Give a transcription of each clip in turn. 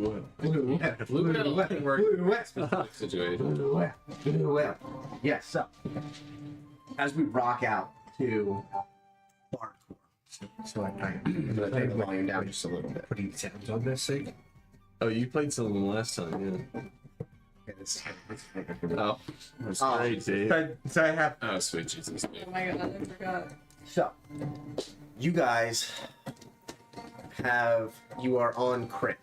Well. Yes, so as we rock out to Barcore, so I'm going to take the volume down just a little bit. Putting sounds on this thing. Oh, you played something last time, yeah. Okay, this Oh, that's great, Dave. so I have. Oh, sweet Jesus. Oh my god, I forgot. So, you guys you are on Crit.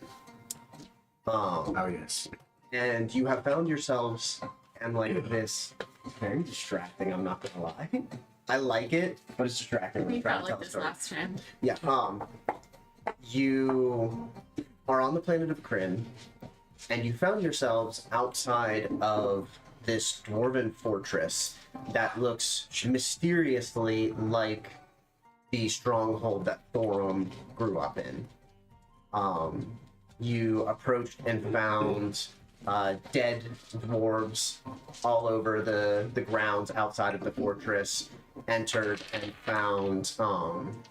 Oh yes. And you have found yourselves in like this very distracting, I'm not gonna lie. I like it, but it's distracting. We Trying felt to like tell a this story. last time. Yeah, you are on the planet of Kryn, and you found yourselves outside of this dwarven fortress that looks mysteriously like the stronghold that Thorum grew up in. You approached and found dead dwarves all over the grounds outside of the fortress, entered and found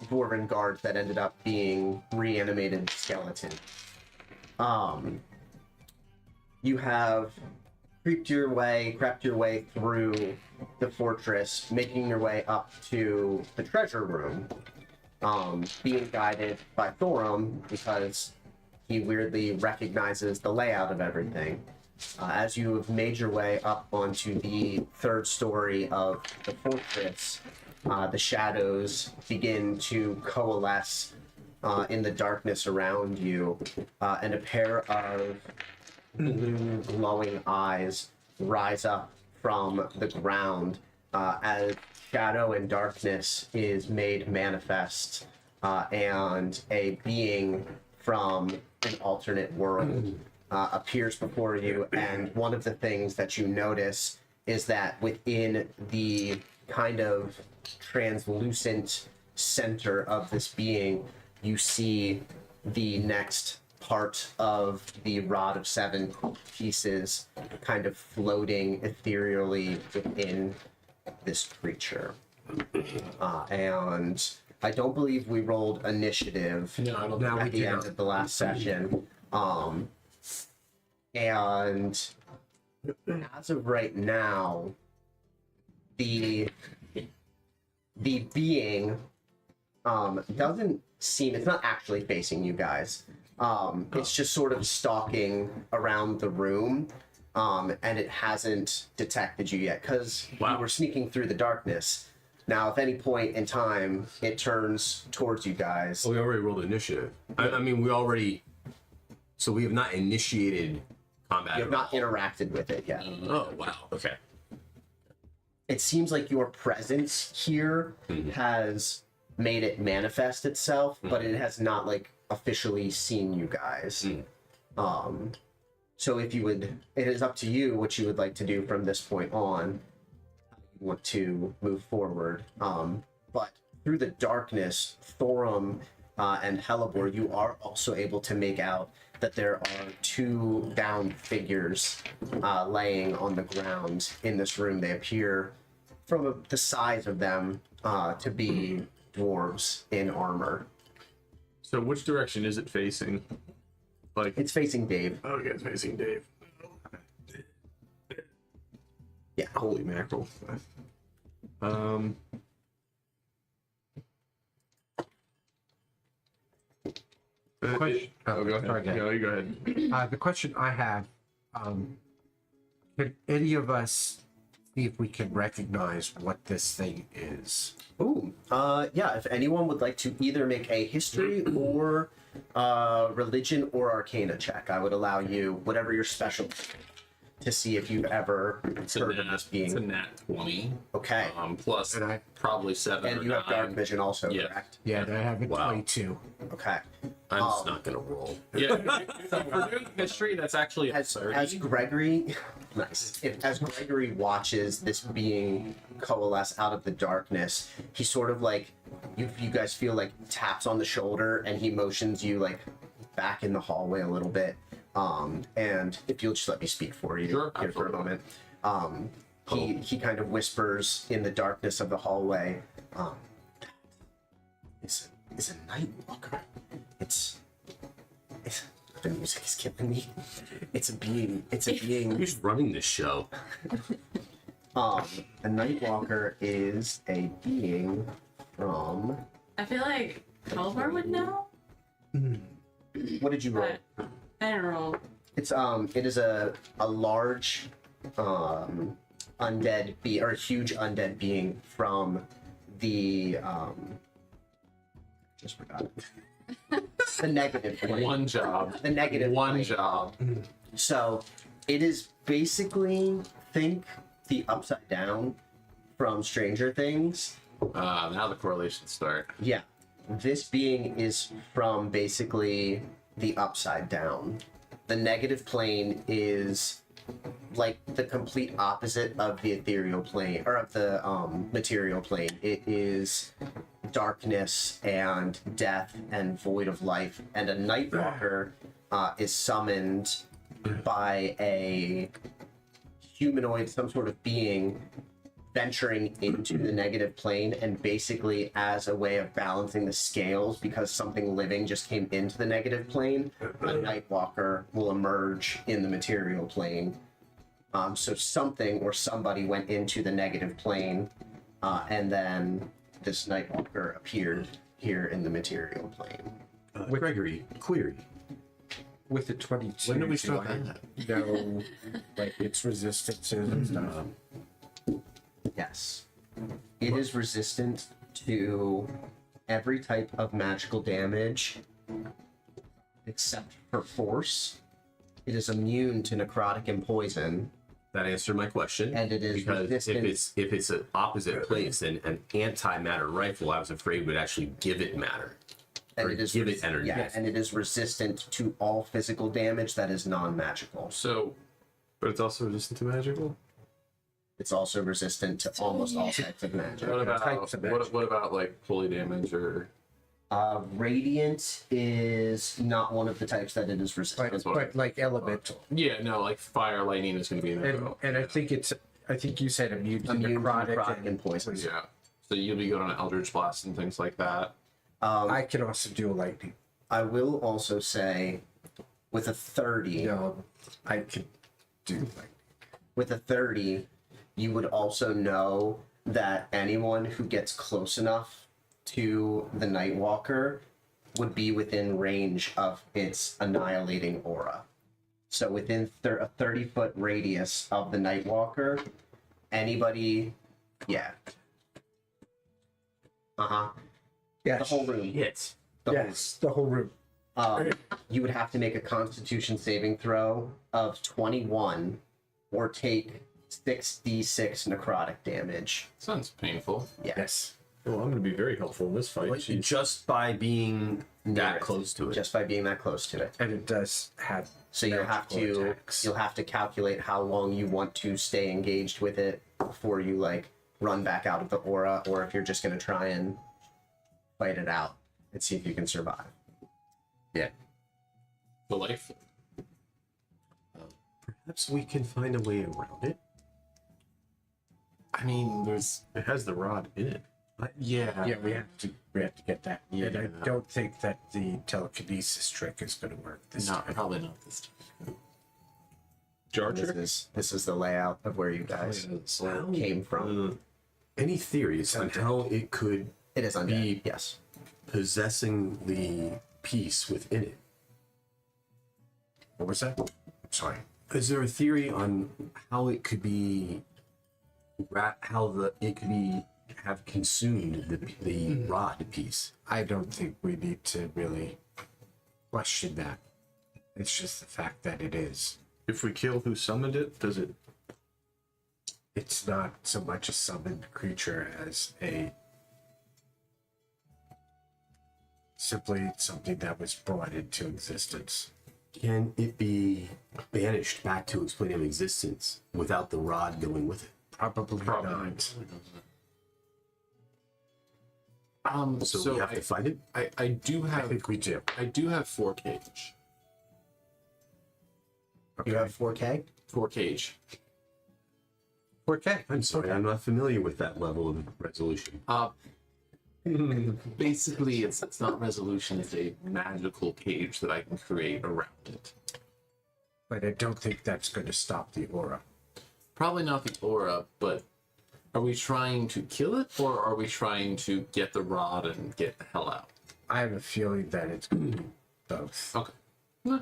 dwarven guards that ended up being reanimated skeletons. You have crept your way through the fortress, making your way up to the treasure room, being guided by Thorum because he weirdly recognizes the layout of everything. As you have made your way up onto the third story of the fortress, the shadows begin to coalesce in the darkness around you, and a pair of blue glowing eyes rise up from the ground as shadow and darkness is made manifest, and a being from an alternate world appears before you. And one of the things that you notice is that within the kind of translucent center of this being, you see the next part of the Rod of Seven pieces kind of floating ethereally within this creature. And I don't believe we rolled initiative at the end of the last session. And as of right now, the being doesn't seem, it's not actually facing you guys. It's just sort of stalking around the room, and it hasn't detected you yet because you were sneaking through the darkness. Now, if any point in time it turns towards you guys, Well, we already rolled initiative. I mean, so we have not initiated combat. you have not interacted with it yet. Oh, wow. Okay. It seems like your presence here has made it manifest itself, but it has not like officially seen you guys. So if you would, it is up to you what you would like to do from this point on. You want to move forward, but through the darkness, Thorum and Hellebor, you are also able to make out that there are two downed figures laying on the ground in this room. They appear, from the size of them, to be dwarves in armor. So which direction is it facing? Like, It's facing Dave. oh, yeah, it's facing Dave. Yeah. Holy mackerel. Question. Oh, go sorry, ahead. Dave. No, you go ahead. The question I have: can any of us see if we can recognize what this thing is? Ooh, yeah, if anyone would like to either make a history or religion or arcana check, I would allow you whatever your special to see if you've ever heard of this being. It's a nat 20. Okay. Plus And I- probably 7 And or you have 9. dark vision also, Yeah. correct? Yeah, I have a Wow. 22. Okay. I'm just not going to roll. Yeah. So for doing history, that's actually a As 30. Gregory, nice. As Gregory watches this being coalesce out of the darkness, he sort of like, you guys feel like taps on the shoulder, and he motions you like back in the hallway a little bit. And if you'll just let me speak for you Sure, here for a absolutely. moment. He kind of whispers in the darkness of the hallway, is a night walker. It's The music is killing me. It's a being. Who's running this show? A Nightwalker is a being from. I feel like Helvar would know, What did you roll? but I don't know. It is a large, undead be or huge undead being from the just forgot it. The negative plane. One job. The negative One plane. job. So it is basically think the Upside Down from Stranger Things. Now the correlations start. Yeah, this being is from basically the Upside Down. The negative plane is like the complete opposite of the ethereal plane or of the material plane. It is darkness and death and void of life, and a Nightwalker is summoned by a humanoid, some sort of being venturing into the negative plane, and basically as a way of balancing the scales because something living just came into the negative plane, a Nightwalker will emerge in the material plane. So something or somebody went into the negative plane, and then this Nightwalker appeared here in the material plane. Gregory, query. With the 22, When did we do start I that? know, like, its resistances and stuff? Yes. It is resistant to every type of magical damage except for force. It is immune to necrotic and poison, That answered my question. and it is Because resistant. if it's an opposite place, then an antimatter rifle, I was afraid would actually give it matter. and or it is give it energy. Yeah, and it is resistant to all physical damage that is non-magical. So, But it's also resistant to magical. It's also resistant to almost all types of magic. what about Types of magic. what about like holy damage or? Radiant is not one of the types that it is resistant. But like elemental. Yeah, no, like fire, lightning is going to be in there. And I think you said immune to Immune to necrotic. necrotic and poison. Yeah, so you'll be good on Eldritch Blast and things like that. I can also do lightning. I will also say, with a 30, I can do lightning. with a 30, you would also know that anyone who gets close enough to the Nightwalker would be within range of its annihilating aura. So within a 30-foot radius of the Nightwalker, anybody, yeah. Yes. The whole room. Hit. Yes, the whole room. You would have to make a Constitution saving throw of 21 or take 6d6 necrotic damage. Sounds painful. Yes. Well, I'm going to be very helpful in this fight. Just by being Near that it. close to it. Just by being that close to it. And it does have So you'll have magical to attacks. you'll have to calculate how long you want to stay engaged with it before you like run back out of the aura, or if you're just gonna try and fight it out and see if you can survive. Yeah. The life. Perhaps we can find a way around it. I mean, It has the rod in it. yeah. Yeah, we have to get that. Yeah. And I don't think that the telekinesis trick is going to work this No, time. probably not this time. Jar Jar? This is the layout of where you guys came from. Any theories on how it could It is undead. Be- Yes. possessing the piece within it? What was that? Sorry. Is there a theory on how it could be, have consumed the rod piece? I don't think we need to really question that. It's just the fact that it is. If we kill who summoned it, does it? It's not so much a summoned creature as simply something that was brought into existence. Can it be banished back to its plane of existence without the rod going with it? Probably not. So we have to fight it? I do I have think we do. I do have 4 cage. You have 4K? 4 cage. 4K. I'm sorry, I'm not familiar with that level of resolution. Basically, it's not resolution. It's a magical cage that I can create around it. But I don't think that's going to stop the aura. Probably not the aura, but are we trying to kill it, or are we trying to get the rod and get the hell out? I have a feeling that it's going to be both. Okay.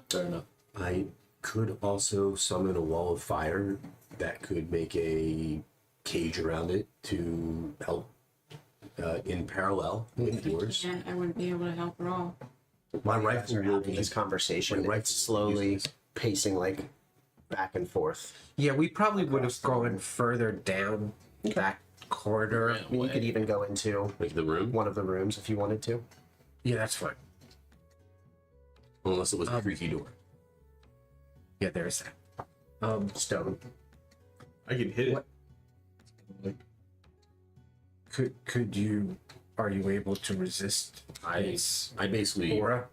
Fair enough. I could also summon a wall of fire that could make a cage around it to help in parallel with yours. Yeah, I wouldn't be able to help at all. My While you guys rifle are will having be this conversation, my it's rifle slowly useless. pacing like back and forth. Yeah, we probably would have gone further down that corridor. I mean, you could even go into like the room, one of the rooms if you wanted to. Yeah, that's fine. unless it was a creaky door. Yeah, there's that. Stone. I can hit it. What? Could you? Are you able to resist its I basically aura?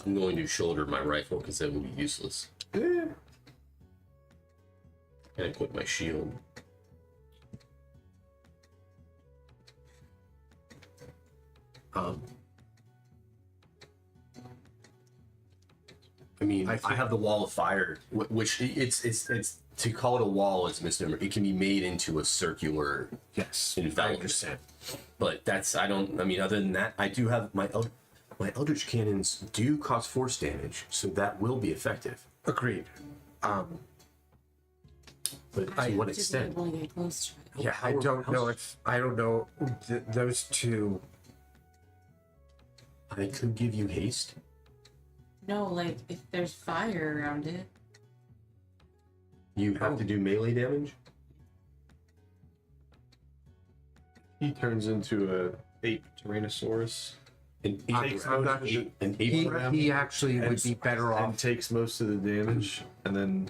I'm going to shoulder my rifle because that would be useless. Eh. And equip my shield. I mean, I have the wall of fire, which it's to call it a wall is a misnomer. It can be made into a circular Yes, I envelopment. understand. But that's I mean, other than that, I do have my Eldritch Cannons do cause force damage, so that will be effective. Agreed. But to what Just extent? want to get close to it. Yeah, I don't know if I don't know those two. I could give you haste. No, like if there's fire around it. You have to do melee damage. He turns into a ape Tyrannosaurus. An I'm not sure. an He, ape. he actually would And- be better And off, takes most of the damage, and then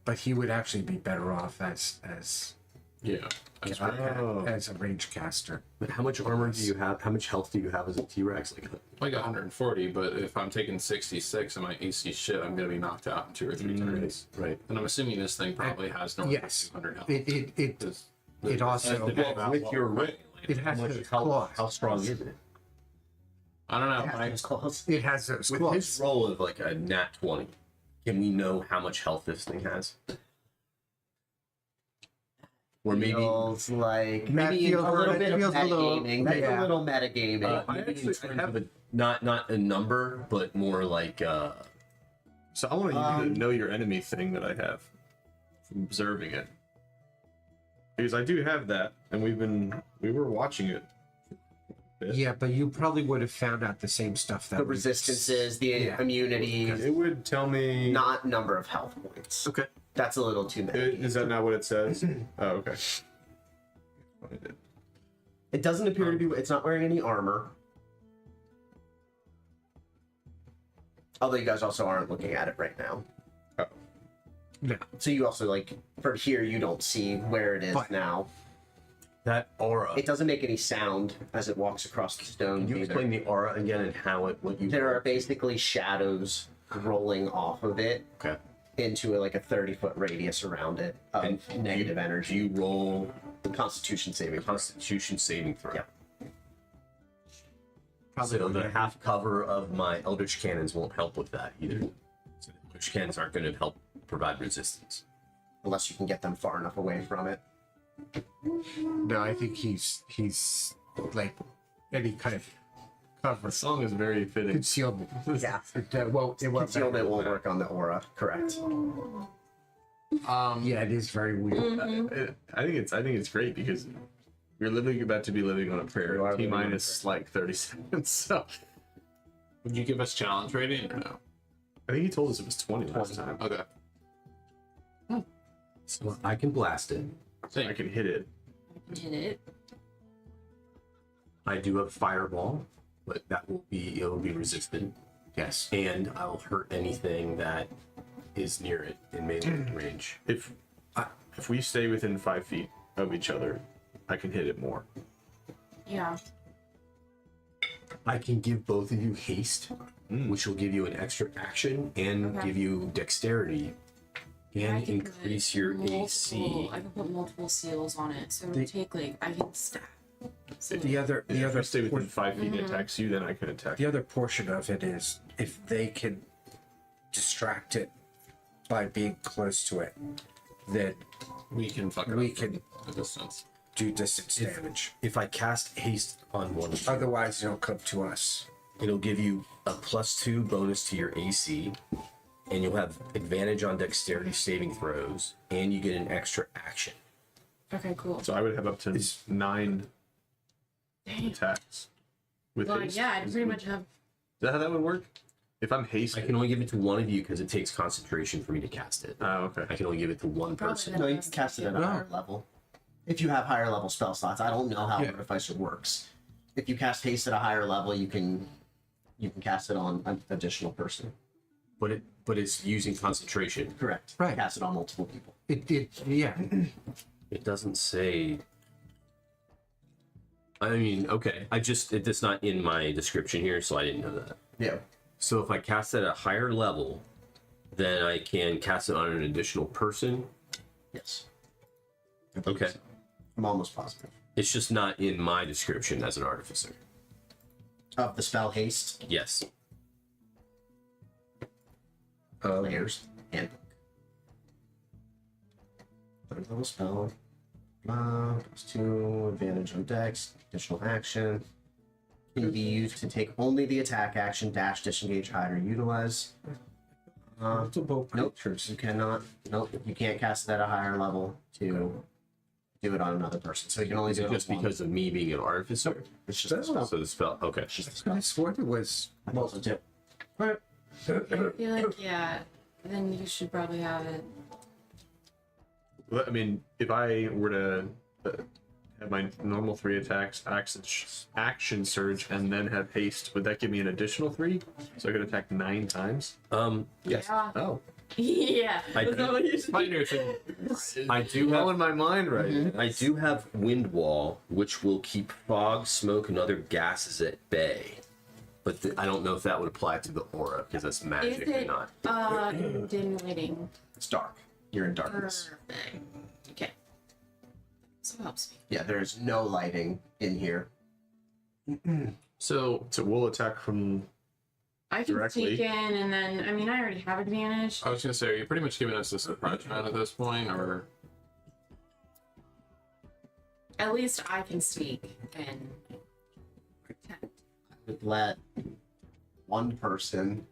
but he would actually be better off as Yeah. That's right. Oh. as a range caster. But how much armor do you have? How much health do you have as a T-Rex? Like 140, but if I'm taking 66 and my AC shit, I'm gonna be knocked out in 2 or 3 turns. Right. And I'm assuming this thing probably has no Yes. 200 health. It also with your ring, it has how those much claws. how strong is it? I don't know. Yeah, My, it's close. It has those With claws. his roll of like a nat 20, can we know how much health this thing has? Or maybe Feels like That maybe feels a little right. bit of Feels a little- metagaming. That's yeah. a little metagaming. maybe actually- in terms of a, not a number, but more like so I want to use the know your enemy thing that I have from observing it, because I do have that, and we were watching it. Yeah, but you probably would have found out the same stuff that The we- resistances, the Yeah. immunity, It would tell me. not number of health points. okay. That's a little too many. Is that not what it says? Oh, okay. It doesn't appear to be. It's not wearing any armor. Although you guys also aren't looking at it right now. No. So you also like for here you don't see where it is But- now. That aura. It doesn't make any sound as it walks across the stone. Can you either. explain the aura again and how it what you There are basically shadows rolling off of it okay. into like a 30-foot radius around it of And negative energy. You roll Constitution saving. Constitution saving throw. Yeah. So the half cover of my Eldritch Cannons won't help with that either. So the Eldritch Cannons aren't going to help provide resistance. Unless you can get them far enough away from it. No, I think he's like any kind of cover The song is very fitting. concealment. Yeah. It won't Concealment won't work on the aura. Correct. Yeah, it is very weird. I think it's great because we're literally about to be living on a You prayer. are T living on a minus like 30 seconds. So would you give us challenge rating or no? I think he told us it was 20 last time. Okay. So I can blast it. I can hit it. Did it? I do have Fireball, but it will be resistant. Yes. And I'll hurt anything that is near it in melee range. If we stay within 5 feet of each other, I can hit it more. Yeah. I can give both of you haste, which will give you an extra action and Okay. give you dexterity And I can increase put your multiple- AC. I can put multiple seals on it, so it'll take like I can stack. So The other If I stay within 5 feet and Mhm. attacks you, then I can attack. the other portion of it is if they can distract it by being close to it, then We can fuck it we up can from a distance. do distance damage. If I cast haste on one of you, Otherwise, it'll come to us. it'll give you a +2 bonus to your AC, and you'll have advantage on dexterity saving throws, and you get an extra action. okay, cool. So I would have up to 9 Dang. attacks with Well, haste. yeah, I pretty much have. Is that how that would work? If I'm hasted. I can only give it to one of you because it takes concentration for me to cast it. Oh, okay. I can only give it to one Probably person. No, you can cast it at a No. higher level. If you have higher level spell slots, I don't know how Yeah. Artificer works. If you cast haste at a higher level, you can cast it on an additional person. But it's using concentration. Correct. Right. Cast it on multiple people. Yeah. It doesn't say. I mean, okay. It's not in my description here, so I didn't know that. Yeah. So if I cast it at a higher level, then I can cast it on an additional person. Yes. I believe Okay. so. I'm almost positive. It's just not in my description as an artificer. Of the spell haste, Yes. layers, handbook. Third level spell. +2, advantage on dex, additional action. Can be used to take only the attack action, dash, disengage, hide, or utilize. Multiple Nope, creatures. you cannot. Nope, you can't cast it at a higher level to do it on another person. So you can only Is do it it just on one. because of me being an artificer? It's just a spell. So the spell. Okay. It's just a spell. I swore it was. I also do. I feel like yeah. Then you should probably have it. Well, I mean, if I were to have my normal 3 attacks, action surge, and then have haste, would that give me an additional 3? So I could attack 9 times? Yes. Yeah. Oh. Yeah. I That's not what you said. Minor thing. I do have. in my mind right. I do have wind wall, which will keep fog, smoke, and other gases at bay. But I don't know if that would apply to the aura because that's Is magic and it not. dim lighting? It's dark. You're in darkness. Perfect. Okay. So helps me. Yeah, there's no lighting in here. So So we'll attack from. I can Directly. sneak in, and then I mean I already have advantage. I was gonna say, are you pretty much giving us a surprise round at this point, or At least I can sneak and protect. Would let one person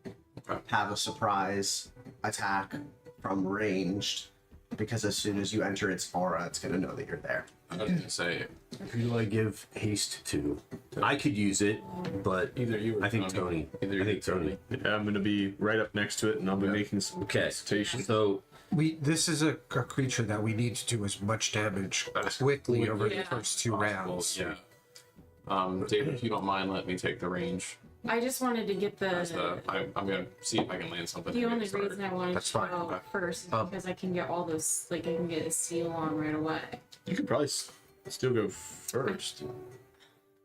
Okay. have a surprise attack from ranged, because as soon as you enter its aura, it's going to know that you're there. I was gonna say Who do I give haste to? I could use it, but either you or I think Tony. Either I you think or Tony. Yeah, I'm going to be right up next to it, and I'll be making some Okay. consultations. So This is a creature that we need to do as much damage quickly over the Yeah. first 2 rounds. Yeah. David, if you don't mind, let me take the range. I just wanted to get As the, I'm gonna see if I can land something. The to get only started. reason I wanted That's to fine. go Okay. first is because I can get all those, like I can get a seal on right away. You could probably still go first.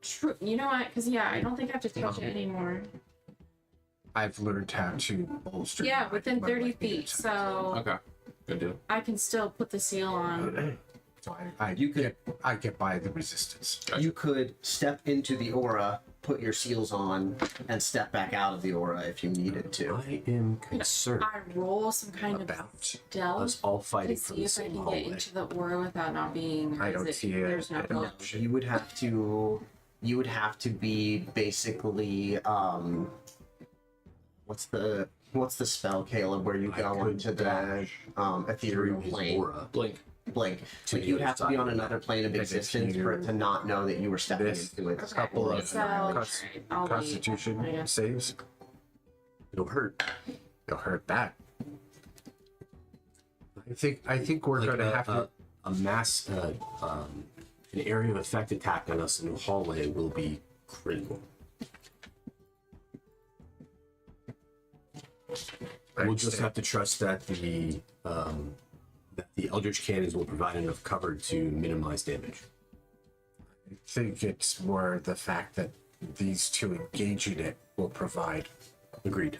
True. You know what? Because yeah, I don't think I have to touch it anymore. I've learned how to bolster. Yeah, my- within my 30 lightning feet, attacks. so Okay. Good deal. I can still put the seal on. So I You could- get by the resistance. Gotcha. You could step into the aura, put your seals on, and step back out of the aura if you needed to. I am concerned I roll some kind of about stealth us all to fighting for see the if I same can get hallway. into the aura without not being. I is don't it- see There's no an glow. option. You would have to. You would have to be basically. What's the spell, Caleb? Where you I go could into the dash ethereal through his plane? aura. Blink. Blink. To But the you'd other have to be side on of it. another plane of And if existence for it you- to not know that you were stepping This- into it. Okay, couple of so cons- I'll wait. Constitution Yeah. saves. It'll hurt. You'll hurt that. I think we're Like gonna have to. a mass, an area of effect attack on us in the hallway will be critical. We'll just have to trust that the Eldritch Cannons will provide enough cover to minimize damage. I think it's more the fact that these two engaging it will provide. Agreed.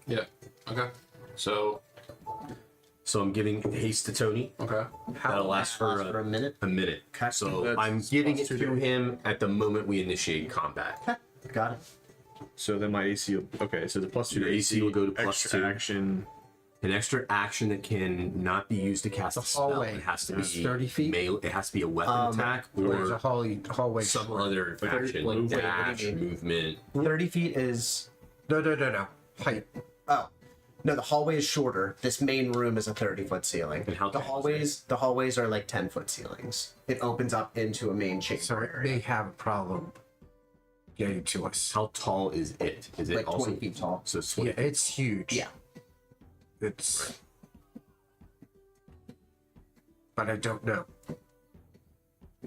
Yeah. Okay. So So I'm giving haste to Tony. Okay. That'll last for a minute. a minute. So That's I'm giving it plus to 2 days. him at the moment we initiate combat. Got it. So then my AC will, okay, so the plus 2 Your to AC will go to plus extra 2. action. An extra action that can not be used to cast a spell. hallway It has to is be 30 feet? Melee, it has to be a weapon attack There's or a hallway. some other action like what do you dash, mean? movement. 30 feet is. No. Height. Oh. No, the hallway is shorter. This main room is a 30-foot ceiling. And how the tall is hallways are like 10-foot ceilings. It opens up into a main chamber So it area. may have a problem getting to us. How tall is it? Is it Like also 20 feet tall. So it's 20 Yeah, it's huge. Yeah. It's. But I don't know.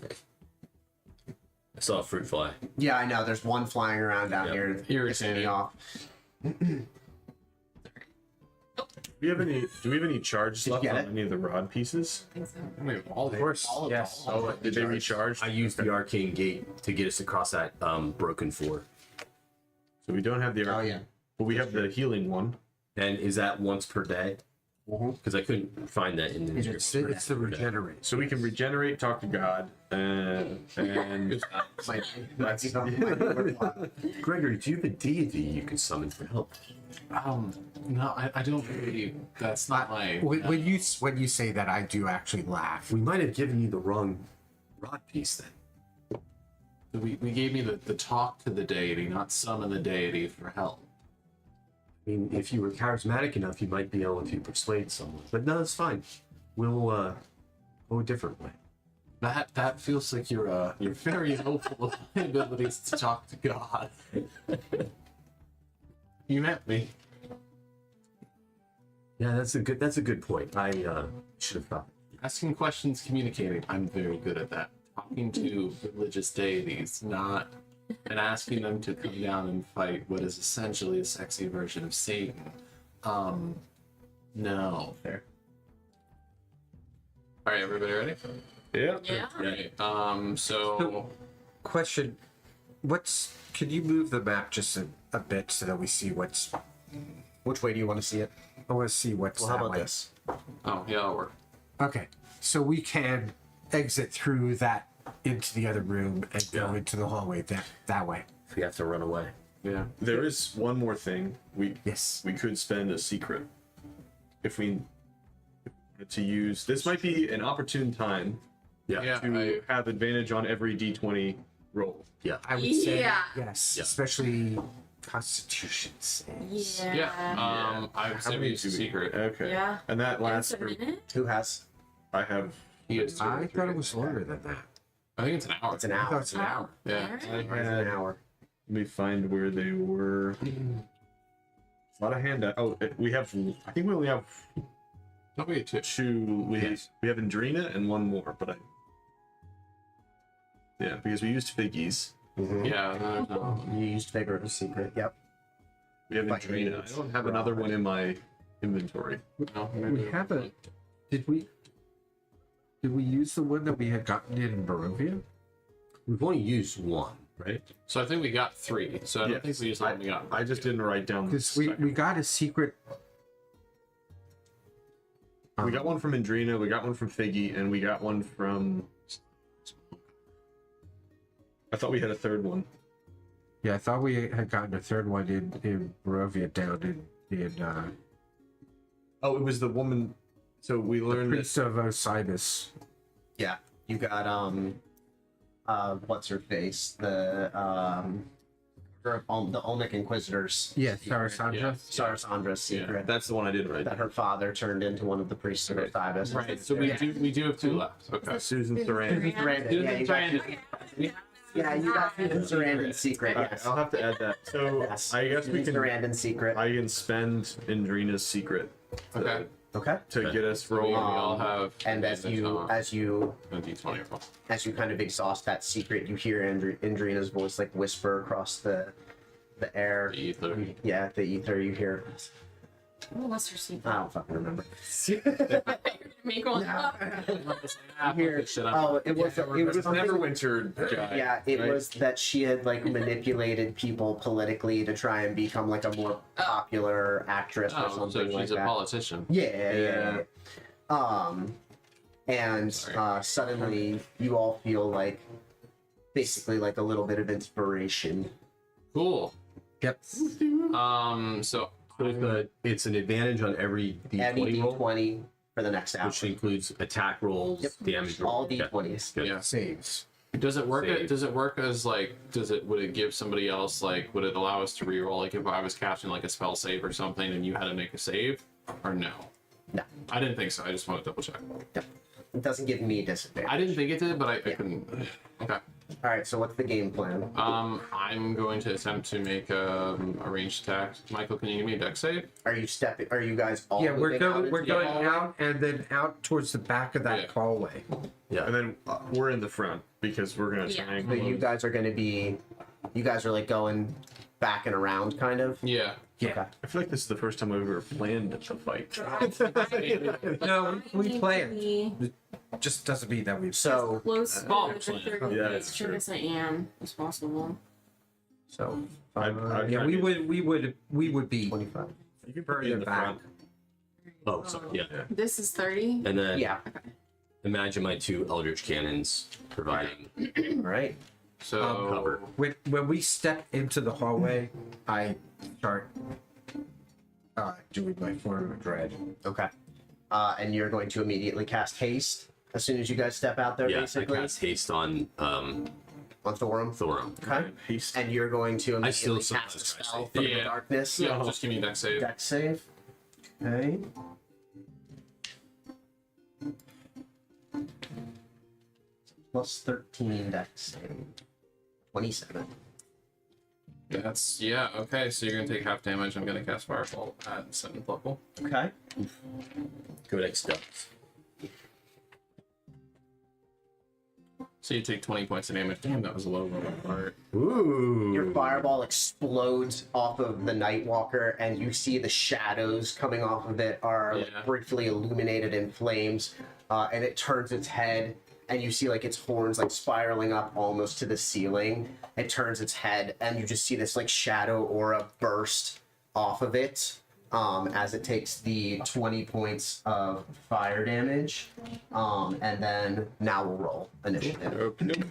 I saw a fruit fly. Yeah, I know. There's one flying around down Yep. here. pissing Irritating. me off. Do we have any charges Did you left get on it? any of the rod pieces? I think so. I mean, all Of course. All of Yes. all of Did they recharge? I used the arcane gate to get us across that broken floor. So we don't have the Oh, yeah. but we have the healing one. And is that once per day? Because I couldn't find that in the description. It's the regenerate. So we can regenerate, talk to God, and That's Gregory, do you have a deity you can summon for help? No, I don't really. That's not my. When you say that, I do actually laugh. We might have given you the wrong rod piece then. We gave me the talk to the deity, not summon the deity for help. I mean, if you were charismatic enough, you might be able to persuade someone. But no, it's fine. We'll go a different way. That feels like you're very hopeful of my abilities to talk to God. You met me. Yeah, that's a good point. I should have thought. Asking questions, communicating. I'm very good at that. Talking to religious deities, not and asking them to come down and fight what is essentially a sexy version of Satan. No. Fair. All right, everybody ready? yeah. Yeah. Right. So Question: Can you move the map just a bit so that we see what's? Which way do you want to see it? I want to see what's Well, how that about way. this? oh yeah, that'll work. Okay, so we can exit through that into the other room and go into the hallway that way. If we have to run away. Yeah. There is one more thing. Yes. We could spend a secret if we wanted to use. This might be an opportune time Yeah. to have advantage on every D20 roll. Yeah. I would say Yeah. yes, Yeah. especially Constitution saves. Yeah. Yeah. I would How say we many use a do we- secret. Okay. Yeah. And that It's lasts a for. minute. Who has? I have. He has two. I thought it was longer than that. I think it's an hour. It's an I thought hour. it's an hour. Yeah. I It's had. an hour. Let me find where they were. A lot of handout. Oh, we have. I think we only have Don't be a two. two. We Yes. have Andrina and one more, but I. Yeah, because we used Figgies. Yeah. There's no. You used Vigor as secret. Yep. We have But Andrina. it's I don't have another one in my inventory. No, We have a. Did we use the one that we had gotten in Barovia? We've only used one, right? So I think we got three. So I don't Yes. think we used the one we got. I just didn't write down. the Because we second got a secret. one. We got one from Andrina. We got one from Figgy, and we got one from. I thought we had a third one. Yeah, I thought we had gotten a third one in Barovia down in Oh, it was the woman. So we learned that. Priest of Osiris. Yeah. You got what's her face? The Olmec Inquisitors. Yeah, Sarasandra. Yeah. Sarasandra's secret. That's the one I didn't write. That her father turned into one of the priests of Osiris. Right. So we do have two left. Okay. Susan Sarandon. Yeah, you got Susan Sarandon's secret. Yes. I'll have to add that. So Yes. I guess we Susan can. Sarandon's secret. I can spend Andrina's secret. Okay. Okay. To get us We rolling. all have. And as you a D20 roll. as you kind of exhaust that secret, you hear Andrina's voice like whisper across the air. The ether. Yeah, the ether. You hear, What's her secret? I don't fucking remember. Make one up. Here. Oh, it was something- Neverwinter guy. Yeah, it right? was that she had like manipulated people politically to try and become like a more popular actress or Oh, something so like she's a that. politician. Yeah. And Sorry. suddenly you all feel like basically like a little bit of inspiration. Cool. Yep. So So it's an advantage on every Any D20 roll, D20 for the next hour. which includes attack rolls, Yep. damage All rolls. Okay. D20s. Good. yeah. Saves. Does it work? Save. Does it work as like? Would it give somebody else like? Would it allow us to reroll? Like if I was casting like a spell save or something, and you had to make a save, or no? No. I didn't think so. I just want to double check. It doesn't give me disadvantage. I didn't think it did, but I Yeah. couldn't. Okay. All right, so what's the game plan? I'm going to attempt to make a ranged attack. Michael, can you give me a dex save? Are you guys all Yeah, we're moving out going. into We're the going hallway? out and then out towards the back of that Yeah. hallway. Yeah. And then we're in the front because we're gonna Yeah. try and So you guys are going to be, you guys are like going back and around, kind of. Yeah. Yeah. Okay. I feel like this is the first time we've ever planned a fight. No, we planned. Be Just doesn't mean that we've. So, close to Ball the plan. 30 Yeah, minutes that's to true. this I am as possible. so Yeah, we would be 25. You can put me further in the back. front. Oh, sorry. Yeah. This is 30. And then Yeah. imagine my two Eldritch Cannons providing All right. So cover. When we step into the hallway, I start doing my form of dread. Okay. And you're going to immediately cast haste as soon as you guys step out there, Yeah, I basically, cast haste on on Thorum. Thorum. Okay. Haste. And you're going to I still immediately cast a sometimes try to spell say from the Yeah. darkness. yeah, just give me a dex save. Dex save. Okay. Plus 13 dex save. 27. That's okay. So you're gonna take half damage. I'm gonna cast Fireball at 7th level. Okay. Codex does. So you take 20 points of damage. Damn, that was a low roll part. Ooh. Your fireball explodes off of the Nightwalker, and you see the shadows coming off of it are like, Yeah. briefly illuminated in flames, and it turns its head, and you see like its horns like spiraling up almost to the ceiling. It turns its head, and you just see this like shadow aura burst off of it as it takes the 20 points of fire damage, and then now we'll roll initiative. Nope.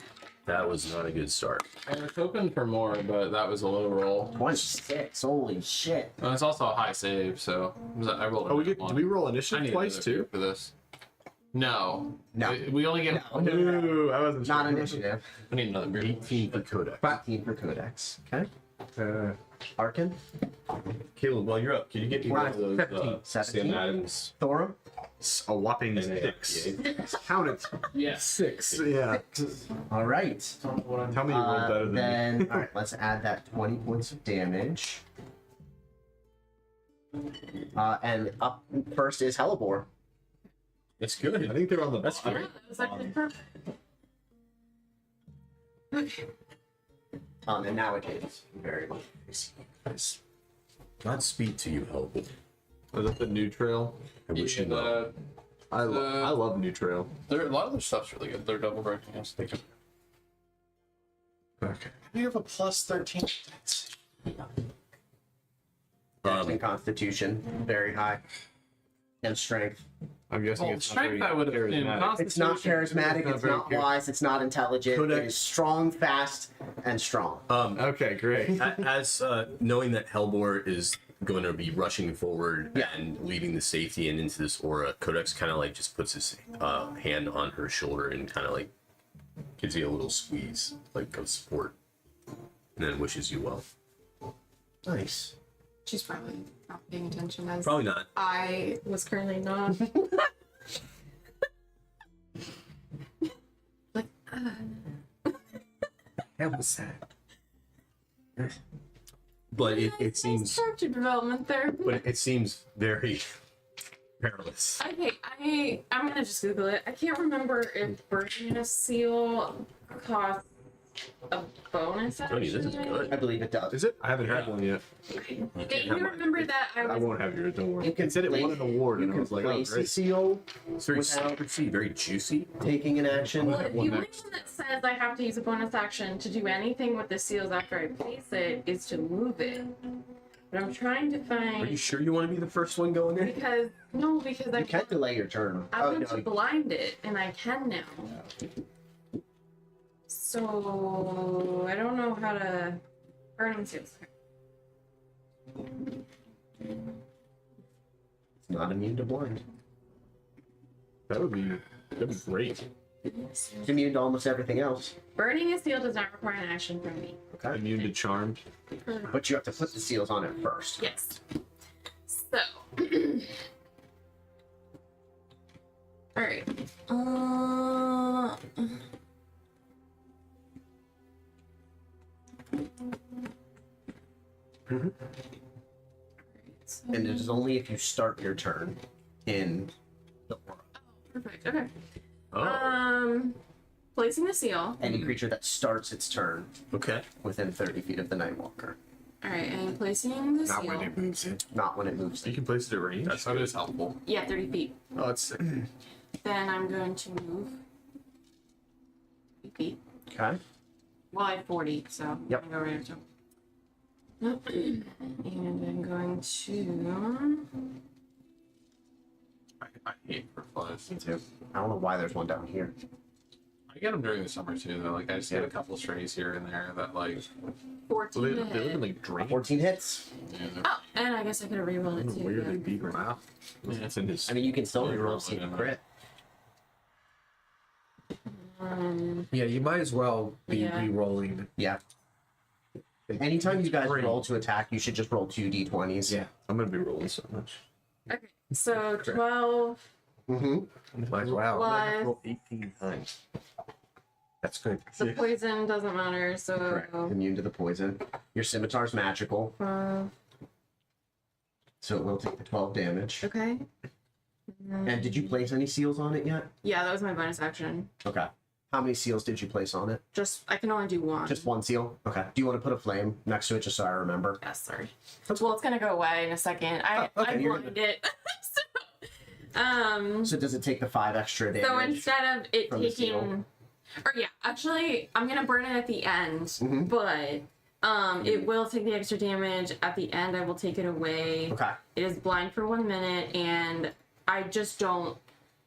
That was not a good start. I was hoping for more, but that was a low roll. 26, holy shit. And it's also a high save, so I rolled. Oh, we a get. one. Do we roll I initiative need twice another too? for this. No. No. We only get. No, no, no. Ooh, I wasn't Not sure. initiative. I need another beer. 18 for Codex. 15 for Codex. Okay. Arkin. Caleb, while you're up, can you get me one of those 15, Sam 17. Adams? Thorum. A whopping And a- 6. yeah. Count it. Yes. 6. Yeah. All right. Tell me you rolled better than me. Then, all right, let's add that 20 points of damage. And up first is Hellebore. That's good. I think they're on the. That's Yeah, great. that was actually perfect. Okay. And now it is very much. Godspeed to you, Hellboy. Is that the new trail? I wish you well. I love new trail. A lot of their stuff's really good. They're double breaking us. Okay. You have a plus 13. Dex and Constitution, very high. And Strength. I'm guessing Well, it's strength not I would have very been. charismatic. It's not charismatic, it's very not wise, it's not intelligent. It Codex. is strong, fast, and strong. Okay, great. As knowing that Hellbore is going to be rushing forward Yeah. and leaving the safety and into this aura, Codex kind of like just puts his hand on her shoulder and kind of like gives you a little squeeze, like of support, and then wishes you well. Nice. She's probably not paying attention as Probably not. I was currently not. Like, Hell was that? But it nice seems, character development there. but it seems very perilous. Okay, I'm gonna just Google it. I can't remember if burning a seal costs a bonus Tony, this is action? good. I believe it does. Is it? I haven't had one yet. Okay, you remember that I I was won't have yours. Don't worry. You can It said it place- won an award, You and I can was like, oh, place a great. seal It's very without secrecy, very juicy. taking an action. Well, have if one the only next. one that says I have to use a bonus action to do anything with the seals after I place it is to move it. But I'm trying to Are you find sure you want to be the first one going in? because You I can delay your turn. I Oh, want to no. blind it, and I can now. So I don't know how to burning seals. It's not immune to blind. That'd be great. It's immune to almost everything else. Burning a seal does not require an action from me. Okay. Immune to charmed. But you have to put the seals on it first. Yes. So. All right. And it is only if you start your turn in the world. Perfect. Okay. Oh, Placing the seal. Any creature that starts its turn okay. within 30 feet of the Nightwalker. All right, and placing the Not seal. when it moves in. Not when it moves. You can place it at range. That is helpful. Yeah, 30 feet. Oh, that's sick. Then I'm going to move 8 feet. Okay. Well, I have 40, so Yep. I'm going to go right up to him. And I'm going to. I hate flies. Me too. I don't know why there's one down here. I get them during the summer too, though. Like I just get a couple strays here and there that like. 14 Well, to they live in hit. like drain. 14 hits. Oh, and I guess I could have rerolled it too. Where they yeah. beat her out. That's in his. I mean, you can still Yeah, reroll roll see it a in crit. Yeah, you might as well be Yeah. re-rolling. Yeah. Anytime you guys Great. roll to attack, you should just roll 2 d20s. Yeah. I'm gonna be rolling so much. Okay, so 12 Mm-hmm. Like, wow. plus Roll 18 times. That's good. the poison doesn't matter, so Correct. Immune to the poison. Your scimitar's magical, 12. so it will take the 12 damage. Okay. And did you place any seals on it yet? Yeah, that was my bonus action. Okay. How many seals did you place on it? Just I can only do one. Just one seal? Okay. Do you want to put a flame next to it just so I remember? Yes, sorry. Well, it's gonna go away in a second. I Oh, okay, I you're blind it. so, So does it take the 5 extra damage? so instead of it from the seal? taking, or yeah, actually, I'm gonna burn it at the end, Mhm. but it will take the extra damage at the end. I will take it away. Okay. It is blind for 1 minute, and I just don't.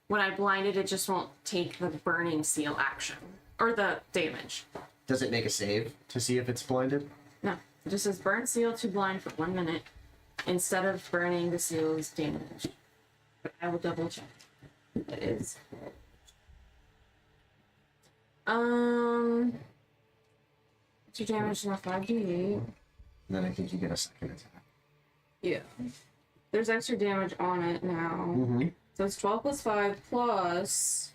When I blind it, it just won't take the burning seal action or the damage. Does it make a save to see if it's blinded? No, it just says burn seal to blind for 1 minute instead of burning the seal's damage. But I will double check. It is. Extra damage now 5d8. And then I think you get a second attack. Yeah. There's extra damage on it now. Mm-hmm. So it's 12 plus 5 plus.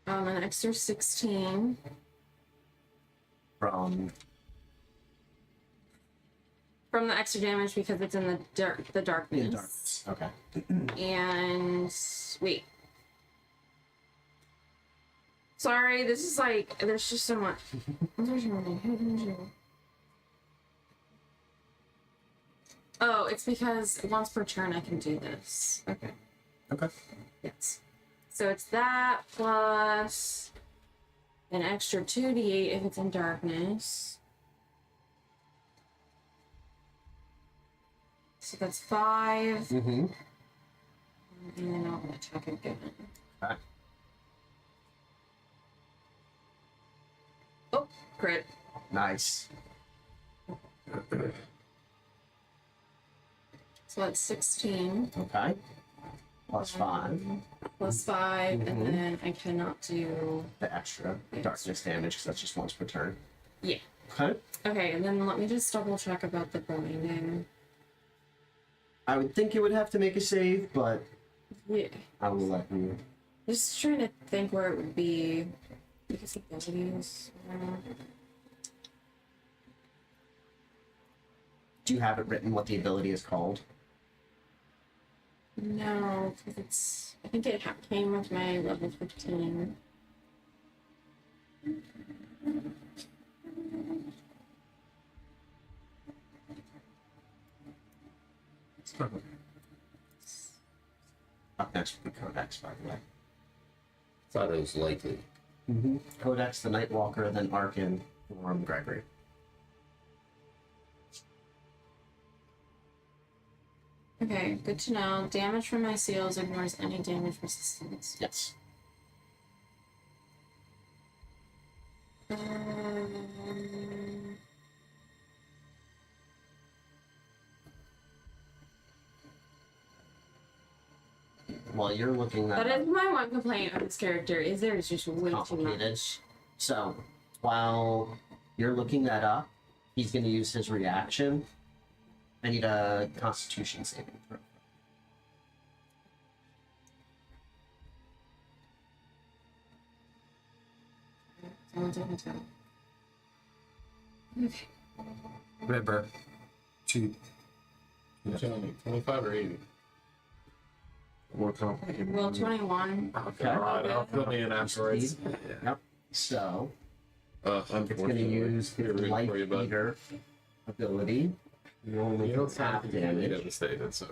An extra 16. From From the extra damage because it's in the darkness. in darkness. Okay. And wait. Sorry, this is like there's just so much. Oh, it's because once per turn I can do this. Okay. Okay. Yes. So it's that plus an extra 2d8 if it's in darkness. So that's 5. Mm-hmm. And then I'll attack again. Okay. Oh, crit. Nice. So that's 16 Okay. Plus 5. plus 5, Mhm. and then I cannot do. The extra Yes. darkness damage because that's just once per turn. Yeah. Okay. Okay, and then let me just double check about the blinding. I would think you would have to make a save, but Yeah. I will let you. Just trying to think where it would be. Because abilities. Do you have it written what the ability is called? No, because I think it came with my level 15. Up next would be Codex, by the way. Thought it was likely. Codex, the Nightwalker, then Arkin, Gregory. Okay, good to know. Damage from my seals ignores any damage resistance. Yes. While you're looking that That up, is my one complaint of this character, is there is just way too complicated. much. So, while you're looking that up, he's going to use his reaction. I need a Constitution saving throw. Okay. Remember, to 25 or 80? More complicated. Well, 21. Okay. God, I'll fill me in afterwards. Yep. So, it's going to Unfortunately. use his Rooting Light for you, bud. Eater ability. You only You take don't sound half completely damage. devastated, so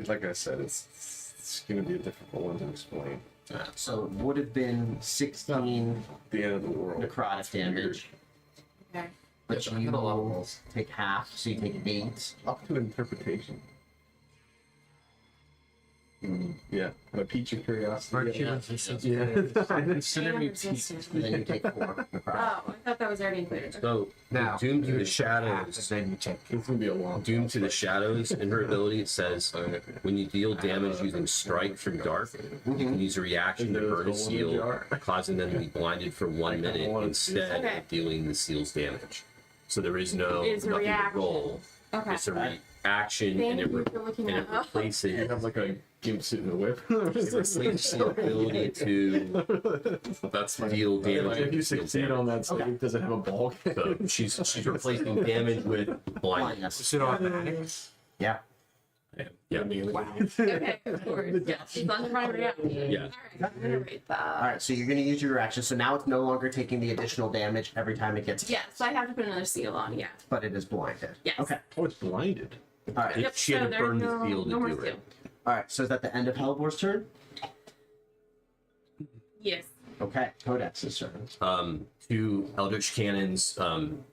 Like I said, it's going to be a difficult one to explain. So, it would have been 16 The end of the world. necrotic damage. Okay. But Yeah, but I you had a lot of will rolls. take half, so you take 8. Up to interpretation. Yeah, a peach of curiosity. Aren't you Yeah. resistant? Yeah. Consider me And resistance. And then you take 4 necrotic. Oh, I thought that was already included. So, Now, Doom to you the half, Shadows. then you take. It's gonna be a long. Doom to the Shadows. In her ability, it says when you deal damage using Strike from Dark, you can use a reaction to burn a seal, causing them to be blinded for 1 minute instead Okay. of dealing the seal's damage. So there is no It's a nothing to reaction. roll. Okay. It's a reaction, Thank and it, you for looking and at it that. You replaces have like a gimp suit and a whip. it replaces the ability to That's my deal damage. If you with seal succeed damage. on that save, Okay. does it have a ball? So she's replacing damage with blindness. Blindness. Is it automatics? Yeah. Yeah. Okay, of course. Yes, it's under my reaction. Yeah. Alright, I'm gonna rate that. Alright, so you're going to use your reaction. So now it's no longer taking the additional damage every time it gets hit, Yes, I have to put another seal on, yeah. but it is blinded. Yes. Okay. Oh, it's blinded. Alright. Yep, She had so to there's burn the no- seal to no more do it. seal. Alright, so is that the end of Hellbor's turn? Yes. Okay, Codex's turn. Two Eldritch Cannons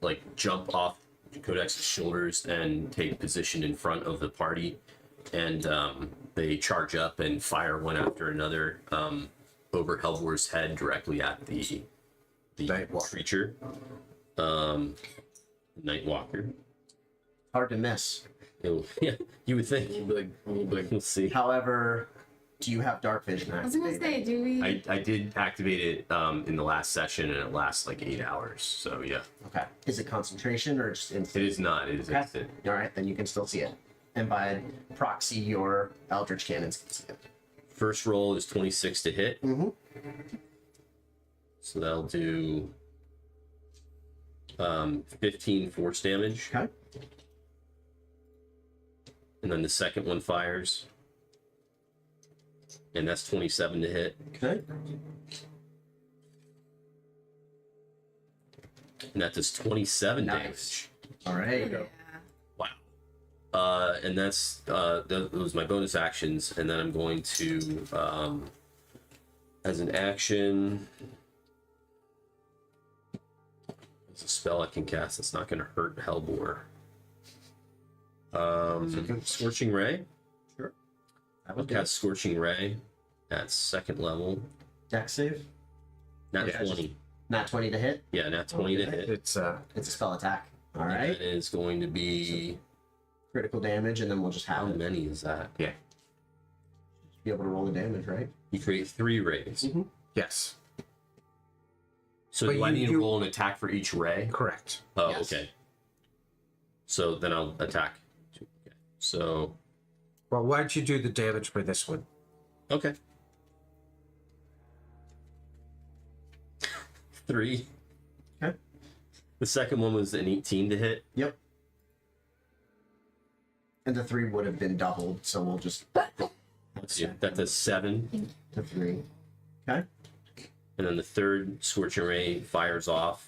like jump off Codex's shoulders and take position in front of the party, and they charge up and fire one after another over Hellbor's head directly at the Nightwalker. creature. Nightwalker. Hard to miss. Yeah, you would think. We'll see. However, do you have dark vision I was gonna activated? say, do we? I did activate it in the last session, and it lasts like 8 hours. So yeah, Okay. Is it concentration or just it instant? is not. It is Okay. instant. Alright, then you can still see it. And by proxy, your Eldritch Cannons can see it. First roll is 26 to hit. Mm-hmm. So that'll do 15 force damage. Okay. And then the second one fires. And that's 27 to hit. Okay. And that does 27 Nice. damage. Alright. Yeah. Wow. And that's those my bonus actions. And then I'm going to, as an action, it's a spell I can cast that's not going to hurt Hellbore. Scorching Ray. Sure. That I'll would cast Scorching Ray at second level. Dex save. Nat Yeah, 20. Not 20 to hit. Yeah, nat 20 to hit. It's It's a spell attack. And Alright. that is going to be. Critical damage, and then we'll just How have it. many is that? Be able to roll the damage, right? You create 3 rays. Mm-hmm. yes, So But do I you- need to you- roll an attack for each ray? correct. Oh, Yes. okay. So then I'll attack. Okay. So, Well, why don't you do the damage for this one? okay. 3. Okay. The second one was an 18 to hit. Yep. And the 3 would have been doubled, so we'll just Let's see. That's a 7. to 3. Okay. And then the third Scorching Ray fires off.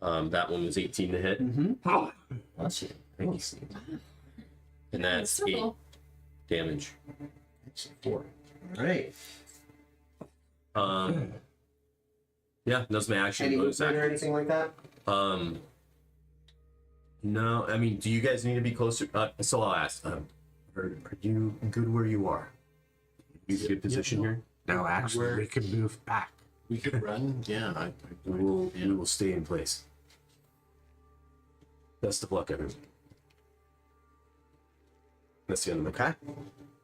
That one was 18 to hit. Mm-hmm. Let's see. And that's 8 damage. 4. All right. Yeah, that's my action. Any bonus movement or actions. anything like that? No, I mean, do you guys need to be closer? So I'll ask. Are you good where you are? You good position here? No, actually, Where- we can move back. We could run. Yeah, We will stay in place. Best of luck, everyone. That's the end of the Okay.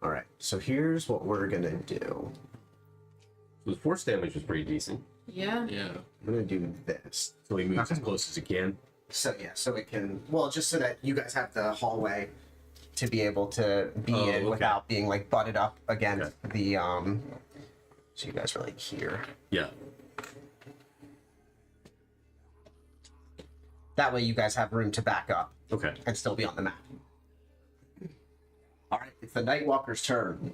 All right. So here's what we're gonna do. So the force damage was pretty decent. Yeah. Yeah. I'm gonna do this. So he moves as close as he can. So yeah, so it can just so that you guys have the hallway to be able to be Oh, in okay. without being like butted up against the so you guys are like here. Yeah. That way you guys have room to back up Okay. and still be on the map. All right, it's the Nightwalker's turn.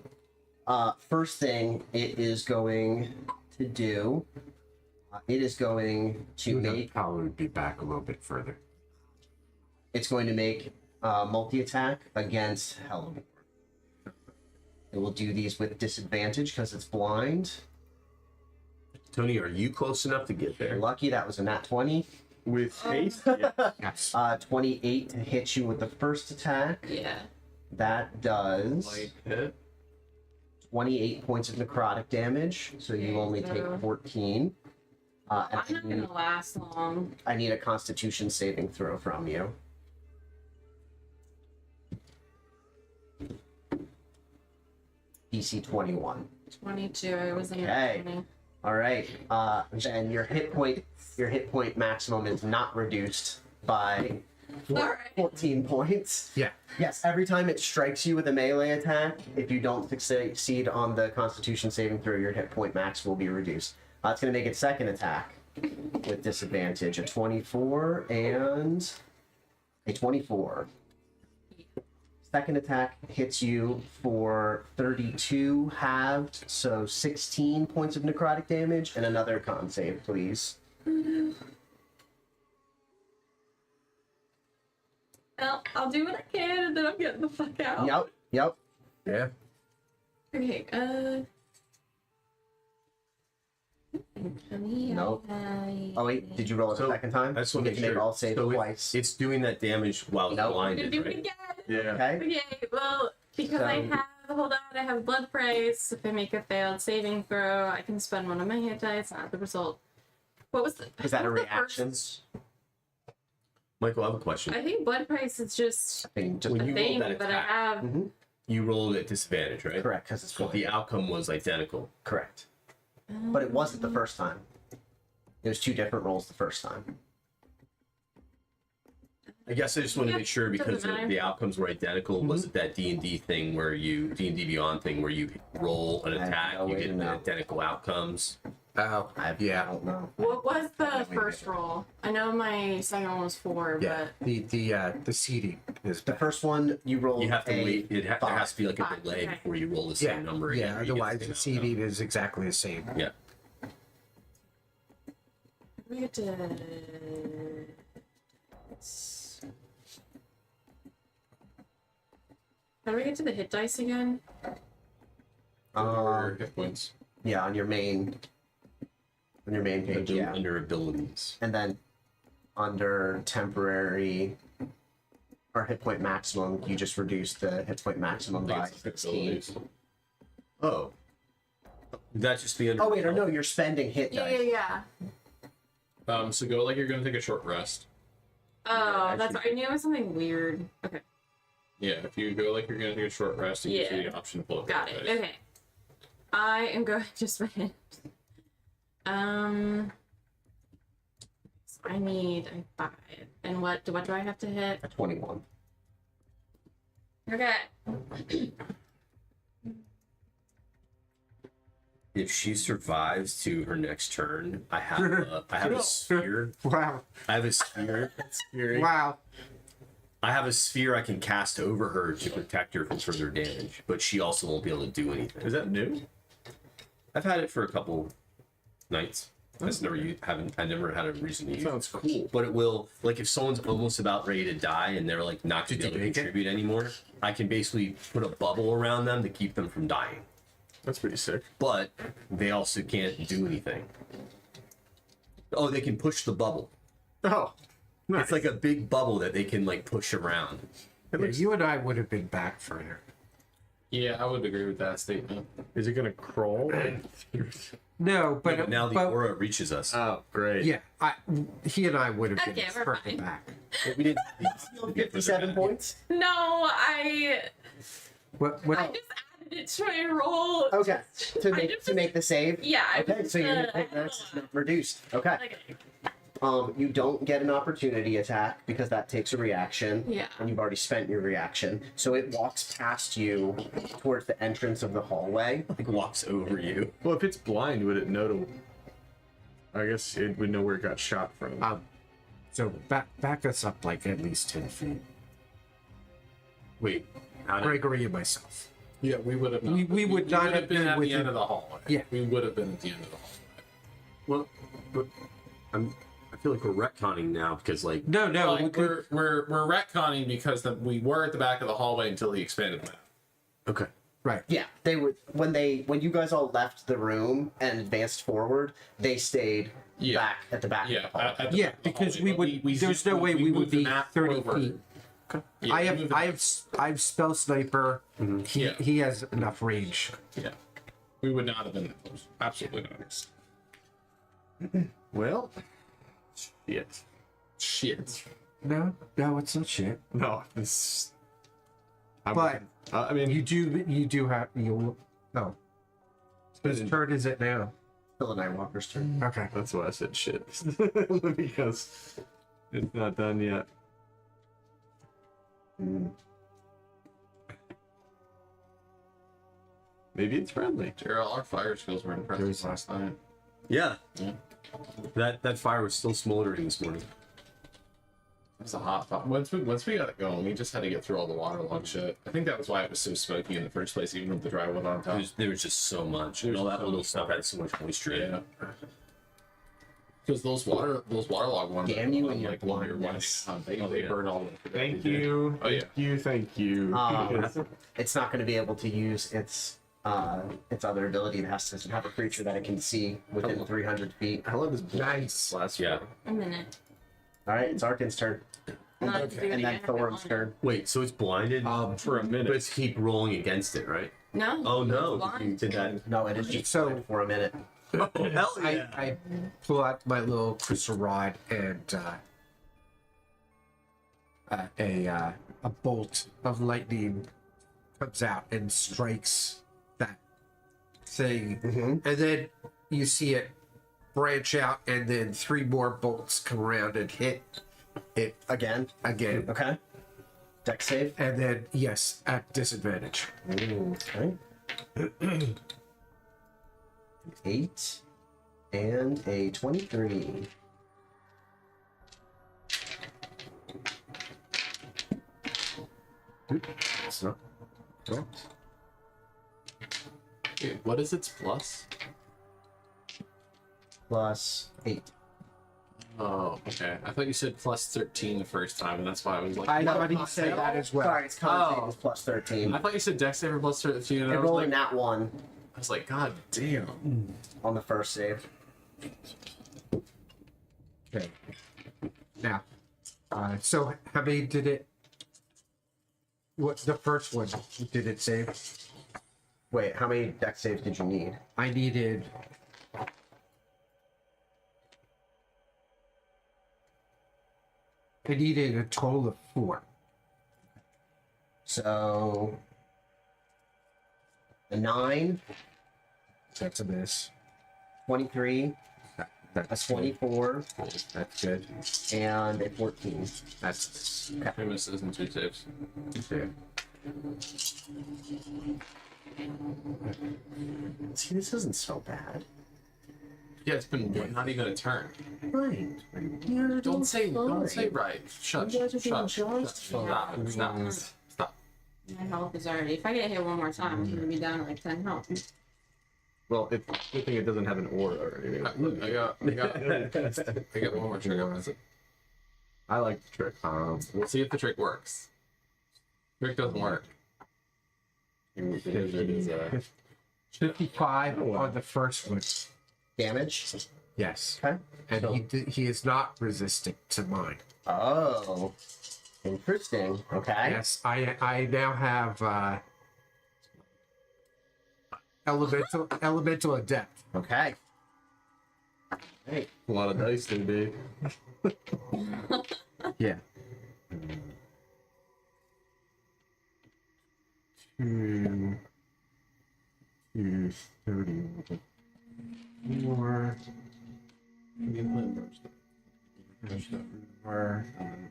First thing it is going to do, it is going to make. Probably be back a little bit further. It's going to make multi-attack against Hellborn. It will do these with disadvantage because it's blind. Tony, are you close enough to get You're there? lucky that was a nat 20. With haste? Yeah. Yes. 28 to hit you with the first attack. Yeah. That does Light hit. 28 points of necrotic damage, so you only take 14. I'm not gonna last long. I need a Constitution saving throw from you. DC 21. 22. I was in Okay. 20. All right. And your hit point maximum is not reduced by All right. 14 points. Yeah. Yes, every time it strikes you with a melee attack, if you don't succeed on the Constitution saving throw, your hit point max will be reduced. It's going to make its second attack with disadvantage. A 24 and a 24. Second attack hits you for 32 halved, so 16 points of necrotic damage, and another con save, please. Well, I'll do what I can, and then I'm getting the fuck out. Yep. Yeah. Okay. Nope. Oh wait, did you roll it So, a second time? I just You want to get make to make sure. all saves So twice. it's doing that damage while it's Nope. I'm gonna blinded, do it right? again. Yeah. Okay. Okay, well, because I So- have, hold on, I have blood price. If I make a failed saving throw, I can spend one of my hit dice, not the result. What was the. Is that a what was the first- reaction? Michael, I have a question. I think blood price is just Thing, just When a you roll thing that that I attack, have. Mhm. You rolled at disadvantage, right? Correct, because it's But the blind. outcome was identical. Correct. But it wasn't the first time. It was 2 different rolls the first time. I guess I just wanted to Yeah, make sure doesn't because matter. the outcomes were identical. Was it that D&D thing where D&D Beyond thing where you roll an I have attack, no you way get to know. identical outcomes? Oh, I yeah. don't know. What was the No, we first didn't. roll? I know my second one was 4, Yeah. The seeding is The bad. first one you rolled You have to a wait. There five. has to be like a Five, delay okay. before you roll the same Yeah. number again. Yeah. or you get Otherwise, the the same seeding is exactly the same. outcome. Yeah. We get to. How do we get to the hit dice again? Or hit points. Yeah, on your main page, Under, yeah. under abilities. And then under temporary or hit point maximum, you just reduce the hit point maximum I think by it's 16. abilities. Oh. Would that just be under? Oh wait, or no, you're spending hit dice. Yeah. So go like you're gonna take a short rest. Oh, that's. I knew it was something weird. Okay, Yeah, if you go like you're gonna take a short rest, it gives you Yeah. the option to pull up got your it. dice. Okay, I am going to spend. So I need a 5, and what do I have to hit? A 21. Okay. If she survives to her next turn, I have a sphere. Wow. I have a sphere. Wow. I have a sphere I can cast over her to protect her from further damage, but she also won't be able to do anything. Is that new? I've had it for a couple nights. I never had a reason to use it. Sounds cool. But it will, like, if someone's almost about ready to die and they're like not going to be able to contribute anymore, I can basically put a bubble around them to keep them from dying. That's pretty sick. But they also can't do anything. Oh, they can push the bubble. Oh, nice. It's like a big bubble that they can like push around. Yeah, you and I would have been back further. Yeah, I would agree with that statement. Is it gonna crawl? No, but, But now the aura reaches us. Oh, great. Yeah, he and I would have been Okay, we're further fine. back. We did 57 points. No, I What? I just added it to my roll. Okay, to I make just- to make the save. Yeah. I Okay, just, so your I hit don't max is know. not reduced. Okay. Okay. You don't get an opportunity attack because that takes a reaction. Yeah. And you've already spent your reaction. So it walks past you towards the entrance of the hallway. Like walks over you. Well, if it's blind, would it know to? I guess it would know where it got shot from. So back us up like at least 10 feet. Wait, how did, Gregory and myself. Yeah, we would have not. We would not have been been at the within- end of the hallway. Yeah. We would have been at the end of the hallway. well, but I feel like we're retconning now because like No, Like, we're retconning because we were at the back of the hallway until he expanded the map. okay. right. Yeah, they would when you guys all left the room and advanced forward, they stayed Yeah. back at the back Yeah, of the hall. at the Yeah, back of the because hallway, we but would. There's no way we would moved the be map 30 over. feet. Yeah, I we have moved the- I have spell sniper. Yeah. He has enough range. Yeah. We would not have been that close. Absolutely not. Well, shit. Shit. No, it's not shit. No, this. But I mean, you do have you. No, whose turn is it now? Still the Nightwalker's turn. Okay. that's why I said shit because it's not done yet. Maybe it's friendly. Gerald, our fire skills were impressive last night. Yeah. Yeah. That fire was still smoldering this morning. It was a hot fire. Once we got it going, we just had to get through all the waterlogged shit. I think that was why it was so smoky in the first place, even with the dry wood on top. There was just so much. And all that little stuff had so much moisture in Yeah. it. Because those waterlogged ones, Damn you and your like when you're blindness. winding, they burn all the. Thank you. Oh yeah. Thank you. It's not going to be able to use its other ability. It has to have a creature that it can see within 300 feet. I love this nice last Yeah. A minute. All right, it's Arkin's turn, Not Okay. to do it and then again if I Thorn's want. turn. Wait, so it's blinded? For a minute. But it's keep rolling against it, right? No. Oh no, it's you blind. did that. No, it is just So- for a minute. Oh hell yeah. I pull out my little crystal rod and a bolt of lightning comes out and strikes that thing, and then you see it branch out, and then 3 more bolts come around and hit it Again. again, Okay. Deck save. and then yes, at disadvantage. Okay. 8 and a 23. It's not correct. Wait, what is its plus? Plus 8. Oh, okay. I thought you said plus 13 the first time, and that's why I was like. I No, thought he plus said that as well. Sorry, it's con save Oh. is plus 13. I thought you said Dex saver plus 13, and I And was rolling like, that one I was like, God damn. on the first save. Okay. Now, so how many did it? What's the first one? Did it save? Wait, how many deck saves did you need? I needed. I needed a total of 4. So a 9, That's a miss. 23, a That's 24, good. That's good. and a 14. That's 3 misses and 2 saves. good. See, this isn't so bad. Yeah, it's been not even a turn. Right. You guys are doing Don't say fine. right. Shut. You guys are doing Shut. just fine. Stop. Stop. My health is already. If I get hit one more time, I'm gonna be down to like 10 health. Well, it's good thing it doesn't have an aura or anything. Look, I got one more trick. I like the trick. We'll see if the trick works. Trick doesn't work. It is, 55 on the first one. Damage. Yes. Okay. And he is not resistant to mine. Oh. Interesting. Okay. Yes, I now have elemental adept. Okay. Hey. a lot of dice there, Dave. Yeah. 234. And then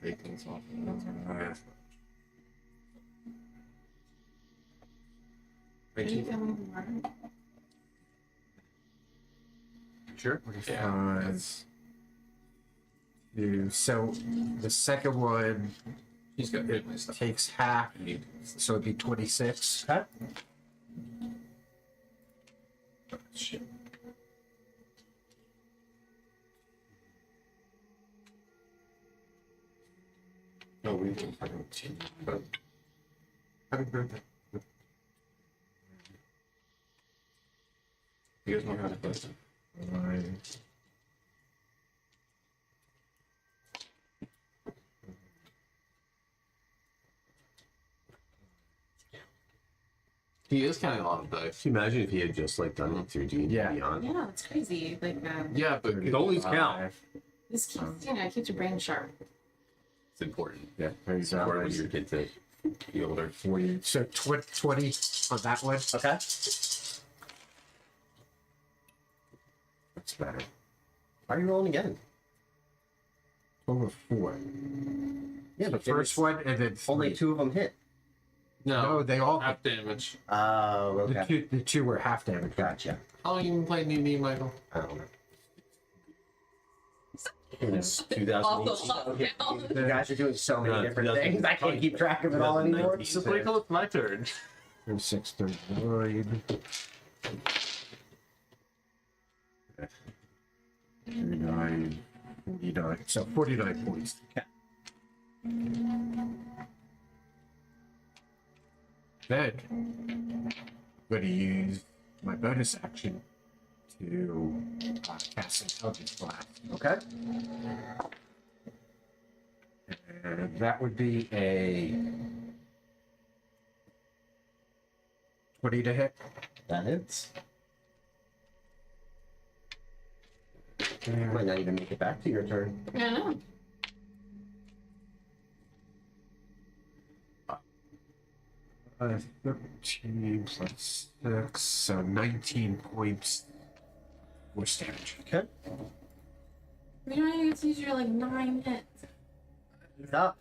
Vecna's off. Sure. Yeah. So the second one He's got hit my stuff. takes half, so it'd be 26. Okay. Shit. No, we can continue. But Happy birthday. you guys know how to play stuff. He is counting a lot of dice. Can you imagine if he had just like done it through D&D Yeah. Beyond? Yeah, it's crazy. Like, Yeah, but Don't lose count. this keeps, it keeps your brain sharp. It's important. Yeah, It's important when your kids be older. 40. So 20 on that one. Okay. That's better. Why are you rolling again? Over 4. Yeah, The but first one and then 3. only 2 of them hit. No, they all. half damage. Oh, The okay. two were half damage. Gotcha. How long you been playing D&D, Michael? I don't know. Since 2008. You guys are doing so many No, different 2000 things. I can't keep track of it all anymore. 2019. Just wait till it's my turn. 36, 39. 39, 49. So 49 points. Okay. Then I'm going to use my bonus action to cast Intelligence Blast. Okay. And that would be a 20 to hit. That hits. Might not even make it back to your turn. Yeah, I know. Uh, 13 plus 6, so 19 points force damage. Okay. You know, you get to use your like 9 hits. Stop.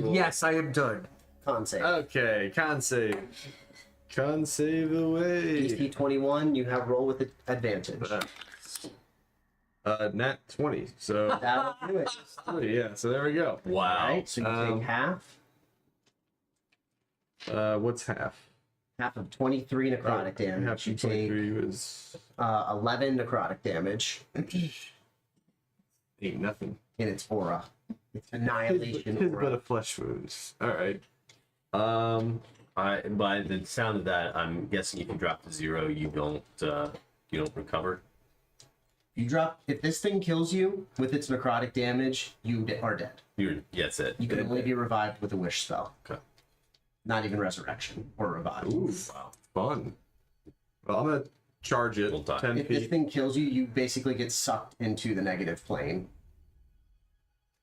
Yes, I am done. Con save. Okay, con save. Con save away. DC 21, you have roll with advantage. Nat 20. So That'll do it. yeah, so there we go. Wow. Alright, so you take half. What's half? Half of 23 necrotic damage. Half You of take 23 was 11 necrotic damage ain't nothing. in its aura. It's annihilation His but aura. a flesh wounds. All right. By the sound of that, I'm guessing if you drop to 0, you don't recover. You drop. If this thing kills you with its necrotic damage, you are dead. That's it. You can only be revived with a wish spell. Okay. Not even resurrection or revive. Ooh, Wow. fun. Well, I'm gonna charge it We'll die. 10 If this feet. thing kills you, you basically get sucked into the negative plane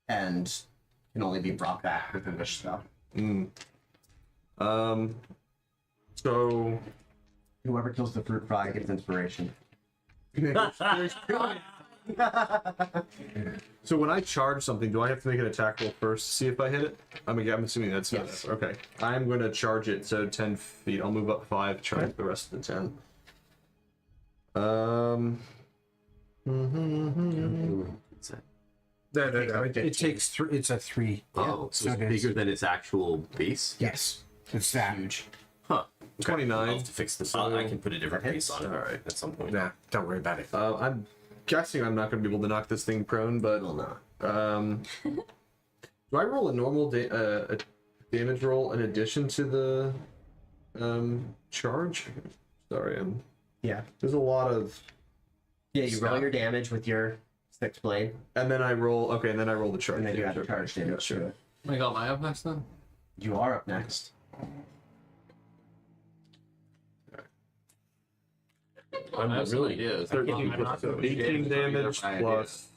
and can only be brought back with a wish spell. So Whoever kills the fruit fly gets inspiration. so when I charge something, do I have to make an attack roll first to see if I hit it? I'm assuming that's Yes. okay. I'm going to charge it, so 10 feet. I'll move up 5, charge the rest of the 10. What's that? No. It takes 3. It's a 3. Oh, so it's it is. bigger than its actual base? Yes. It's that. Huge. Huh. Okay. 29. I'll have to fix this. I can put a different base on it. All right, at some point. Nah, don't worry about it. I'm guessing I'm not going to be able to knock this thing prone, but Will not. do I roll a normal a damage roll in addition to the charge? Sorry, Yeah. there's a lot of, Yeah, you roll your damage with your 6 blade, and then I roll the charge. and then you damage. add the charge damage Yeah, to sure. it. I got my up next then. You are up next. I'm really. Yeah, 13 plus 18 damage plus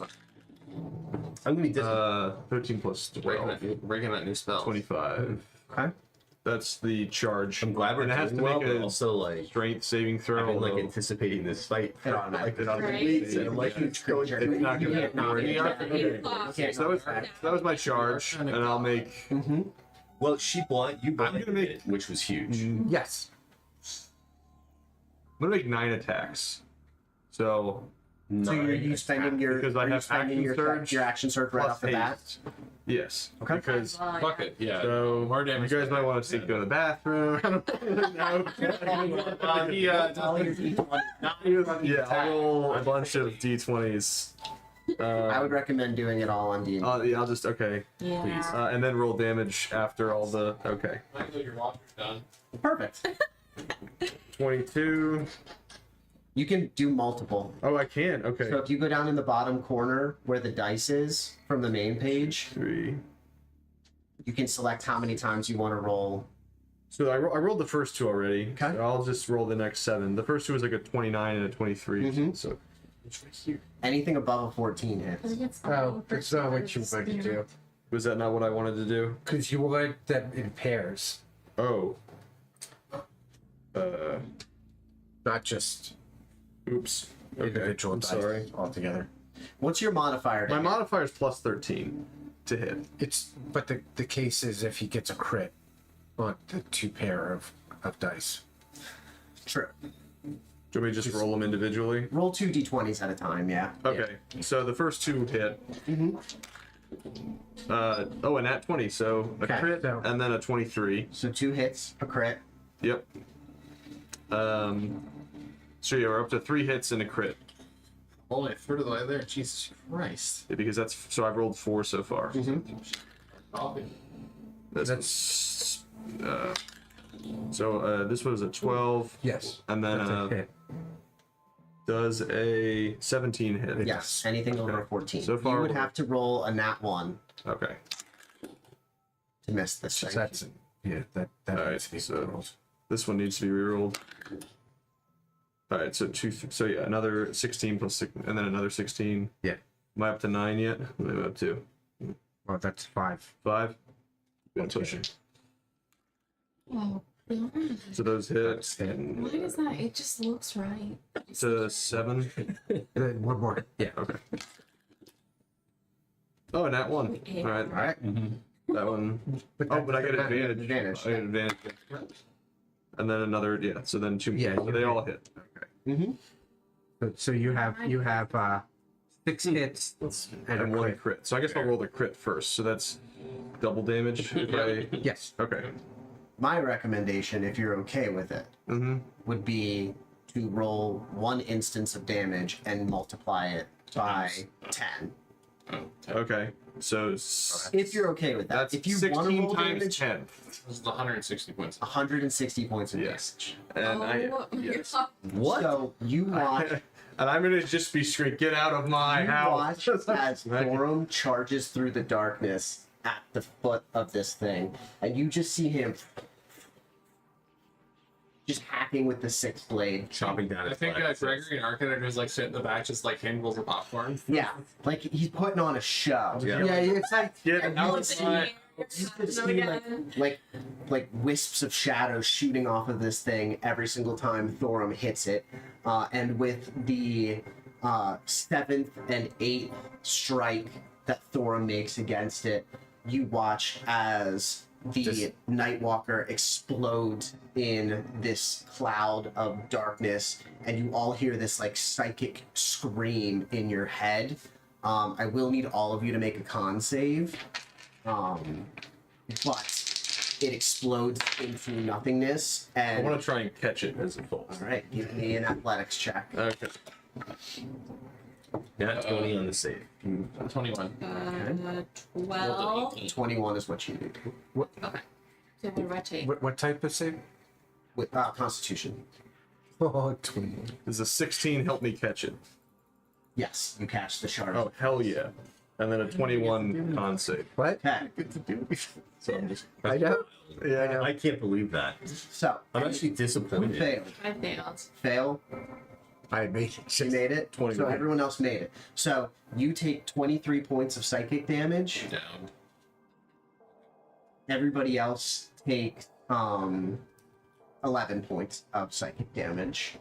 I'm gonna be disappointed. 13 plus 12. breaking that new spell. 25. Okay. That's the charge. I'm glad we're and it has to doing well, make but a also like strength saving throw. I've been like although- anticipating this fight for like the Right. weeks, and I'm like, Huge going creature. It's not gonna Yeah, be no, worth it. yeah, Okay. yeah. So that was my charge, and I'll make. Mm-hmm. well, you blinded gonna make- it, which was huge. Yes. I'm gonna make 9 attacks. So So you spending your Because I are you have spending action your surge your action surge right plus off the bat? haste. Yes. Okay. Because Fuck it. Yeah. so more damage. you guys might want to see go to the bathroom. I don't know. All your D20. Yeah, I'll roll a bunch of d20s. I would recommend doing it all on D. Yeah, I'll just okay, Yeah. and then roll damage after all the okay. Michael, your water's done. Perfect. 22. You can do multiple. Oh, I can. Okay. So if you go down in the bottom corner where the dice is from the main page, 3. you can select how many times you want to roll. So I rolled the first 2 already. Okay. So I'll just roll the next 7. The first 2 was like a 29 and a 23. Mhm. So Anything above a 14 hits. Oh, that's not what you want to do. was that not what I wanted to do? Because you want them in pairs, Oh. not just Oops. Okay. individual I'm dice sorry. altogether. What's your modifier? My to hit? modifier is plus 13 to hit. But the case is if he gets a crit on the 2 pair of dice. True. Do we just roll them individually? Roll 2 d20s at a time. Yeah. Okay. So the first 2 hit. Mm-hmm. Oh, and nat 20. So a Okay. crit So- and then a 23. So 2 hits, a crit. Yep. So yeah, we're up to 3 hits and a crit. Only a third of the way there. Jesus Christ. Yeah, because that's so I've rolled 4 so far. Probably. That's so this was a 12. Yes. And then That's a hit. does a 17 hit. Yes. Anything over a 14. So far you would we're- have to roll a nat 1 Okay. to miss this So thing. that's that All right, needs to be so- rolled. This one needs to be rerolled. All right, so 2. So yeah, another 16 plus 6, and then another 16. Yeah. Am I up to 9 yet? What am I up to? Well, that's 5. 5. Been pushing. Oh, So those hit. That's hit. why is that? It just looks right. To 7. And then one more. Yeah. Okay. Oh, and that one. Yeah. All right. All right. That one. But Oh, but I get that- advantage. advantage. I get advantage. And then another. Yeah. So then 2. Yeah, So you they hit. all hit. Okay. So you have 6 hits and a And 1 crit. crit. So I guess I'll roll the crit first. So that's double damage. If I. Yes. Okay. My recommendation, if you're okay with it, Mm-hmm. would be to roll 1 instance of damage and multiply it by 10. Okay. So If you're okay with that. that's If you want to 16 roll times damage, 10. This is the 160 points. 160 points of Yes. damage. And I. Oh, Yes. God. What? So you watch, And I'm gonna just be straight. Get out of my you house. watch as Thorum charges through the darkness at the foot of this thing, and you just see him just hacking with the 6th blade. Chopping down. I its think legs. Gregory and Arkin are just like sitting in the back, just like handfuls of popcorn. Yeah, like he's putting on a show. Yeah. It's like Yeah. and That you was see, fun. you can see like wisps of shadow shooting off of this thing every single time Thorum hits it, and with the 7th and 8th strike that Thorum makes against it, you watch as the Nightwalker explodes in this cloud of darkness, and you all hear this like psychic scream in your head. I will need all of you to make a con save, but it explodes into nothingness. I And want to try and catch it as it falls. all right, give me an athletics check. Okay. Not 20 on the save. 21. 12. 21 is what you need Okay. So what do I take? What type of save? with Constitution. Oh, 21. Does a 16 help me catch it? Yes, you catch the shard. Oh, hell yeah. And then a 21 con save. What? Okay, Good to do. So I'm just. I know. Yeah. I can't believe that. so I'm actually who disappointed. failed? I failed. Fail. I made it. You made it. 21. So everyone else made it. So you take 23 points of psychic damage. Down. Everybody else takes 11 points of psychic damage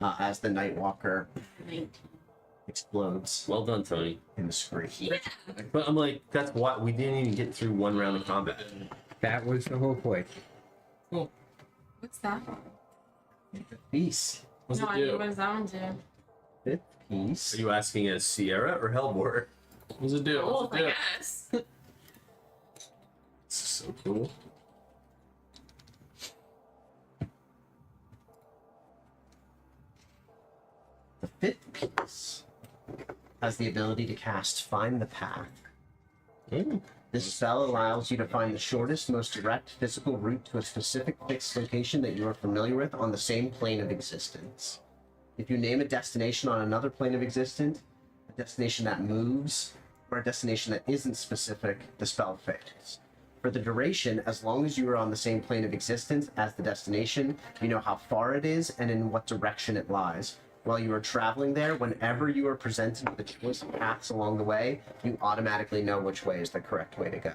as the Nightwalker 19. explodes Well done, Tony. in the screen. Yeah. But I'm like, that's why we didn't even get through one round of combat. That was the whole point. What's that? Piece. What's No it idea do? what does that one do? Fifth piece. Are you asking as Sierra or Hellbor? What's it do? Both, What's it I do? guess. This is so cool. The fifth piece has the ability to cast Find the Path. This spell allows you to find the shortest, most direct physical route to a specific fixed location that you are familiar with on the same plane of existence. If you name a destination on another plane of existence, a destination that moves, or a destination that isn't specific, the spell fails. For the duration, as long as you are on the same plane of existence as the destination, you know how far it is and in what direction it lies. While you are traveling there, whenever you are presented with a choice of paths along the way, you automatically know which way is the correct way to go.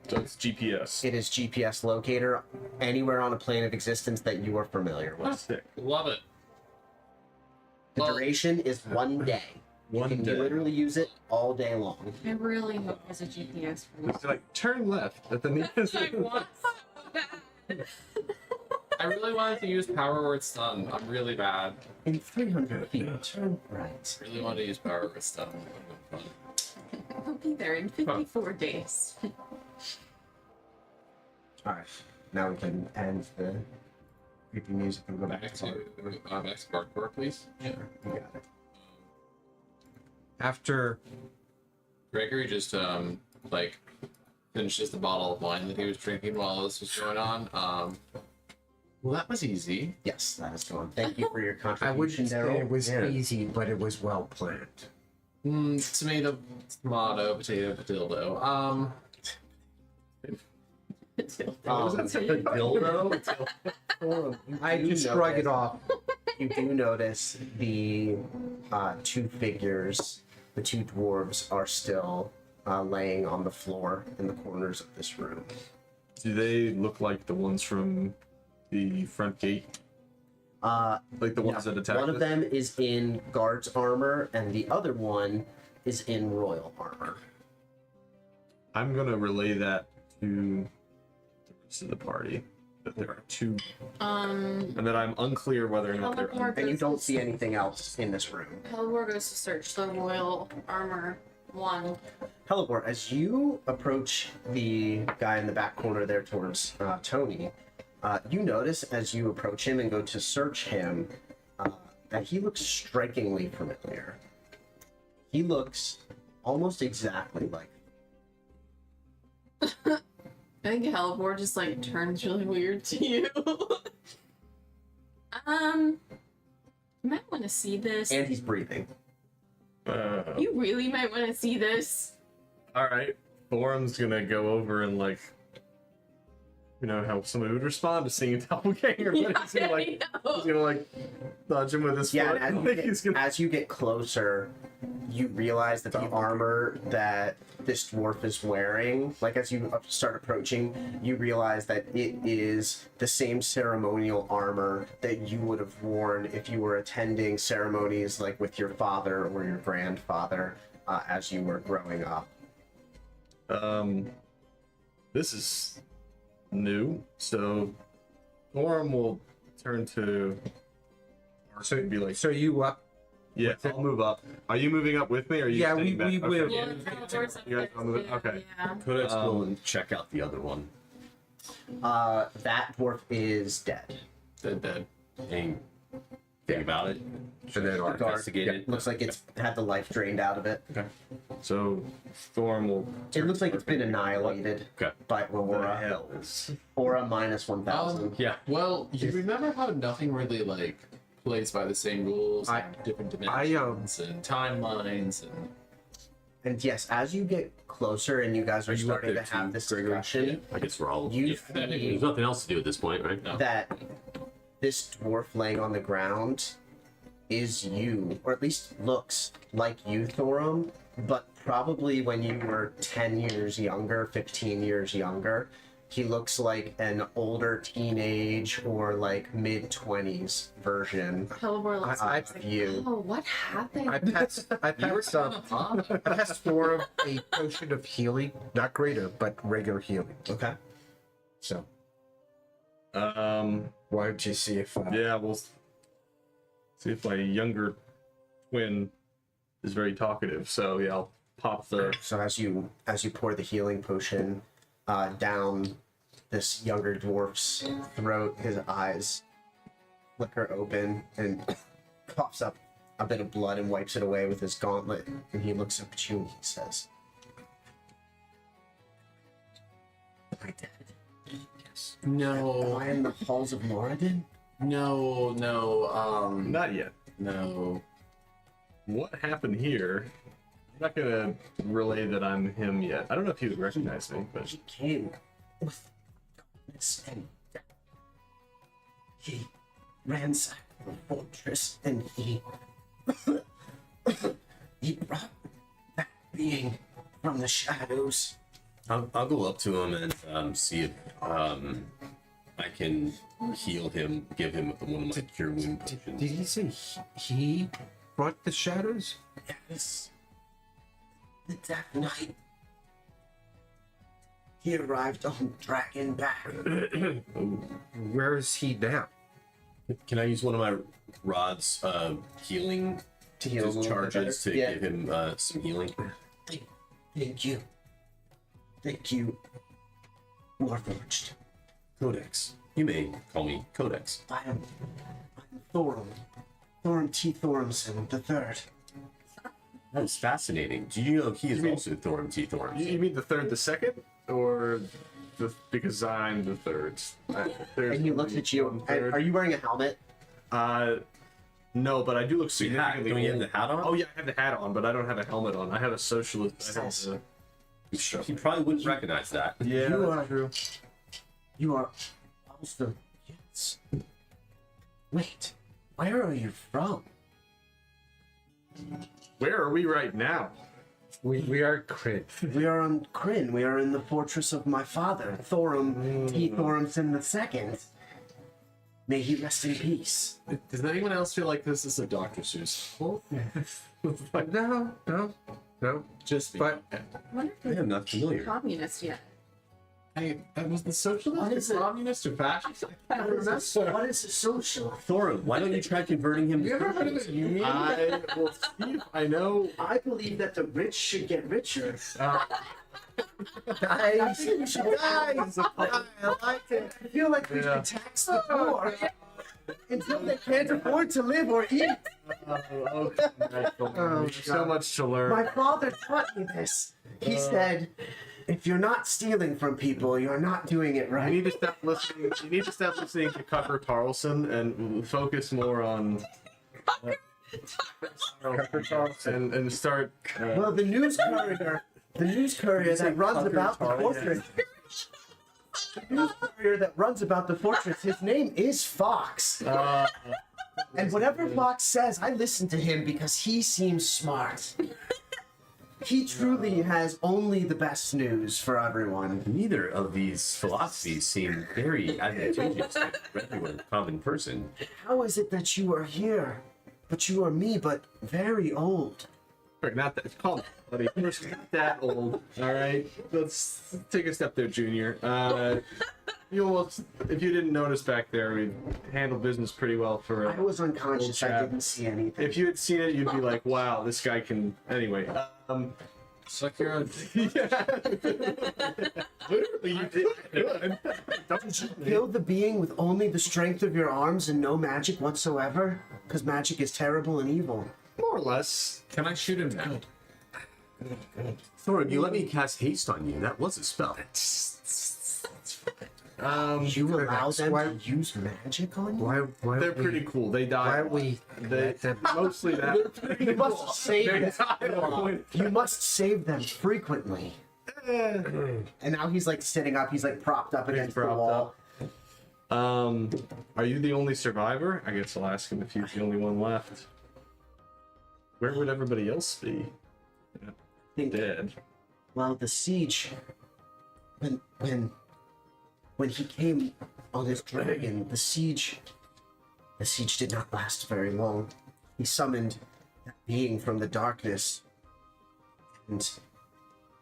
So it's GPS. It is GPS locator anywhere on a plane of existence that you are familiar with. Sick. Love it. The Well- duration is 1 day. You One can day. literally use it all day long. I really hope there's a GPS for this. It's like turn left at the nearest. I want so bad. I really wanted to use Power Word Stun. I'm really bad. In 300 feet, turn right. Really wanted to use Power Word Stun. I'll be there in 54 days. Alright, now we can end the creepy music and go back Back to to back to Barkcore, please. Yeah. You got it. After Gregory just like finishes the bottle of wine that he was drinking while this was going on. Well, that was easy. Yes, that is gone. Thank you for your I contribution, wouldn't say Daryl. it was Yeah. easy, but it was well planned. Tomato, potato, dildo. Dildo? I do just shrug it notice- off. You do notice the two figures, the two dwarves, are still laying on the floor in the corners of this room. Do they look like the ones from the front gate? Like the ones that attacked One of us? them is in guard's armor, and the other one is in royal armor. I'm gonna relay that to the rest of the party. That there are two, and that I'm unclear whether or not they're. And you don't see anything else in this room. Hellbor goes to search the royal armor one. Hellebor, as you approach the guy in the back corner there towards Tony, you notice as you approach him and go to search him that he looks strikingly familiar. He looks almost exactly like. I think Hellbor just like turns really weird to you. You might want to see this. And he's breathing. You really might want to see this. All right, Thorum's gonna go over and like, you know how somebody would respond to seeing a doppelganger, but he's gonna like, he's gonna like dodge him with his Yeah, foot. and Like, he's gonna. as you get closer, you realize that the armor that this dwarf is wearing, like as you start approaching, you realize that it is the same ceremonial armor that you would have worn if you were attending ceremonies like with your father or your grandfather as you were growing up. This is new, so Orm will turn to Ark and be like, So you up? yeah, I'll move up. Are you moving up with me, or are you Yeah, staying back? we Okay. will. Yeah, no, doors You guys upstairs wanna move- too, okay. Yeah. Codex will check out the other one. That dwarf is dead. Dead. Anything about it? And then Ark. Investigate Yeah, it. looks like it's had the life drained out of it. Okay. So Thorm will. It looks like it's been annihilated Okay. by What the Aura. hell is? Aura minus 1,000. Yeah. Well, you remember how nothing really like plays by the same rules, I- and different I, dimensions and timelines, and And yes, as you get closer and you guys are Are you up starting to there have too, this Gregory? discussion, I guess we're all. you There's see nothing else to do at this point, right? no. that this dwarf laying on the ground is you, or at least looks like you, Thorum, but probably when you were 10 years younger, 15 years younger, he looks like an older teenage or like mid-20s version Hellebore looks I- like, you. oh, what happened? I passed for a potion of healing, not greater, but regular healing. Okay. So Um. why don't you see if Yeah, we'll see if my younger twin is very talkative. So yeah, I'll pop the. So as you pour the healing potion down this younger dwarf's throat, his eyes flicker open and coughs up a bit of blood and wipes it away with his gauntlet. And he looks up at you and he says, "Am I dead? Am No, I in the halls of Moradin?" no, Not yet. no. What happened here? I'm not gonna relay that I'm him yet. I don't know if he would recognize me, but He came with darkness and death. He ransacked the fortress and he he brought that being from the shadows. I'll go up to him and see if I can heal him, give him one of my cure wound potions. did he say he brought the shadows? Yes, the Death Knight. He arrived on Dragon back. Where is he now? Can I use one of my rod's healing To heal a little bit charges better. to Yeah. give him some healing? Thank you. Thank you, Warforged. Codex. You may call me Codex. I'm Thorum. Thorum T. Thorumson the Third. That's fascinating. Do you know he is also Thorum T. you Thorum? mean the third, the second, or the because I'm the third? And he looks at you. And are you wearing a helmet? No, but I do look So you have, significantly. don't you have old. the hat on? Oh yeah, I have the hat on, but I don't have a helmet on. I have a socialist. I have the- He probably wouldn't recognize that. Yeah, You that's are- true. You are also. Yes. Wait, where are you from? Where are we right now? We are crit. We are on Kryn. We are in the fortress of my father, Thorum T. Thorumson II. May he rest in peace. Does anyone else feel like this is a Dr. Seuss? No. Just me. But I wonder I if am not they're familiar. communist yet. Hey, was the socialist What is or it? communist or fascist? What is a social? Thorum, why don't you try converting him to You ever heard of socialist? the union? I will see if I know. I believe that the rich should get richer. guys, Guys, I like it. I feel like we should tax the poor until they can't afford to live or eat. So much to learn. My father taught me this. He said, if you're not stealing from people, you're not doing it You right. need to stop listening. You need to stop listening to Tucker Carlson and focus more on and start. Well, the news courier that runs about the fortress. The news courier that runs about the fortress, his name is Fox. And whatever Fox says, I listen to him because he seems smart. He truly has only the best news for everyone. Neither of these philosophies seem very advantageous to the regular common person. How is it that you are here? But you are me, but very old. Quick, not that. Calm down, buddy. We're not that old. All right. Let's take a step there, Junior. You almost, if you didn't notice back there, we handled business pretty well for. I was unconscious. Old I chap. didn't see anything. If you had seen it, you'd be like, "Wow, this guy can." Anyway, Suck your own. yeah. Literally, you did good. Don't shoot me. Kill the being with only the strength of your arms and no magic whatsoever? Because magic is terrible and evil. More or less. Can I shoot him now? Thorin, you let me cast haste on you. That was a spell. You allow them why- to use magic on you? Why They're don't we- pretty cool. They Why die. don't we They, let them? mostly that. You must save They them. die at a point. You must save them frequently. And now he's like sitting up. He's like propped up against the propped wall. Are you the only survivor? I guess I'll ask him if he's the only one left. Where would everybody else be? Think, Dead. well, the siege. When he came on his dragon, the siege did not last very long. He summoned that being from the darkness, and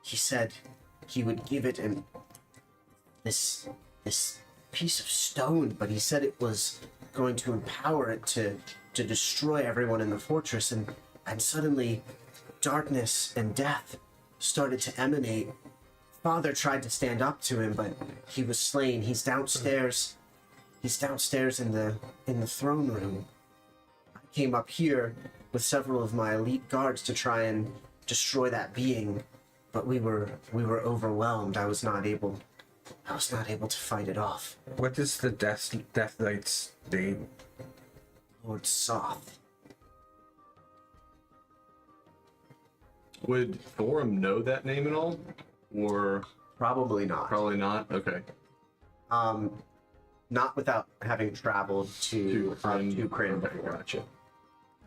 he said he would give it this piece of stone, but he said it was going to empower it to destroy everyone in the fortress, and suddenly darkness and death started to emanate. Father tried to stand up to him, but he was slain. He's downstairs. He's downstairs in the throne room. I came up here with several of my elite guards to try and destroy that being, but we were overwhelmed. I was not able to fight it off. What is the Death Knight's name? Lord Soth. Would Thorum know that name at all? Or Probably not. probably not? Okay. Not without having traveled to Kryn. Gotcha.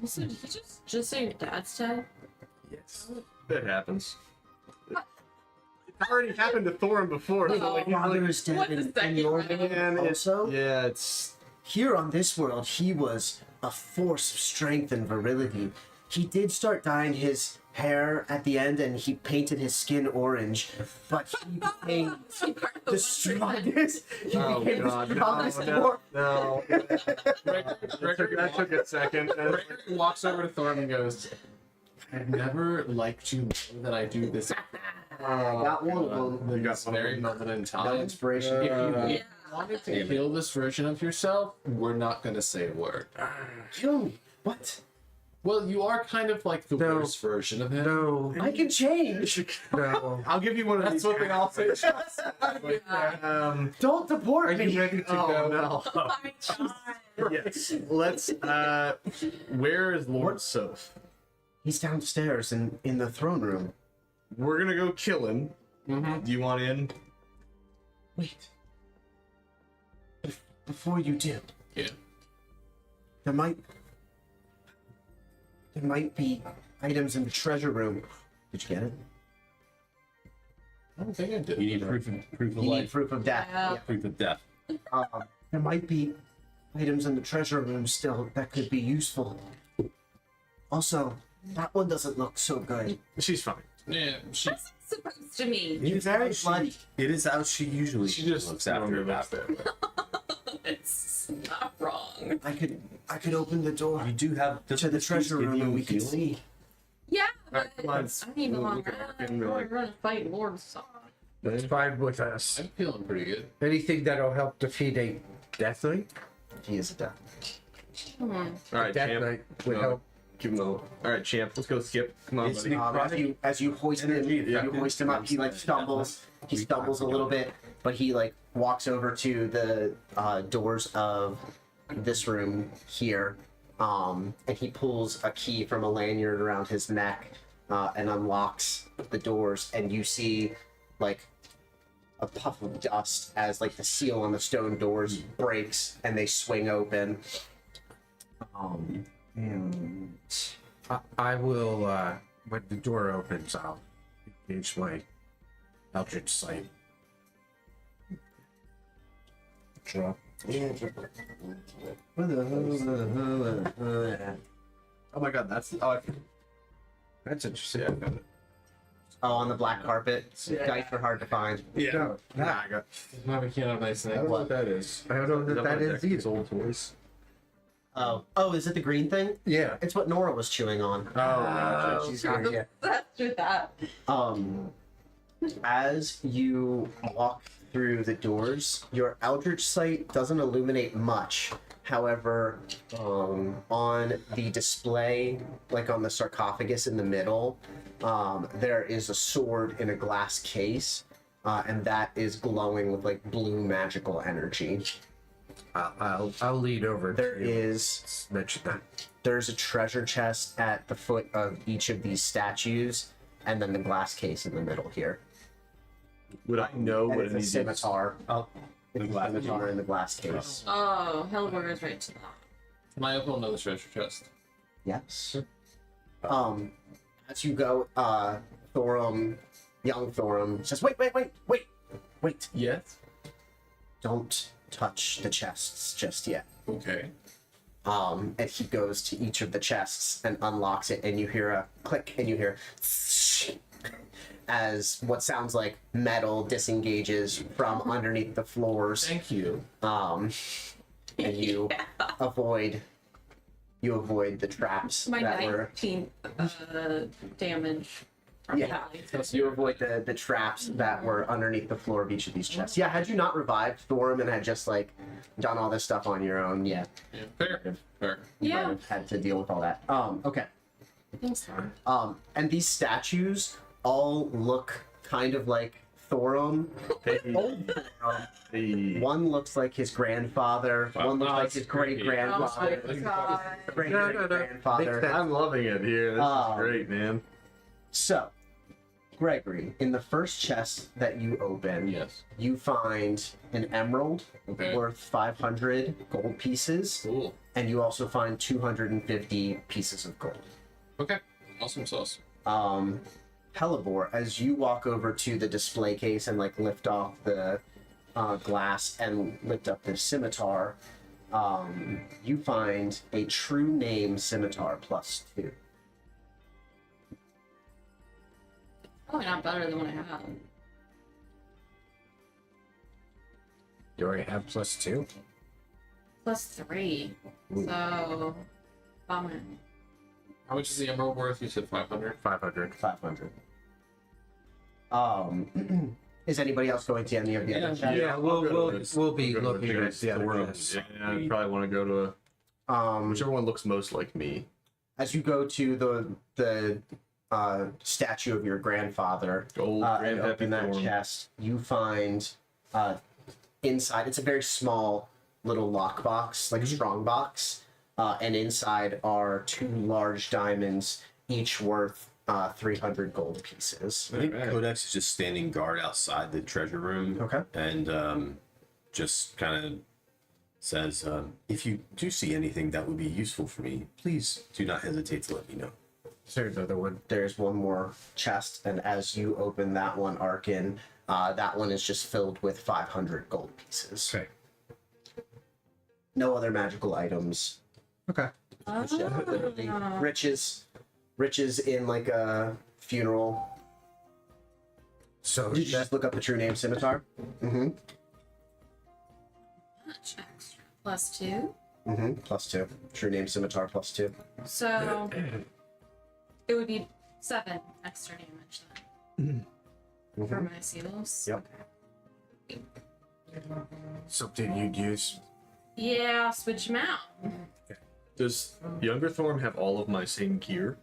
Also, did you just say your dad's dead? Yes. That happens. It already happened to Thorum before. So like, he's Father like, is dead What is that in your game? hand and also? yeah, it's Here on this world, he was a force of strength and virility. He did start dyeing his hair at the end, and he painted his skin orange, but he became the strongest. He oh became god, the no, strongest no, dwarf. no. That took a second. Rick walks over to Thorm and goes, I've never liked you more than I do this. I got one of them. In this very moment in No time. inspiration. If you Yeah. wanted to kill this version of yourself, we're not going to say a word. Kill me. What? Well, you are kind of like the No. worst version of him. No, I can change. no. I'll give you one of That's these. what they all say. Don't deport Are me. you ready to go? No. Oh my god. Yes. Let's. Where is Lord Soph? He's downstairs in the throne room. We're gonna go kill him. Do you want in? Wait. Before you do, Yeah. there might be items in the treasure room. Did you get it? I don't think I did. You need proof of You need life, proof of death. Yeah. proof of death. There might be items in the treasure room still that could be useful. Also, that one doesn't look so good. She's fine. Yeah, she, What's it supposed to mean? It's very bloody. It is how she usually She just looks after her looks back. It's not wrong. I could open the door You do have to the treasure room and we could see. Yeah, Alright, but come on. I need to We'll long look at run. it and be like- Run and fight Lord Saw. That's fine with us. I'm feeling pretty good. Anything that'll help defeat a Death Knight? He is a death. All right, Death champ. Knight would No. help. Give him a. All right, champ. Let's go. Skip. Come on, Is buddy. he- As you hoist him, Yeah. you hoist him up. He like stumbles. He stumbles a little bit, but he like walks over to the doors of this room here, and he pulls a key from a lanyard around his neck and unlocks the doors. And you see like a puff of dust as like the seal on the stone doors breaks and they swing open. And I will, when the door opens, I'll engage my Eldritch Sight. Drop. Oh my god, that's. Oh, That's interesting. Yeah, I found it. Oh, on the black carpet. Dice are hard to find. No, Nah, I got. Not a can of nice I don't things. know what that is. I don't know what that is It's either. old toys. Oh, is it the green thing? Yeah. It's what Nora was chewing on. Oh, she's got yeah. That's with that. As you walk through the doors, your eldritch sight doesn't illuminate much. However, on the display, like on the sarcophagus in the middle, there is a sword in a glass case, and that is glowing with like blue magical energy. I'll lean over. There to is mention that. there's a treasure chest at the foot of each of these statues, and then the glass case in the middle here. Would I know And what it's it a needs? scimitar. Oh, it's a glass scimitar in the glass case. Oh, Hellborg is right to that. Can I open another treasure chest? Yes. As you go, Thorum, young Thorum says, wait. Yes. Don't touch the chests just yet. Okay. And he goes to each of the chests and unlocks it, and you hear a click, and you hear as what sounds like metal disengages from underneath the floors. Thank you. And you avoid the traps My that were 19 damage. From Yeah. you avoid the traps that were underneath the floor of each of these chests. Yeah, had you not revived Thorum and had just like done all this stuff on your own, yeah, Yeah, fair. Fair. you might Yeah. have had to deal with all that. Okay. Thanks, Thor. And these statues all look kind of like Thorum. Old Thorum. Hey. One looks like his grandfather. One looks like his great Oh grandfather. my god. Great No, no, no. grandfather. Makes sense. I'm loving it here. This is great, man. So, Gregory, in the first chest that you open, Yes. you find an emerald Okay. worth 500 gold pieces, Cool. and you also find 250 pieces of gold. Okay. Awesome sauce. Hellebore, as you walk over to the display case and like lift off the glass and lift up the scimitar, you find a true name scimitar +2. Probably not better than what I have. You already have +2. +3. So, bummer. How much is the emerald worth? You said 500. 500. 500. Is anybody else going to any of the other Yeah. chests? Yeah, I'll we'll go to this. we'll be I'll go to looking at the other room. chests. Yeah, I probably want to go to whichever one looks most like me. As you go to the statue of your grandfather Gold, and Grand open that Epic Form. chest, you find inside, it's a very small little lockbox, like a strong box, and inside are 2 large diamonds, each worth 300 gold pieces. I think Codex is just standing guard outside the treasure room. Okay. And just kind of says, if you do see anything that would be useful for me, please do not hesitate to let me know. There's another one. There's one more chest, and as you open that one, Arkin, that one is just filled with 500 gold pieces. Okay. No other magical items. Okay. It's just literally riches in like a funeral. So Did you just look up the true name scimitar? Mm-hmm. Much extra. +2. Mm-hmm. +2. True name scimitar +2. So, it would be 7 extra damage then. For my seals. Yep. something you'd use. Yeah, switch them out. Does younger Thorm have all of my same gear?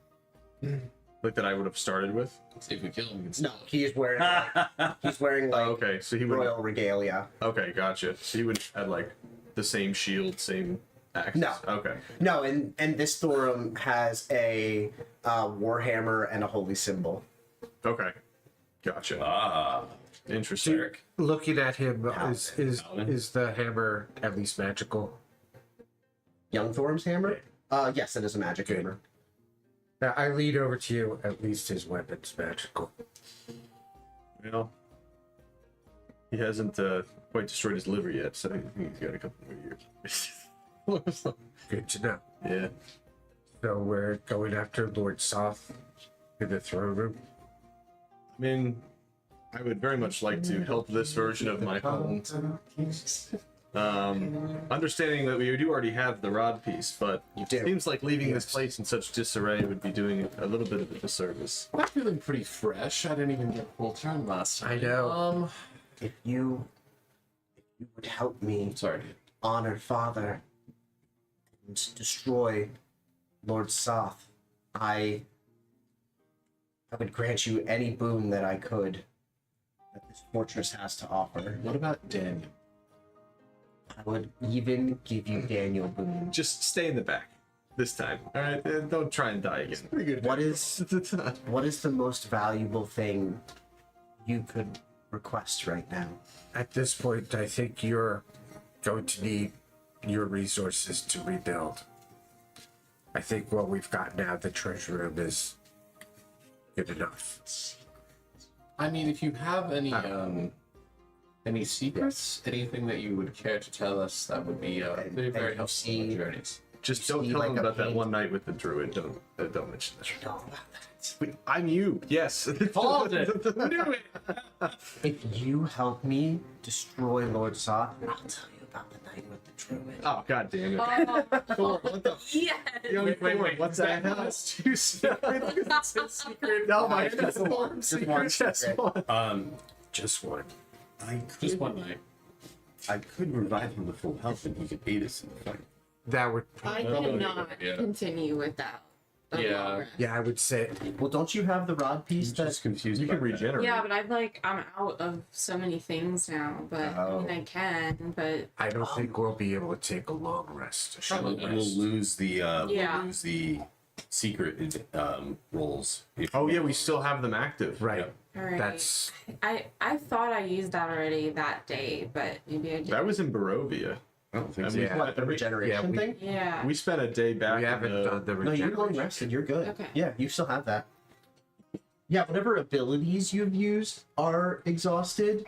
Like that I would have started with? See if we kill him. We can No, steal it. he's wearing like Oh, okay, so he would. royal regalia. Okay, gotcha. So he would have like the same shield, same axe. No. Okay. No, and this Thorum has a warhammer and a holy symbol. Okay. Gotcha. Ah, Interesting. Looking at him, Paladin. is the hammer at least magical? Young Thorum's hammer? Yes, it is a magic Good. hammer. Now, I lead over to you. At least his weapon's magical. Well, he hasn't quite destroyed his liver yet, so he's got a couple more years. Good to know. Yeah. So we're going after Lord Soth in the throne room? I mean, I would very much like to help this version of my home. Understanding that we do already have the rod piece, but You it do. seems like leaving this place in such disarray would be doing a little bit of a disservice. I'm feeling pretty fresh. I didn't even get a full turn last time. I know. If you would help me Sorry, dude. honor Father and destroy Lord Soth, I would grant you any boon that I could that this fortress has to offer. What about Daniel? I would even give you Daniel boon. Just stay in the back this time, all right? Don't try and die again. Pretty good. What is the most valuable thing you could request right now? At this point, I think you're going to need your resources to rebuild. I think what we've got now, the treasure room, is good enough. I mean, if you have any secrets, anything that you would care to tell us, that would be very, and very you helpful see- in our journeys. Just You don't see tell like them a about that paint- one night with the druid. Don't mention that. You know about that. Wait, I'm you. Yes. Called it. Knew it. If you help me destroy Lord Soth, I'll tell you about the night with the druid. Oh god damn it. Oh, What the? yes. Wait, what's that? That's two secrets. Secret. No, my Just one. Just one secret. Just one. Just one night. I could revive him to full health and he could aid us in the fight. That would, I Oh, cannot yeah. continue with that. Yeah. yeah, I would say. Well, don't you have the rod piece I'm that just confused. You can about that. regenerate. Yeah, but I'm out of so many things now. But I mean, I can. But I don't think we'll be able to take a long rest. A short Probably And we'll rest. lose the Yeah. we'll lose the secret roles. Oh yeah, we still have them active. Right. all right. That's I thought I used that already that day, but maybe I didn't. That was in Barovia. I don't think I so. mean, Yeah. what the regeneration we- thing? Yeah. We spent a day back. we in haven't the- done the No, you're long regeneration. rested. You're good. Okay. Yeah, you still have that. Yeah, whatever abilities you've used are exhausted,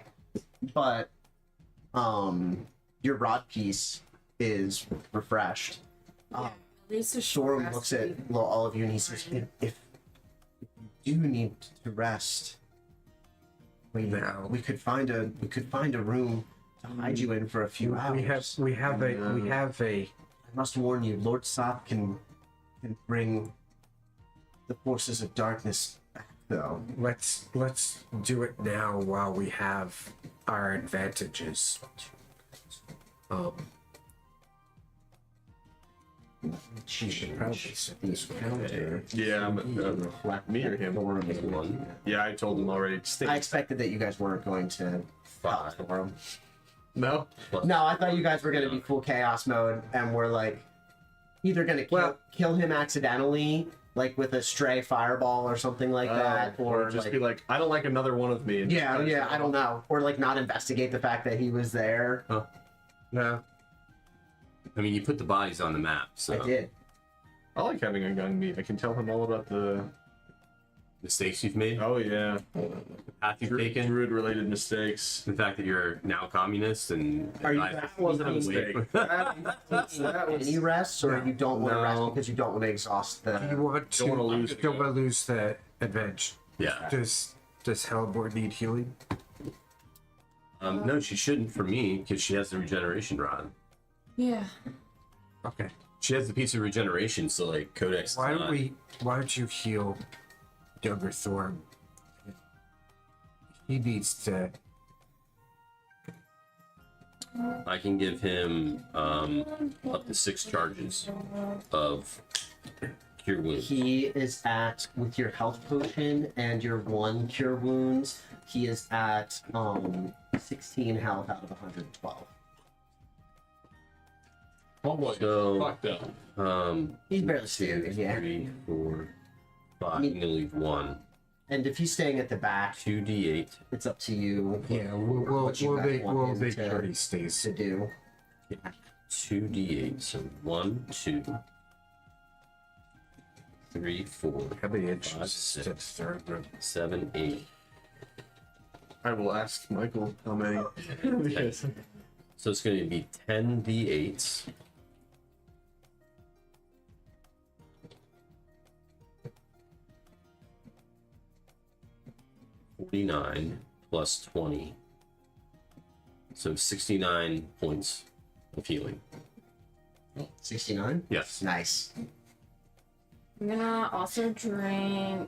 but your rod piece is refreshed. Yeah. At least a short Storm rest looks at would be all of you and he says, fine. if you do need to rest, we could find a room to hide you in for a few hours. We have a I must warn you, Lord Soth can bring the forces of darkness back, though. let's do it now while we have our advantages. She should probably set this counter. Yeah, me or him. One, Yeah, I told him already. I expected that you guys weren't going to help five. Storm. No. Plus, No, I thought you guys were going to be full chaos mode, and we're like either going to kill him accidentally, like with a stray fireball or something like that, or just like, be like, I don't like another one of me. And yeah, I don't know, or like not investigate the fact that he was there. No. I mean, you put the bodies on the map, so I did. I like having a gun meet. I can tell him all about the. mistakes you've made, Oh yeah, the path you've taken, druid-related mistakes. the fact that you're now communist, and Are you I- That wasn't a Wait. mistake. That was- Any rests, or you don't want to rest No. because you don't want to exhaust Do you the. want to? Don't wanna lose- Don't want to lose the advantage. yeah. Does Halborn need healing? No, she shouldn't for me because she has the regeneration rod. Yeah. Okay. She has the piece of regeneration, so like Codex. Why don't you heal younger Thorn? He needs to. I can give him up to 6 charges of cure wounds. He is at, with your health potion and your 1 cure wounds, he is at 16 health out of 112. Oh boy. So Fucked up. He's barely standing, yeah. 3, 4, 5. I mean- I'm gonna leave 1. And if he's staying at the back, 2d8. it's up to you Yeah, we'll What you guys want him make to- sure he stays. to do. 2d8. So 1, 2, 3, 4, How many 5, inches to the 6, third room? 7, 8. I will ask Michael how many. Yes. So it's going to be 10 d8s. 49 plus 20. So 69 points of healing. 69? Yes. Nice. I'm gonna also drink.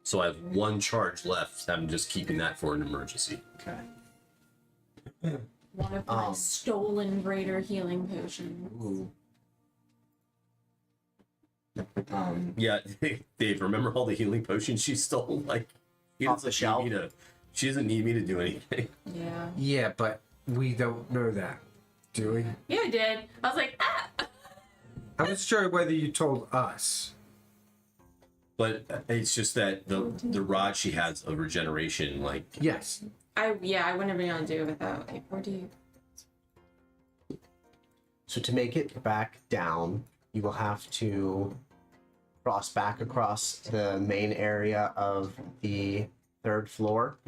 So I have 1 charge left. I'm just keeping that for an emergency. Okay. One of my stolen greater healing potions. Ooh. Yeah, Dave, remember all the healing potions she stole? Like, Off the shelf? She doesn't need me to do anything. Yeah. Yeah, but we don't know that, do we? Yeah, I did. I was like, ah! I wasn't sure whether you told us. But it's just that the rod she has of regeneration, like, Yes. I wouldn't have been able to do it without. Okay, 40. So to make it back down, you will have to cross back across the main area of the 3rd floor.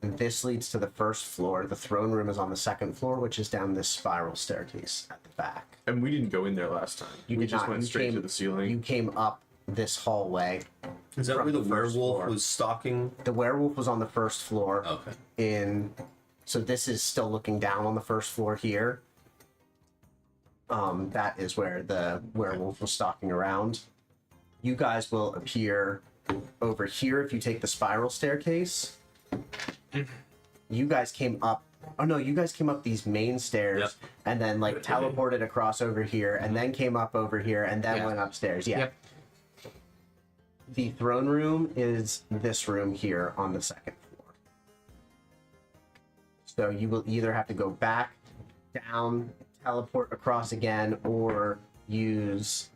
This leads to the 1st floor. The throne room is on the 2nd floor, which is down this spiral staircase at the back. And we didn't go in there last time. You We did just not. went You straight came- to the ceiling. You came up this hallway. is that From where the the first werewolf floor. was stalking? The werewolf was on the 1st floor. Okay. So this is still looking down on the 1st floor here. That is where the werewolf was stalking around. You guys will appear over here if you take the spiral staircase. You guys came up. Oh no, you guys came up these main stairs Yep. and then like teleported across over here and then came up over here and then Yeah. went upstairs. Yeah. Yep. The throne room is this room here on the 2nd floor. So you will either have to go back, down, teleport across again, or use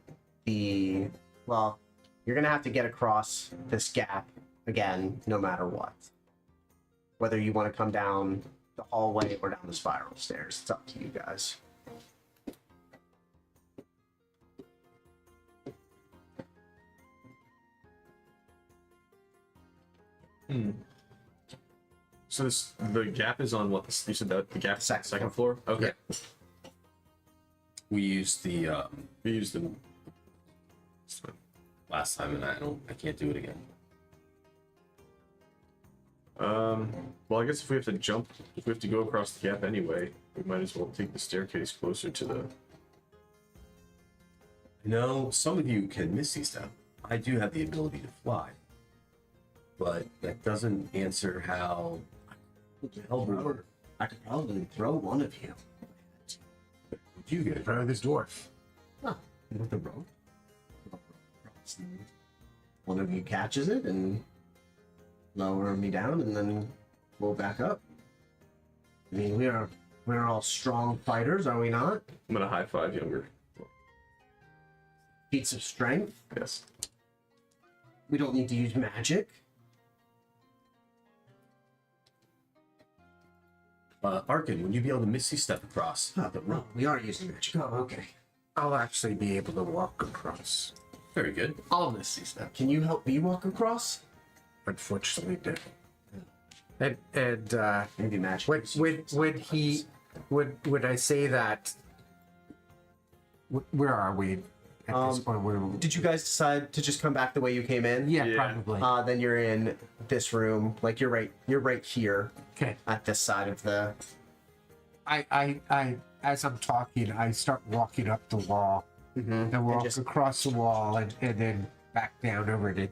the... Well, you're going to have to get across this gap again, no matter what. Whether you want to come down the hallway or down the spiral stairs, it's up to you guys. So the gap is on what? You said that the gap is Second second floor? Okay. We used the We used the... last time, and I can't do it again. Well, I guess if we have to jump, if we have to go across the gap anyway, we might as well take the staircase closer to the... No, some of you can Misty Step. I do have the ability to fly, but that doesn't answer how. I could probably throw one of you. Would you get? Throw this dwarf. With the rope. One of you catches it and lower me down, and then we'll back up. I mean, we're all strong fighters, are we not? I'm gonna high five younger. Feats of strength. Yes. We don't need to use magic. Arkin, would you be able to Misty Step across? Oh, but no, we are using magic. Oh, okay. I'll actually be able to walk across. Very good. All Misty Step. Can you help me walk across? Unfortunately, no. And Maybe magic. when I say that, where are we at this point? Where Did you guys decide to just come back the way you came in? yeah, Yeah. probably. Then you're in this room. Like you're right here Okay. at this side of the. I as I'm talking, I start walking up the wall. Mm-hmm. And walk just- across the wall and then back down over to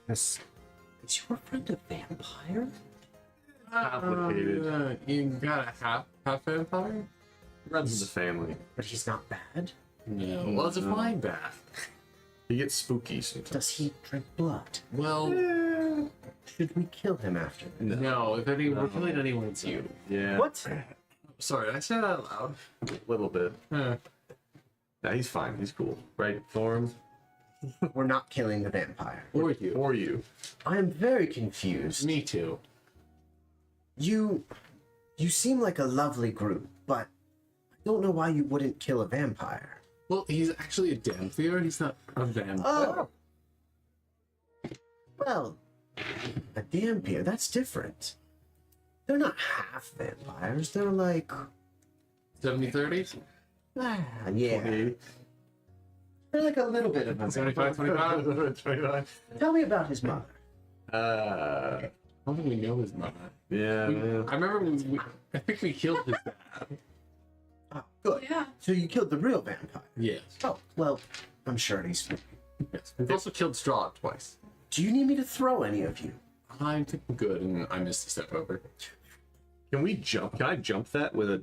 this. Is your friend a vampire? Complicated. You got a half vampire? Runs in the family. But he's not bad. No. Well, it's a flying bath. He gets spooky sometimes. Does he drink blood? Well, Should we kill him after? no. If we're killing anyone, it's you. Yeah. What? Sorry, did I say that out loud? A little bit. Nah, he's fine. He's cool. Right, Thorn? We're not killing the vampire. Or you. Or you. I am very confused. Me too. You seem like a lovely group, but I don't know why you wouldn't kill a vampire. Well, he's actually a Dampier. He's not a vampire. Oh. Well, a Dampier, that's different. They're not half vampires. They're like 70-30? yeah. 28. They're like a little bit of a 75, 25? 25. Tell me about his mother. I don't think we know his mother. Yeah, man. I remember I think we killed his dad. Oh, good. Yeah. So you killed the real vampire. Yes. Oh, well, I'm sure he's... Yes. We've also killed Straw twice. Do you need me to throw any of you? I think we're good, and I missed a step over. Can we jump? Can I jump that with a?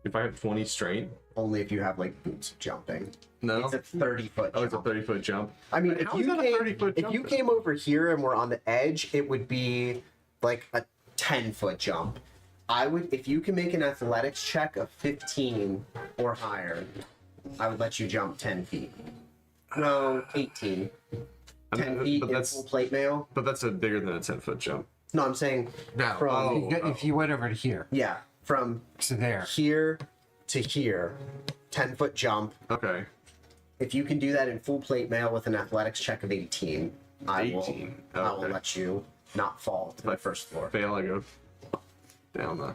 If I have 20 strength? Only if you have, like, boots of jumping. No. It's a 30-foot Oh, it's a jump. 30-foot jump. I mean, if How you is that a came, 30-foot if jump you then? came over here and were on the edge, it would be like a 10-foot jump. I would, if you can make an athletics check of 15 or higher, I would let you jump 10 feet. No, 18. 10 feet but in that's full plate mail. but that's a bigger than a 10-foot jump. No, I'm saying No. From- If you went over to here, yeah, from to there. here to here, 10-foot jump. Okay. If you can do that in full plate mail with an athletics check of 18, I will 18. I will Okay. let you not fall to the first floor. Fail, I go down the.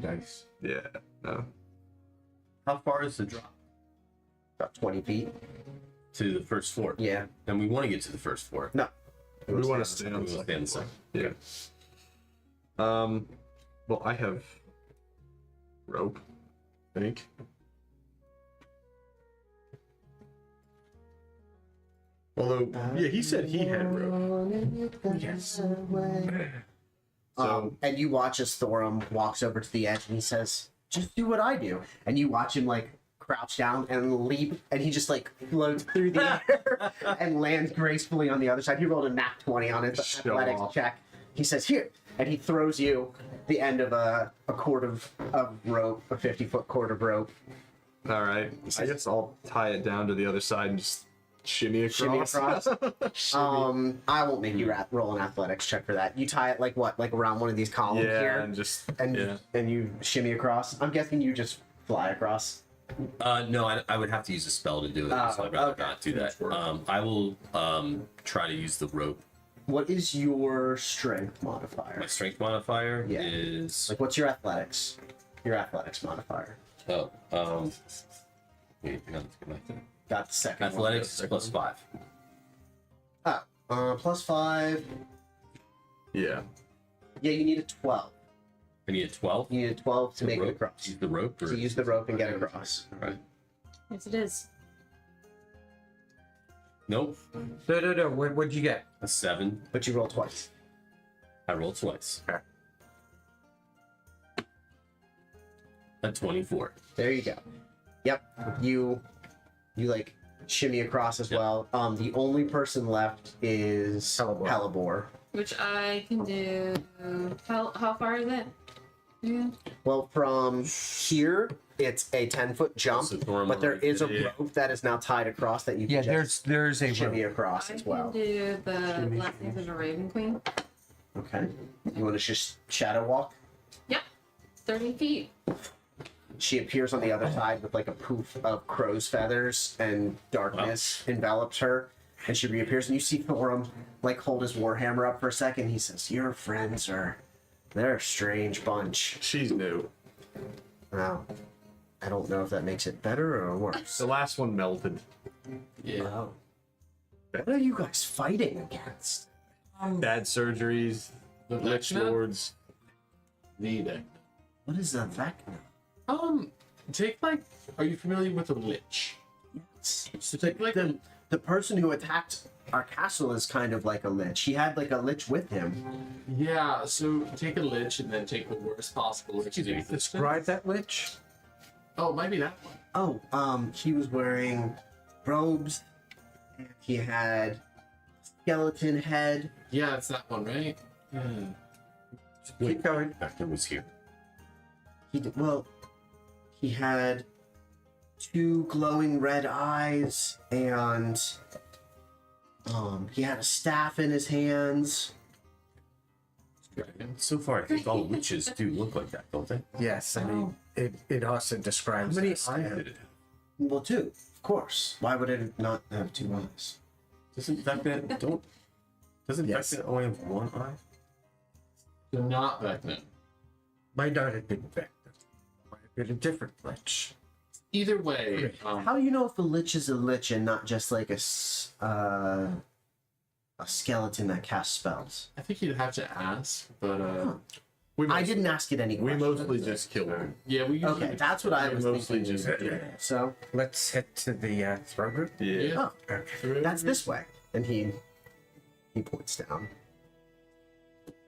Nice. Yeah. No. How far is the drop About 20 feet. to the first floor? Yeah. And we want to get to the first floor. No. We want to stay We on will the stay on the second. second. Yeah. Well, I have rope. I think. Although, yeah, he said he had rope. Yes. So And you watch as Thorum walks over to the edge and he says, "Just do what I do." And you watch him like crouch down and leap, and he just like floats through the air and lands gracefully on the other side. He rolled a nat 20 on his Show athletics off. check. He says, "Here," and he throws you the end of a cord of rope, a 50-foot cord of rope. all right, I guess I'll tie it down to the other side and just shimmy across. Shimmy across. I won't make you roll an athletics check for that. You tie it like what, like around one of these columns Yeah, here, and just and yeah. and you shimmy across. I'm guessing you just fly across. No, I would have to use a spell to do it, so I'd rather okay. not do that. I will try to use the rope. What is your strength modifier? My strength modifier Yeah. is Like, what's your athletics? Your athletics modifier. wait, hang on, let's get back to Got the second athletics one. plus 5. Plus 5. Yeah. Yeah, you need a 12. I need a 12. You need a 12 to make it rope? across. Use the rope. Or... To use the rope and get across. Right. Yes, it is. Nope. No. What'd you get? A 7. But you roll twice. I rolled twice. Okay. A 24. There you go. Yep. You like shimmy across as Yep. well. The only person left is Hellebore. Hellebore. Which I can do. How far is it? Yeah. Well, from here, it's a 10-foot jump, So Thorum but there already is a did it. rope that is now tied across that you can Yeah, just there's a shimmy rope. across I as can well. do the Blessings of a Raven Queen. Okay. You want to just shadow walk? Yep. 30 feet. She appears on the other side with like a poof of crow's feathers, and darkness envelops her. And she reappears, and you see Thorum like hold his warhammer up for a second. He says, "Your friends they're a strange bunch." She's new. Now, I don't know if that makes it better or worse. The last one melted. Yeah. Oh. What are you guys fighting against? Bad surgeries, The lich Vecna? lords. The Vecna. What is a Vecna? Take like, are you familiar with a lich? Yes. So take like The person who attacked our castle is kind of like a lich. He had like a lich with him. yeah. So take a lich and then take the worst possible lich. in existence. Describe that lich. Oh, it might be that one. Oh, he was wearing robes. And he had skeleton head. Yeah, it's that one, right? Yeah. Keep going. Vector was here. He had 2 glowing red eyes, and he had a staff in his hands. So far, I think all witches do look like that, don't they? Yes, I mean it also describes. How many us. eyes did it have? Well, 2, of course. Why would it not have 2 eyes? Doesn't Yes. Vecna only have one eye? So not Vecna. Might not have been Vecna. Might have been a different lich. Either way, How do you know if a lich is a lich and not just like a skeleton that casts spells? I think you'd have to ask, but I didn't ask it any We questions. mostly just killed him. yeah, we usually Okay, that's what I We was mostly thinking. just yeah. So Let's head to the throne room. Yeah. oh, Okay. that's this way, and he points down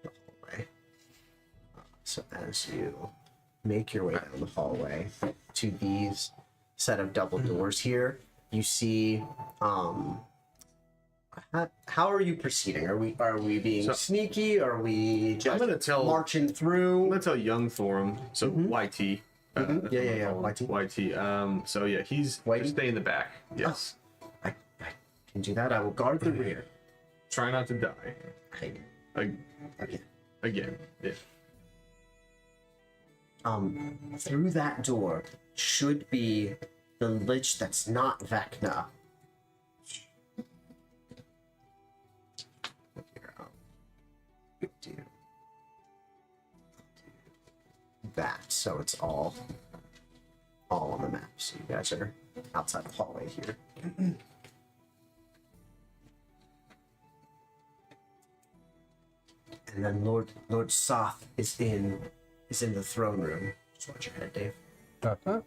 the hallway. So as you make your way down the hallway to these set of double doors here, you see. How are you proceeding? Are we being sneaky? Are we just gonna tell- marching through? I'm gonna tell young Thorum. So YT. Yeah. YT. YT. So yeah, he's Whitey? just stay in the back. Yes. I can do that. I will guard the rear. Try not to die. Okay. Again. Yeah. Through that door should be the lich that's not Vecna. Here, I'll do that, so it's all on the map. So you guys are outside the hallway here. And then Lord Soth is in the throne room. Just watch your head, Dave. Uh-huh.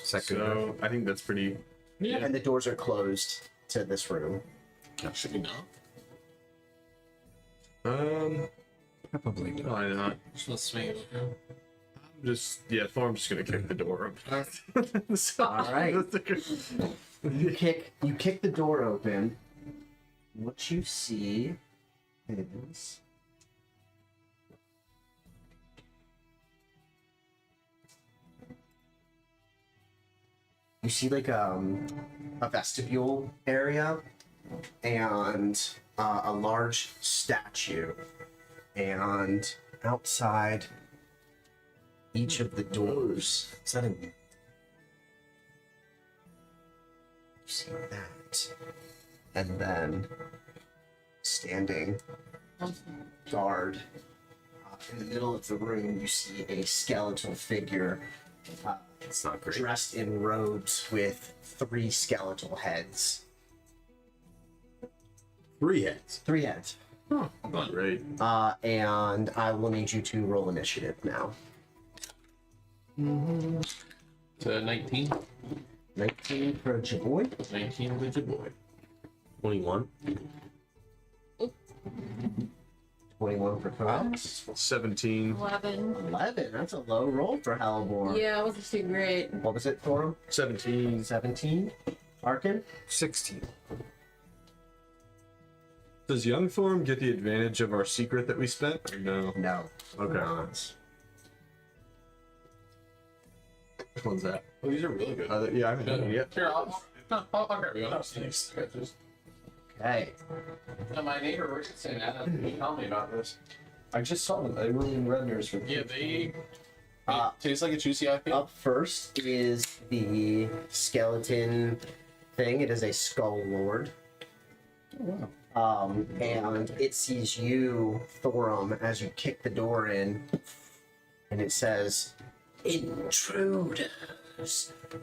Second room. So I think that's pretty. yeah, And the doors are closed to this room. should be enough. Probably not. Why not? Just let's swing it. Thorm's just gonna kick the door open. So, All right. You kick the door open. What you see is you see like a vestibule area and a large statue, and outside each of the doors. Is that a? You see that, and then standing guard in the middle of the room, you see a skeletal figure. It's not great. Dressed in robes with 3 skeletal heads. 3 heads. 3 heads. Great. And I will need you to roll initiative now. So 19. 19 for Jaboy. 19 with your boy. 21. 21 for Cox. 17. 11. 11. That's a low roll for Halibor. Yeah, it wasn't too great. What was it for him? 17. 17. Arkin? 16. Does young Thorm get the advantage of our secret that we spent? Or no. No. Okay. Not. Which one's that? Oh, these are really good. Yeah, I haven't done it yet. Here, I'll grab you. I'll see these. Okay. My neighbor was saying that. He told me about this. I just saw them. They were in Redner's for Yeah, they Uh, taste like a juicy IPA. Up first is the skeleton thing. It is a skull lord. Oh, wow. And it sees you, Thorum, as you kick the door in, and it says, "Intruders,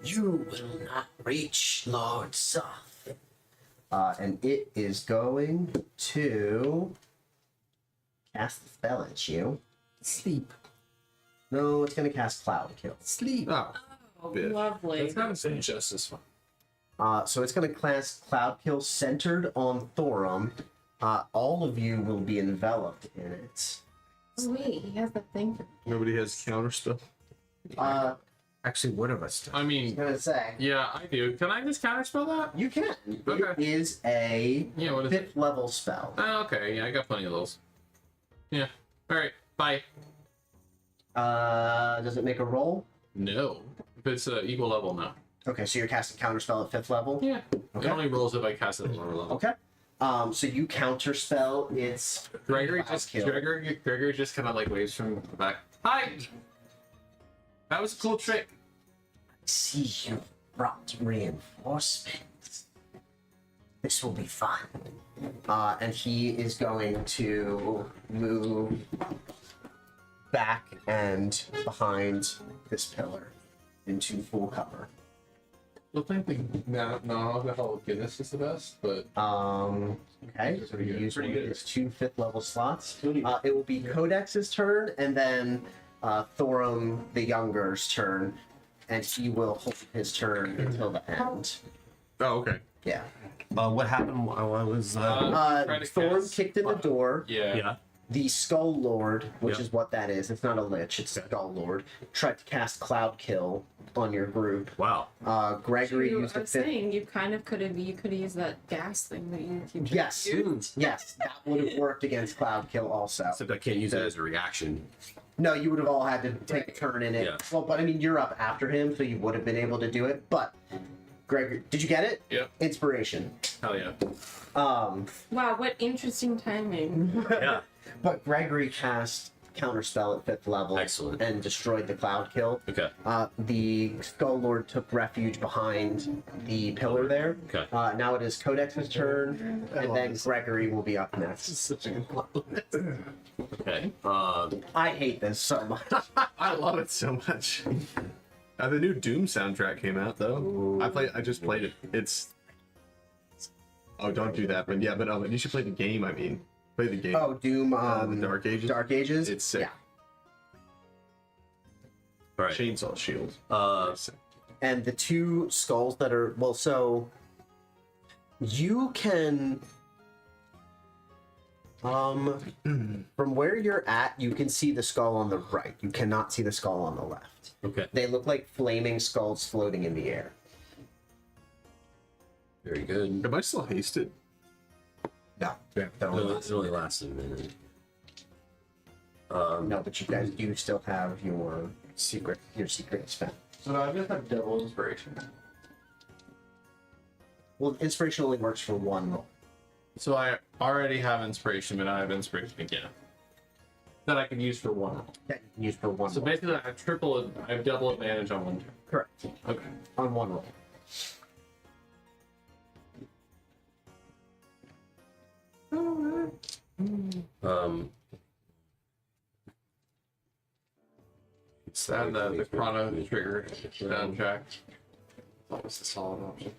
you will not reach Lord Soth." And it is going to cast the spell at you. Sleep. No, it's going to cast Cloud Kill. Sleep. Oh, Oh, Bitch. lovely. It's not just this one. So it's going to cast Cloud Kill centered on Thorum. All of you will be enveloped in it. Oh, wait, he has the thing for nobody has counterspell. Actually, one of us does. I I mean, was going to say, yeah, I do. Can I just counterspell that? you can. Okay. It is a Yeah, what is it? 5th level spell. Oh, okay, yeah, I got plenty of those. Yeah. Alright, bye. Does it make a roll? No. If it's equal level, no. Okay, so you're casting counterspell at 5th level? Yeah. Okay. It only rolls if I cast it at lower level. Okay. So you counterspell its Gregory Cloud just Kill. Gregory just kind of like waves from the back. Hi. That was a cool trick. See you brought reinforcements. This will be fun. And he is going to move back and behind this pillar into full cover. I think not alcohol Guinness is the best, but Okay, so Pretty we good. use Pretty one of good. his 2 5th level slots. Pretty good. It will be Codex's turn, and then Thorum the Younger's turn, and he will hold his turn until the end. Oh, okay. Yeah. What happened while I was? try to Thorum cast kicked in the door. yeah. The Skull Lord, which Yeah. is what that is, it's not a Lich, it's Skull Lord, tried to cast Cloud Kill on your group. Wow. Gregory I used a was 5th. saying you kind of could have used that gas thing that you keep Yes. used. Yes, that would have worked against Cloud Kill also. Except I can't use it as a reaction. No, you would have all had to take a turn in it. Yeah. Well, but I mean, you're up after him, so you would have been able to do it. But Gregory, did you get it? Yep. Inspiration. Hell yeah. Wow, what interesting timing. Yeah. But Gregory cast Counterspell at 5th level. Excellent. And destroyed the Cloud Kill. Okay. The Skull Lord took refuge behind the pillar there. Okay. Now it is Codex's turn, and then Gregory will be up next. Such a good compliment. Okay. I hate this so much. I love it so much. The new Doom soundtrack came out though. I just played it. It's. Oh, don't do that. But yeah, but you should play the game. I mean, play the game. Oh, Doom. The Dark Ages. Dark Ages. It's sick. Yeah. all right. Chainsaw Shield. Sick. And the 2 skulls that are so you can from where you're at, you can see the skull on the right. You cannot see the skull on the left. Okay. They look like flaming skulls floating in the air. Very good. Am I still hasted? No, It only lasted a minute. no, but you guys do still have your secret spell. So I just have double inspiration. Well, inspiration only works for 1 roll. So I already have inspiration, but I have inspiration again. That I can use for 1 roll. That you can use for 1 So roll. basically I have double advantage on 1 turn. Correct. Okay. On 1 roll. And the Chrono Trigger soundtrack. That was a solid option.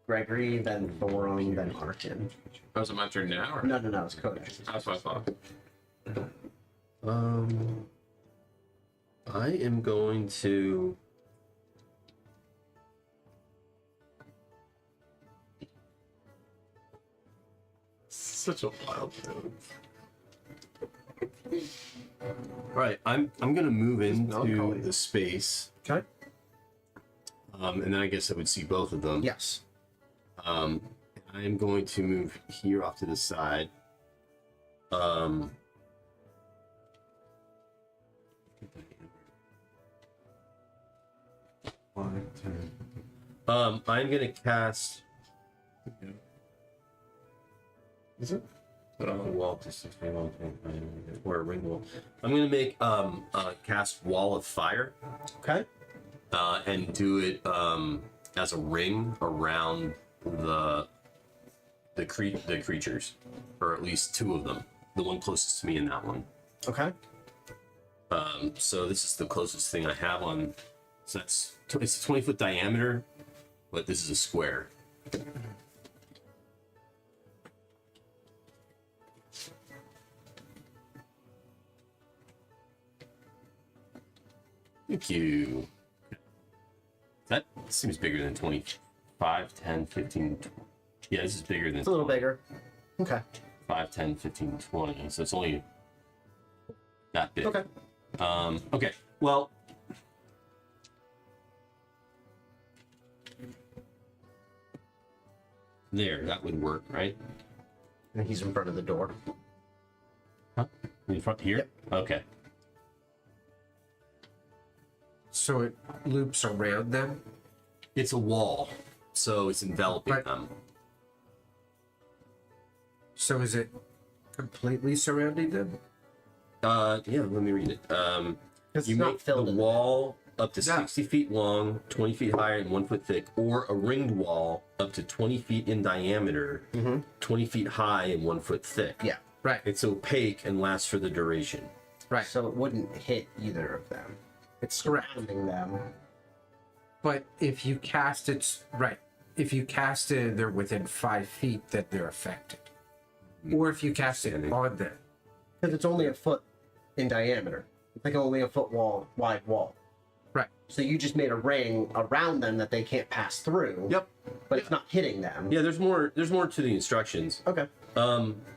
Gregory, then Thorum, then Arkin. Oh, is it my turn now? Or? No, it's Codex. That's what I thought. I am going to. Such a wild thing. Right. I'm gonna move into melancholy. the space. Okay. And then I guess I would see both of them. Yes. I am going to move here off to the side. I'm gonna cast. Is it? Wall distance, or a ring wall. I'm gonna make cast wall of fire. Okay. And do it as a ring around the creatures, or at least 2 of them. The one closest to me in that one. Okay. So this is the closest thing I have on. So it's a 20-foot diameter, but this is a square. Thank you. That seems bigger than 25, 10, 15, 20. Yeah, this is bigger than It's a little bigger. Okay. 5, 10, 15, 20. So it's only that big. Okay. Okay. Well, there, that would work, right? And he's in front of the door. In front here? Yep. Okay. So it loops around them. It's a wall, so it's enveloping But- them. So is it completely surrounding them? Yeah, let me read it. It's You not make filled the in. wall up to 60 feet long, 20 feet high, and 1 foot thick, or a ringed wall up to 20 feet in diameter, 20 feet high, and 1 foot thick. Yeah. Right. It's opaque and lasts for the duration. Right. So it wouldn't hit either of them. It's surrounding them. But if you cast it, right, if you cast it and they're within 5 feet, then they're affected. Or if you cast it on them. Because it's only a foot in diameter. It's like only a foot wide wall. Right. So you just made a ring around them that they can't pass through. Yep. But it's not hitting them. Yeah, there's more to the instructions. Okay.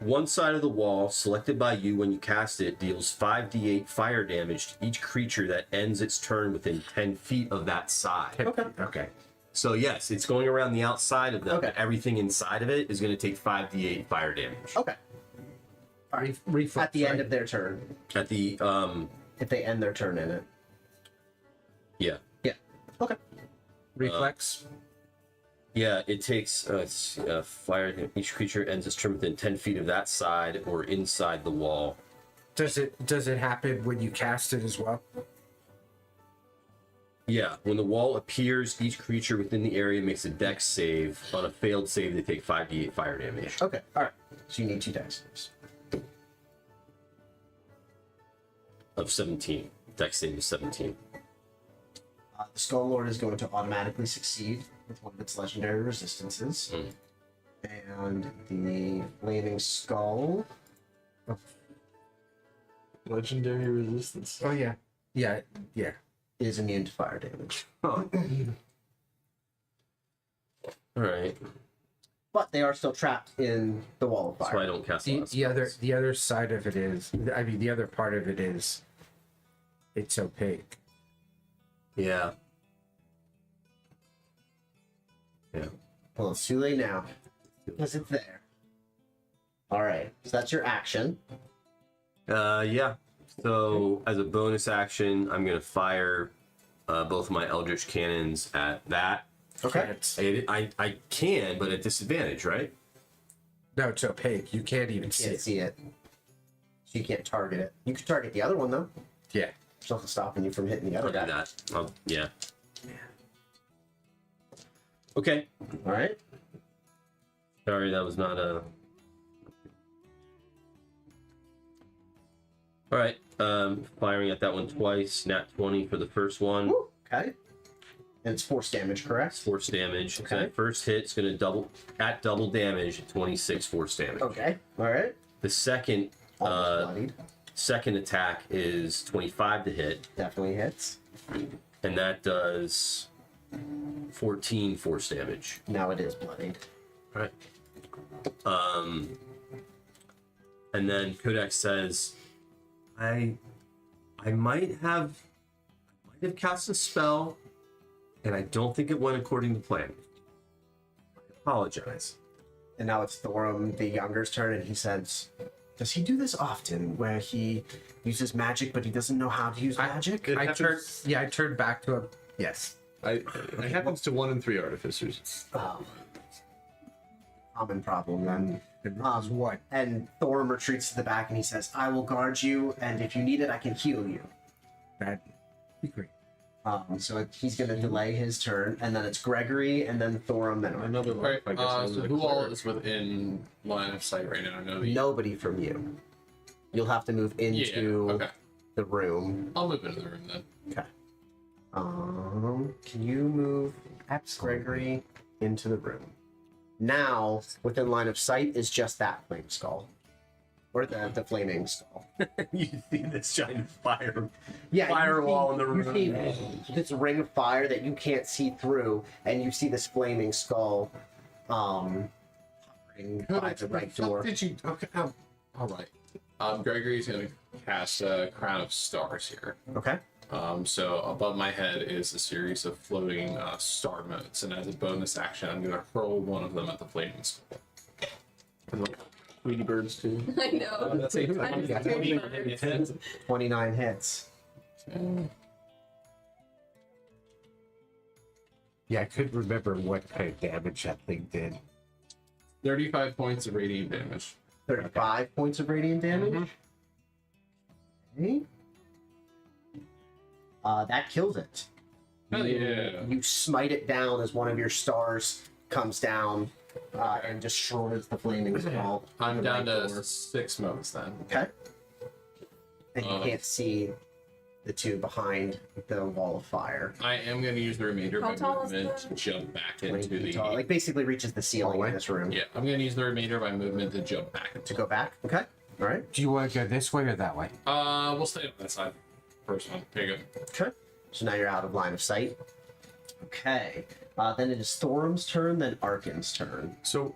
One side of the wall selected by you when you cast it deals 5d8 fire damage to each creature that ends its turn within 10 feet of that side. Okay. Okay. So yes, it's going around the outside of them, Okay. but everything inside of it is going to take 5d8 fire damage. Okay. Reflex, At the end right? of their turn. At the If they end their turn in it. yeah. Yeah. Okay. Reflex. Yeah, it takes fire. Each creature ends its turn within 10 feet of that side or inside the wall. Does it happen when you cast it as well? Yeah, when the wall appears, each creature within the area makes a dex save. On a failed save, they take 5d8 fire damage. Okay. Alright. So you need 2 dice. Of 17. Dex save is 17. The Skull Lord is going to automatically succeed with one of its legendary resistances. And the Flaming Skull Legendary resistance. Oh yeah. Yeah. Yeah. is immune to fire damage. All right. But they are still trapped in the wall of That's why I fire. don't cast a lot The of other spells. the other side of it is, I mean, the other part of it is, it's opaque. Yeah. Yeah. Well, it's too late now because it's there. Alright, so that's your action. Yeah. So as a bonus action, I'm gonna fire both my Eldritch Cannons at that. Okay. I can, but at disadvantage, right? No, it's opaque. You can't even see Can't it. see it. So you can't target it. You can target the other one though. Yeah. There's nothing stopping you from hitting the other I'll do guy. that. Yeah. Okay. Alright. Sorry, that was not a. All right. Firing at that one twice. Nat 20 for the first one. Woo, okay. And it's force damage, correct? Force damage. Okay. So that first hit's gonna double damage. 26 force damage. Okay. Alright. The second Almost bloodied. second attack is 25 to hit, Definitely hits. and that does 14 force damage. Now it is bloodied. All right. And then Codex says, I might have cast a spell, and I don't think it went according to plan. I apologize. And now it's Thorum the Younger's turn, and he says, does he do this often, where he uses magic, but he doesn't know how to use magic? It I happens, turned back to him. Yes. It happens to 1 in 3 artificers. Oh. Common problem, then. And this is what? And Thorum retreats to the back, and he says, I will guard you, and if you need it, I can heal you. That'd be great. So he's going to delay his turn, and then it's Gregory, and then Thorum, then Arthur. Another Alright, life, I guess. so who all is within line of sight right now? I know the Nobody from you. You'll have to move into okay. the room. I'll move into the room then. Okay. Can you move Gregory into the room? Now, within line of sight is just that flame skull. Or the flaming skull. You see this giant fire Yeah, firewall in the you see room. this ring of fire that you can't see through, and you see this flaming skull hovering by the right door. Did you? Okay. All right. Gregory's gonna cast a Crown of Stars here. Okay. So above my head is a series of floating star motes, and as a bonus action, I'm gonna hurl one of them at the flaming skull. Tweety birds too. I know. That's a I just can't remember. 29 hits. Yeah, I couldn't remember what kind of damage that thing did. 35 points of radiant damage. 35 points of radiant damage. Okay. That kills it. Hell yeah. You smite it down as one of your stars comes down and destroys the flaming skull. I'm The down right to door. 6 motes then. Okay. And you can't see the two behind the wall of fire. I am going to use the remainder How of tall my is movement the- to jump back 20 into feet the. tall. Like basically reaches the ceiling in this room. Yeah, I'm going to use the remainder of my movement to jump back into. To go back. Okay. All right. Do you want to go this way or that way? We'll stay on that side. First one. There you go. Okay. So now you're out of line of sight. Okay. Then it is Thorum's turn, then Arkin's turn. So,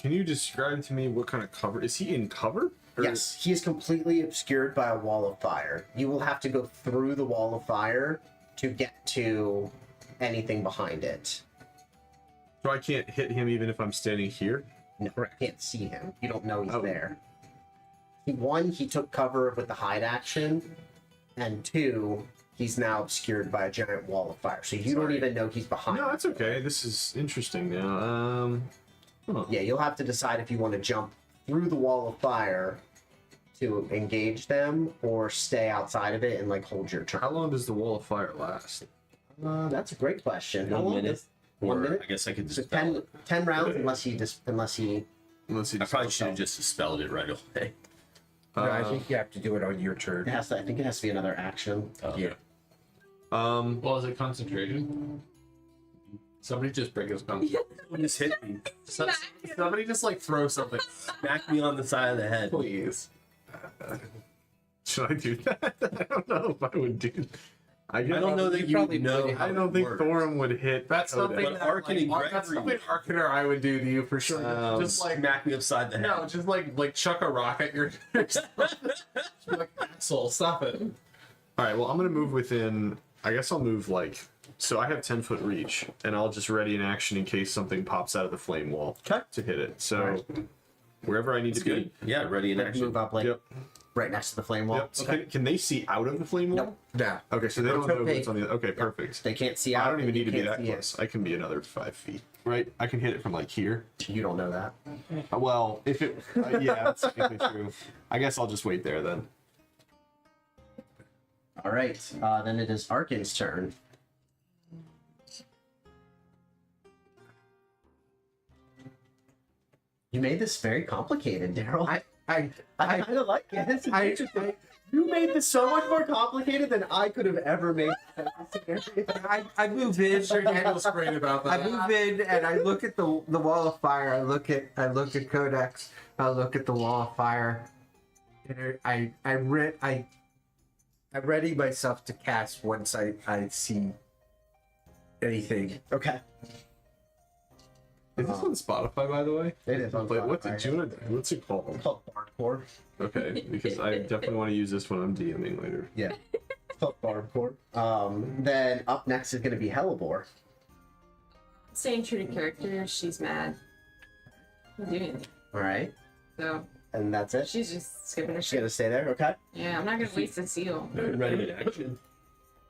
can you describe to me what kind of cover? Is he in cover? Or- Yes, he is completely obscured by a wall of fire. You will have to go through the wall of fire to get to anything behind it. So I can't hit him even if I'm standing here? No, you can't see him. You don't know he's Oh. there. He took cover with the hide action, and 2, he's now obscured by a giant wall of fire. So you don't Sorry. even know he's behind. No, that's okay. This is interesting now. Yeah, you'll have to decide if you want to jump through the wall of fire to engage them, or stay outside of it and like hold your turn. How long does the wall of fire last? That's a great question. How 1 long minute. is 1 Or minute? I guess I could So dispel 10, it. 10 rounds unless he Unless he I probably should have just dispelled it right away. No, I think you have to do it on your it turn. has to, I think it has to be another action. Yeah. Well, is it concentration? Somebody just break his concentration. Someone just hit me. Somebody just like throw something. Smack me on the side of the head. Please. Should I do that? I don't know if I would do that. I don't know that you probably know would- how I don't it think works. Thorum would hit. That's Codex. something But that Arkin and that's Gregory- something Arkin or I would do to you for sure. just like Smack me upside the head. no, just like chuck a rock at your just be like asshole, stop it. All right. Well, I'm gonna move within. I guess I'll move like. So I have 10-foot reach, and I'll just ready an action in case something pops out of the flame wall to hit it. So wherever I need It's to good. Yeah, ready in Move action. up like Yep. right next to the flame wall. Yep. So can they see out of the flame wall? Nope. No. Okay, so they don't know okay. what's on the. Okay, perfect. They can't see out. I don't even and you need to be can't that see it. close. I can be another 5 feet. Right? I can hit it from like here. You don't know that. Well, if it. Yeah, that's technically true. I guess I'll just wait there then. All right. Then it is Arkin's turn. You made this very complicated, Daryl. I kind of like it. This is interesting. You made this so much more complicated than I could have ever made. I move in. Daniel's great about I that. move in and I look at the wall of fire. I look at Codex. I look at the wall of fire, and I ready myself to cast once I see anything. Okay. Is this on Spotify, by the way? It is on Wait, what's Spotify. it? Do you wanna- What's it called? It's called Bardcore. Okay, because I definitely want to use this when I'm DMing later. Yeah. It's called Bardcore. Then up next is going to be Hellebore. Staying true to character, she's mad. I'm doing it. All right. So And that's it. she's just skipping her She's shit. going to stay there. Okay. Yeah, I'm not gonna waste a seal. Ready in action.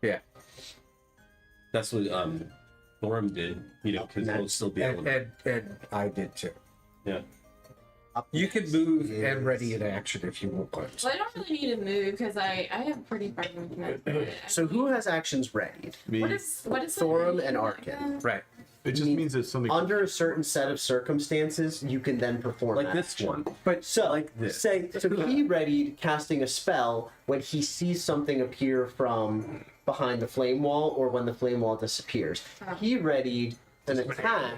Yeah. That's what Thorum did. You know, because he'll still be able And, to. and I did too. Yeah. Up You can next move is- and ready in action if you want. Well, I don't really need to move because I have pretty far movement. So who has actions readied? Me. What is Thorum the and name of Arkin. that? Right. It just means that something. Under a certain set of circumstances, you can then perform Like that this action. one. But so, Like this. say, so he readied casting a spell when he sees something appear from behind the flame wall or when the flame wall disappears. He readied an attack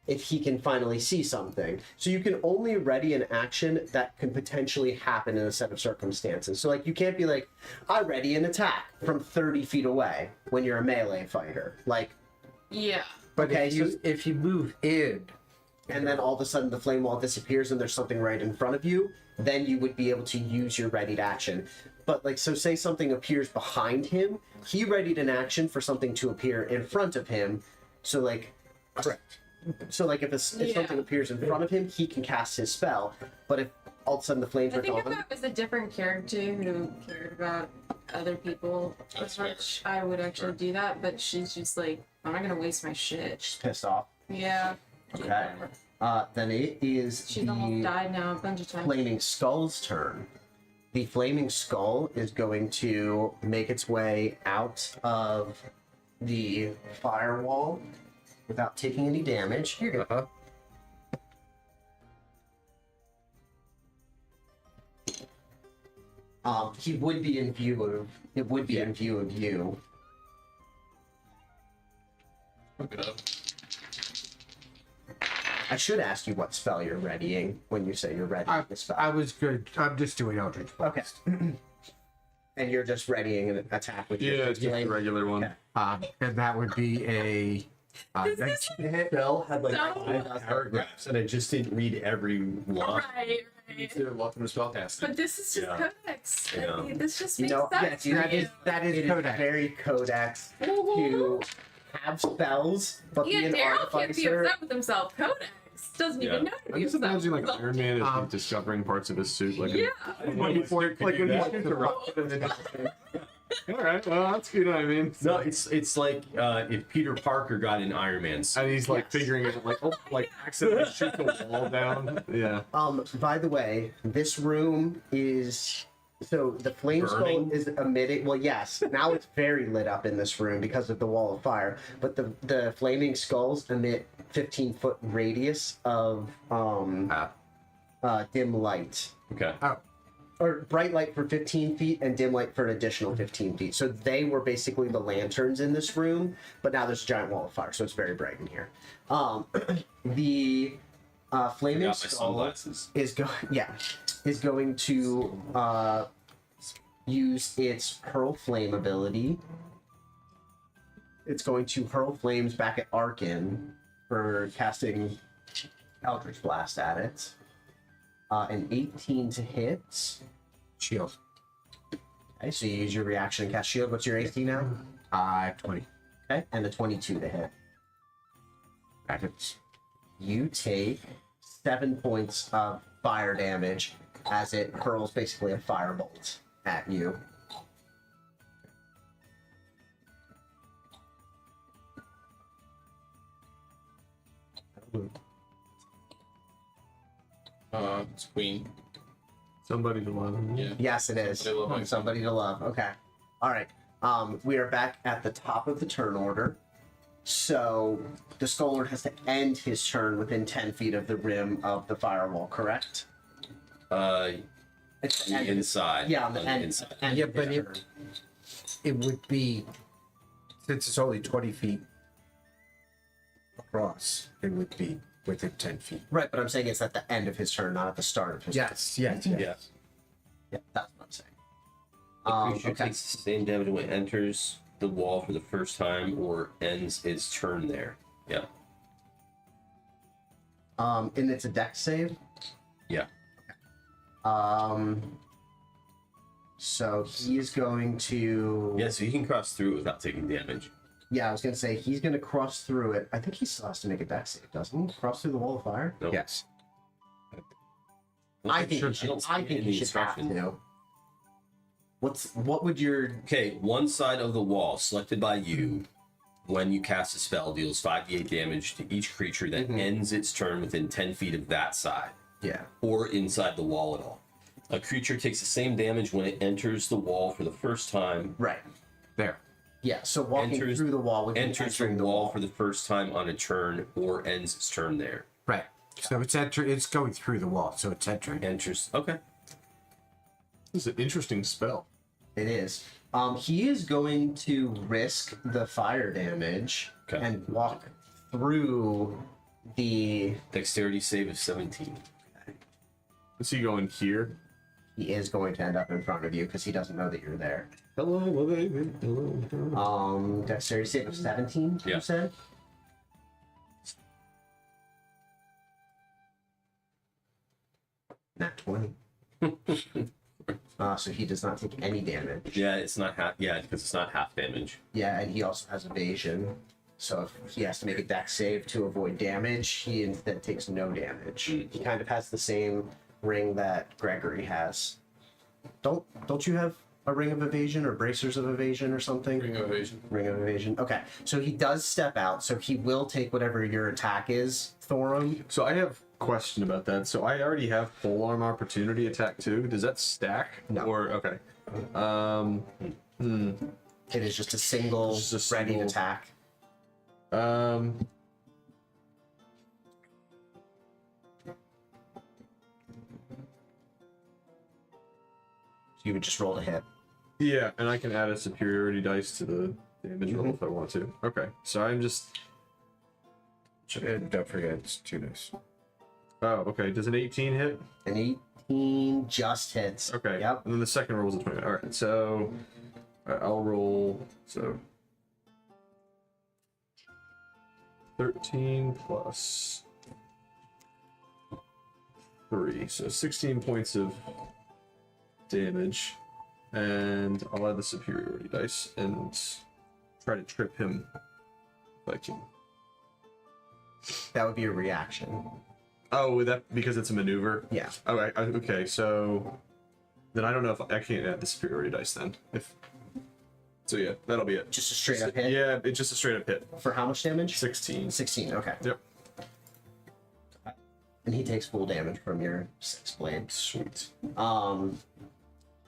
if he can finally see something. So you can only ready an action that can potentially happen in a set of circumstances. So like you can't be like, I ready an attack from 30 feet away when you're a melee fighter. Like, Yeah. But Okay, if you move in, and then all of a sudden the flame wall disappears and there's something right in front of you, then you would be able to use your readied action. But like, so say something appears behind him, he readied an action for something to appear in front of him. So like, correct. so like if something appears in front of him, he can cast his spell. But if all of a sudden the flames I are think if gone, I was a different character who cared about other people as much, I would actually do that. But she's just like, I'm not gonna waste my shit. she's pissed off. Yeah. Okay. Then it is She's almost the died now a bunch of times. Flaming Skull's turn. the flaming skull is going to make its way out of the firewall without taking any damage. Here you go. He would be in view of. It would be in view of you. Look it up. I should ask you what spell you're readying when you say you're readying the spell. I was good. I'm just doing Eldritch Blast. Okay. And you're just readying an attack with your Yeah, it's just a flame. regular one. Okay. And that would be a 19 to hit. Spell had like No. 5 paragraphs, and I just didn't read every line. Right. Welcome to spellcasting. But this is just Yeah. codex. Yeah. I mean, this just You makes know, sense. yes, for you. That is It is Codex. very codex to have spells, but Yeah, be an Daryl can't be artificer. upset with himself. Codex doesn't even know to I'm be just upset imagining with like Iron himself. Man is discovering parts of his suit, like Yeah. when he's like when he's interrupted. All right, well that's good. I mean, No, it's like if Peter Parker got in Iron Man suit. and he's like Yes. figuring it like like accidentally shoot the wall down. Yeah. By the way, this room is so the flame Burning? skull is emitting. Well, yes, now it's very lit up in this room because of the wall of fire. But the flaming skulls emit 15-foot radius of dim light, Okay. or bright light for 15 feet and dim light for an additional 15 feet. So they were basically the lanterns in this room, but now there's a giant wall of fire, so it's very bright in here. The flaming Got my skull sunglasses. is going to use its hurl flame ability. It's going to hurl flames back at Arkin for casting Eldritch Blast at it. An 18 to hit. Shield. Okay, so you use your reaction and cast shield. What's your AC now? 20. Okay, and a 22 to hit. That hits. You take 7 points of fire damage as it hurls basically a firebolt at you. It's Queen. Somebody to love. Yeah. Yes, it is. Somebody to love. Somebody to love. Okay. All right. We are back at the top of the turn order. So the Skull Lord has to end his turn within 10 feet of the rim of the firewall, correct? It's the The end- inside. Yeah, on the on end. inside. end Yeah, of but his it- turn. It would be, since it's only 20 feet across, it would be within 10 feet. Right, but I'm saying it's at the end of his turn, not at the start of his turn. Yes, yes, yes. Yeah. Yeah, that's what I'm saying. The creature Okay. takes the same damage when it enters the wall for the first time or ends its turn there. Yeah. And it's a dex save. Yeah. So he's going to. Yeah, so you can cross through it without taking damage. Yeah, I was gonna say he's gonna cross through it. I think he still has to make a dex save, doesn't he? Cross through the wall of fire. No. Yes. I think he I should. don't see I it think in he the should have instructions. to. What would your? Okay, one side of the wall selected by you when you cast a spell deals 5d8 damage to each creature that ends its turn within 10 feet of that side Yeah. or inside the wall at all. A creature takes the same damage when it enters the wall for the first time. Right. There. Yeah. So walking Enters- through the wall would be Enters the entering wall for the first time on a turn or ends its turn there. Right. So it's going through the wall, so it's entering. Enters. Okay. This is an interesting spell. It is. He is going to risk the fire damage Okay. and walk through the. Dexterity save of 17. Is he going here? He is going to end up in front of you because he doesn't know that you're there. Hello, baby. Hello. Dexterity save of 17. Yeah. You said. Nat 20. So he does not take any damage. Yeah, it's not half. Yeah, because it's not half damage. Yeah, and he also has evasion. So if he has to make a dex save to avoid damage, he instead takes no damage. He kind of has the same ring that Gregory has. Don't you have a ring of evasion or bracers of evasion or something? Ring of Evasion. Ring of evasion. Okay, so he does step out. So he will take whatever your attack is, Thorum. So I have question about that. So I already have polearm opportunity attack too. Does that stack? No. Or okay. It is just a single Just a ready single- attack. So you would just roll to hit. Yeah, and I can add a superiority dice to the damage roll if I want to. Okay, so I'm just. And don't forget, it's 2 dice. Oh, okay. Does an 18 hit? An 18 just hits. Okay. Yep. And then the second roll is a 20. All right. So I'll roll. So 13 plus 3, so 16 points of damage, and I'll add the superiority dice and try to trip him if I can. That would be a reaction. Oh, would that because it's a maneuver? Yeah. Oh, okay. So then I don't know if I can't add the superiority dice then. If so, yeah, that'll be it. Just a straight up hit. Yeah, it's just a straight up hit. For how much damage? 16. 16. Okay. Yep. And he takes full damage from your 6 blade. Sweet.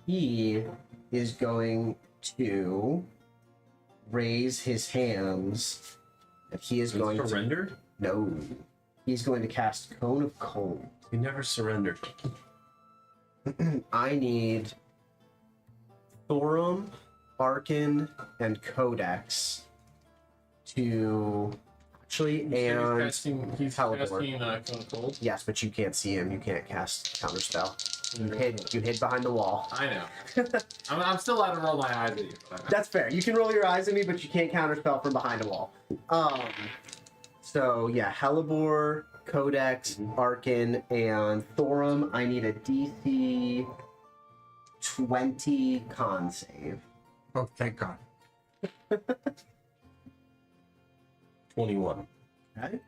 He is going to raise his hands. And he is going to Surrender? no. He's going to cast Cone of Cold. You never surrendered. I need Thorum, Arkin, and Codex to actually and he's Halidor. casting Cone of Cold. yes, but you can't see him. You can't cast counterspell. You hid behind the wall. I know. I'm still allowed to roll my eyes at you. But That's fair. You can roll your eyes at me, but you can't counterspell from behind a wall. So yeah, Halibor, Codex, Arkin, and Thorum. I need a DC 20 con save. Oh, thank God. 21. Okay.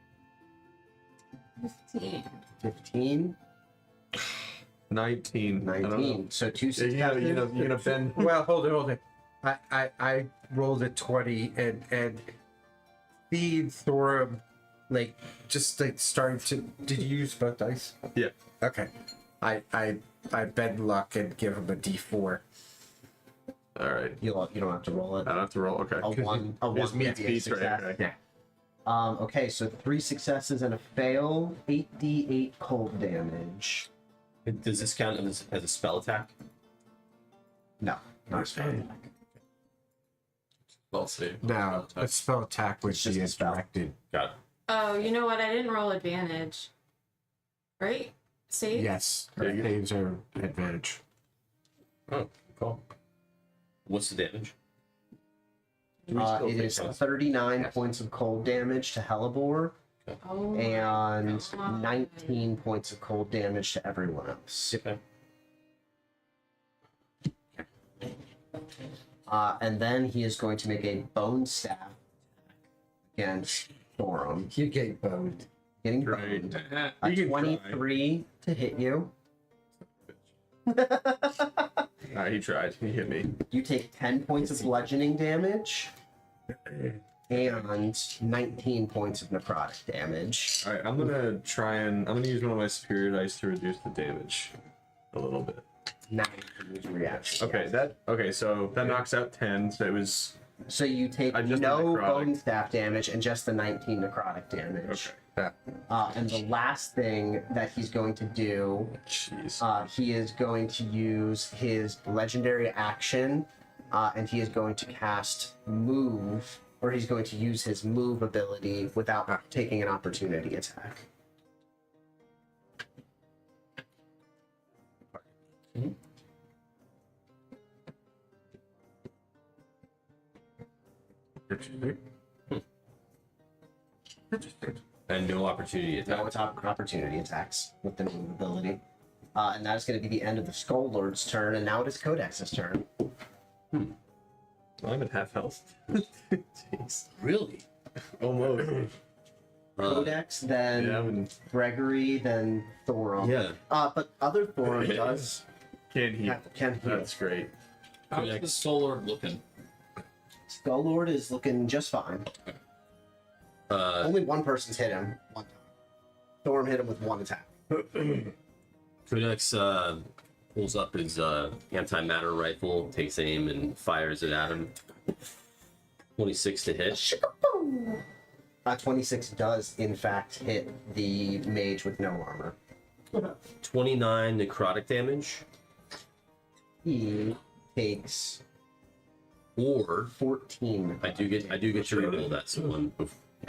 15. 15, 19. I don't know. 19. So 2 Yeah, successes. you know, Ben. Well, hold it. I rolled a 20 and feed Thorum, like, just like starting to. Did you use both dice? Yeah. Okay. I bend luck and give him a D4. All right. You don't have to roll it. I don't have to roll. Okay. A one Just meets would be a beats, right? success. Okay. Yeah. Okay, so 3 successes and a fail. 8d8 cold damage. Does this count as a spell attack? No, not a spell attack. well, see. No, a spell attack would It's just be a spell. directed. Got it. Oh, you know what? I didn't roll advantage. Right? Save? Yes, There you go. saves are advantage. Oh, cool. What's the damage? It is 39 points of cold damage to Hellebore Oh, my and God. 19 points of cold damage to everyone else. Okay. And then he is going to make a bone staff against Thorum. You get boned. Getting Great. boned. Uh, A You can 23 to hit you. Alright, he tried. He hit me. You take 10 points of bludgeoning damage and 19 points of necrotic damage. Alright, I'm gonna use one of my superior dice to reduce the damage a little bit. Now you can use reaction. Okay, so that knocks out 10, so it was So you take I just no did necrotic. bone staff damage and just the 19 necrotic damage. okay. And the last thing that he's going to do, Jeez. he is going to use his legendary action, and he is going to cast move, or he's going to use his move ability without taking an opportunity attack. And no opportunity attack. No opportunity attacks with the move ability. And that is going to be the end of the Skull Lord's turn, and now it is Codex's turn. I'm at half health. Jeez. Really? Almost. Codex, then Yeah, I'm in. Gregory, then Thorum. Yeah. But other Thorum does Can he? can heal. That's great. how's the solar looking? Skull Lord is looking just fine. Only one person's hit him one time. Thorm hit him with one attack. Codex pulls up his antimatter rifle, takes aim, and fires it at him. 26 to hit. 26 does, in fact, hit the mage with no armor. 29 necrotic damage. He takes Or 14. I do get to reroll that, so one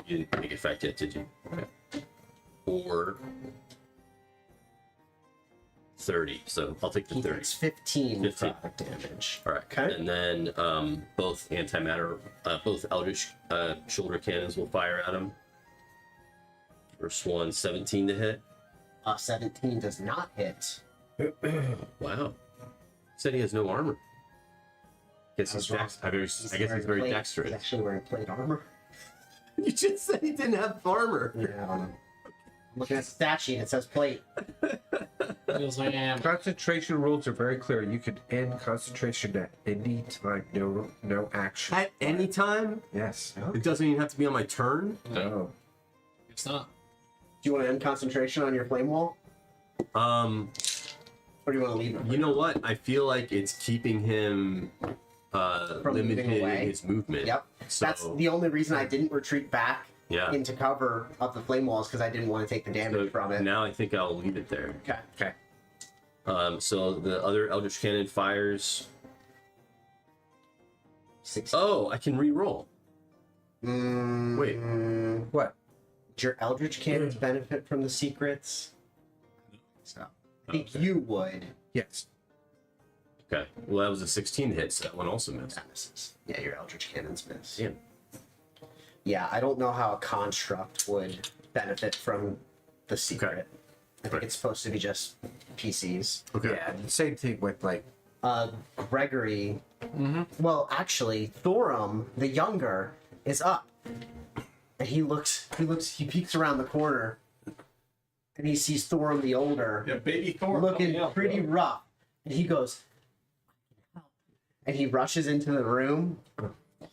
you didn't take effect yet, did you? Okay. Or 30. So I'll take the He 30. takes 15 15. necrotic damage. All right. Okay. And then both antimatter, both Eldritch shoulder cannons will fire at him. First one, 17 to hit. 17 does not hit. Wow. Said he has no armor. Guess he's I guess he's very He's dexterous. actually wearing plate armor. You just said he didn't have armor. Yeah, I don't know. I'm looking at the stat sheet. It says plate. Feels like I am. Concentration rules are very clear. You can end concentration at any time. No action. At any time? Yes. It doesn't even have to be on my turn. No. It's not. Do you want to end concentration on your flame wall? Or do you want to leave it? You know what? I feel like it's keeping him moving limited away? in his movement. Yep. So, That's the only reason I didn't retreat back yeah. into cover of the flame walls, because I didn't want to take the damage So from it. now I think I'll leave it there. Okay. Okay. So the other Eldritch Cannon fires. 16. Oh, I can re-roll. Wait. What? Do your Eldritch Cannons benefit from the secrets? So, I think Okay. you would. Yes. Okay. Well, that was a 16 hit, so that one also missed. That misses. Yeah, your Eldritch Cannons miss. Yeah. Yeah, I don't know how a construct would benefit from the secret. Okay. I think it's supposed to be just PCs. Okay. Yeah. And the same thing with like. Gregory. Well, actually, Thorum, the younger, is up. And he peeks around the corner. And he sees Thorum, the older, Yeah, baby Thor. looking pretty rough. And he goes, and he rushes into the room.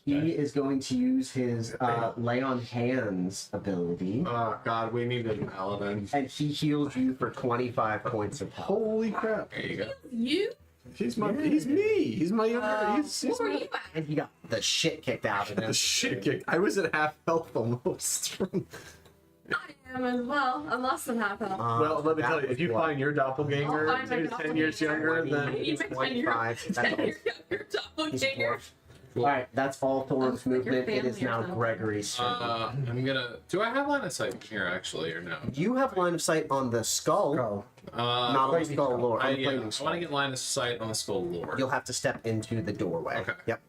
He is going to use his lay on hands ability. Oh god, we need a paladin. And he heals you for 25 points of health. Holy crap! There you go. You? He's me. He's my younger. He's Where were my, you at? And he got the shit kicked out of him. the shit kicked. I was at half health almost. I am as well. I'm less than half health. Well, let me that tell you, was if you what? find your doppelganger I'll find my who's 10 years doppelganger. younger, I then need my 25. That's all. Your He's doppelganger. dwarf. Alright, that's all Thorn's like your movement. It is family or now something. Gregory's turn. I'm gonna. Do I have line of sight here actually, or no? You have line of sight on the skull, Oh. not on the skull lore. I On the flaming skull. want to get line of sight on the skull lore. You'll have to step into the doorway. Okay. Yep.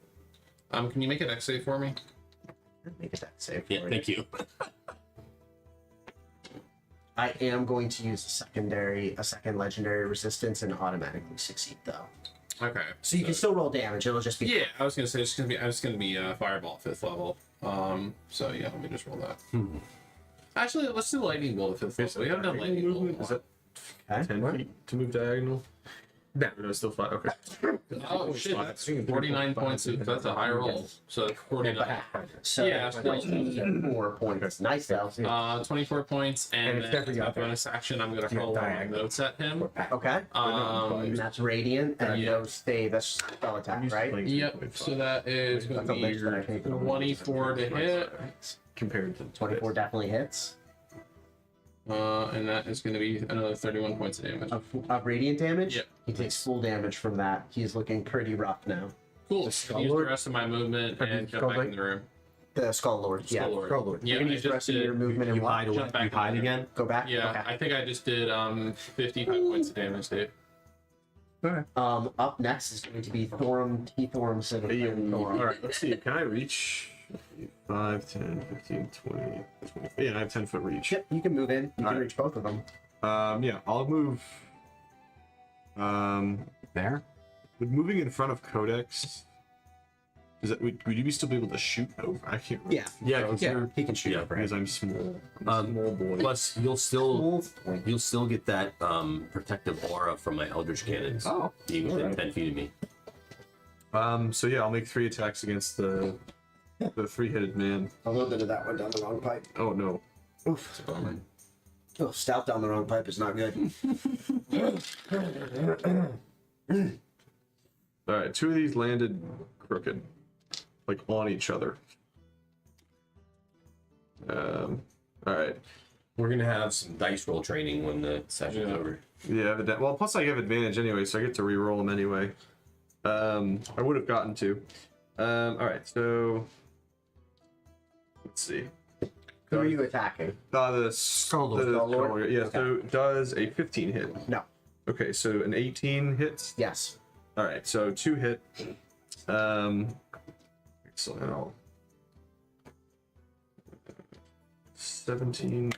Can you make an X save for me? Make a dex save. Yeah, for thank you. I am going to use a second legendary resistance and automatically succeed though. Okay. So you can still roll damage. It'll just be Yeah, I was gonna say it's gonna be fireball 5th level. So yeah, let me just roll that. Actually, let's do lightning bolt at 5th level. We haven't done lightning bolt. Is it okay. 10 feet to move diagonal? No. Or no, it's still 5. Okay. Oh shit, that's 49 points. That's a high roll. So that's 49. So Yeah, it's still. 24 points. Nice though. 24 points, and And it's then every as my other. bonus action, I'm gonna Yeah, roll my diagonal. notes at him. Okay. Um, That's radiant and yeah. no stay. That's spell attack, right? Yep. So that is gonna That's a be lich that I think 24 to hit, Compared to 24 definitely hits. and that is gonna be another 31 points of damage. Of radiant damage? Yep. He takes full damage from that. He's looking pretty rough now. Cool. The skull Use the lord? rest of my movement Have you and jump skull back lord? in the room. The Skull Lord, yeah. Skull lord. Skull lord. Yeah, You're gonna I use the just rest of your did. movement and You hide away. Jump back You in hide there. again. Go back? Yeah, Okay. I think I just did 55 points of damage, Dave. Up next is going to be Thorum, T. Thorum, Alright, let's see. Can I reach 5, 10, 15, 20, 20? Yeah, I have 10 foot reach. Yep, you can move in. You can Alright. reach both of them. Yeah, I'll move. There. With moving in front of Codex, would you still be able to shoot over? I can't remember. Yeah. Yeah, 'cause Yeah. you're- He can shoot Yeah, over Because it. I'm small. Um, boy. Plus, you'll still get that protective aura from my Eldritch Cannons. Oh, Being within alright. 10 feet of me. So yeah, I'll make 3 attacks against the 3-headed man. A little bit of that went down the wrong pipe. Oh no. Oof. Oh, stout down the wrong pipe is not good. All right, 2 of these landed crooked, like on each other. All right. We're gonna have some dice roll training when the session's over. Yeah, well, plus I have advantage anyway, so I get to re-roll them anyway. I would have gotten to. All right, so let's see. Who are you attacking? The Skull the Lord? Skull Lord, yeah. Okay. So does a 15 hit? No. Okay, so an 18 hits. Yes. All right, so 2 hit. So now 17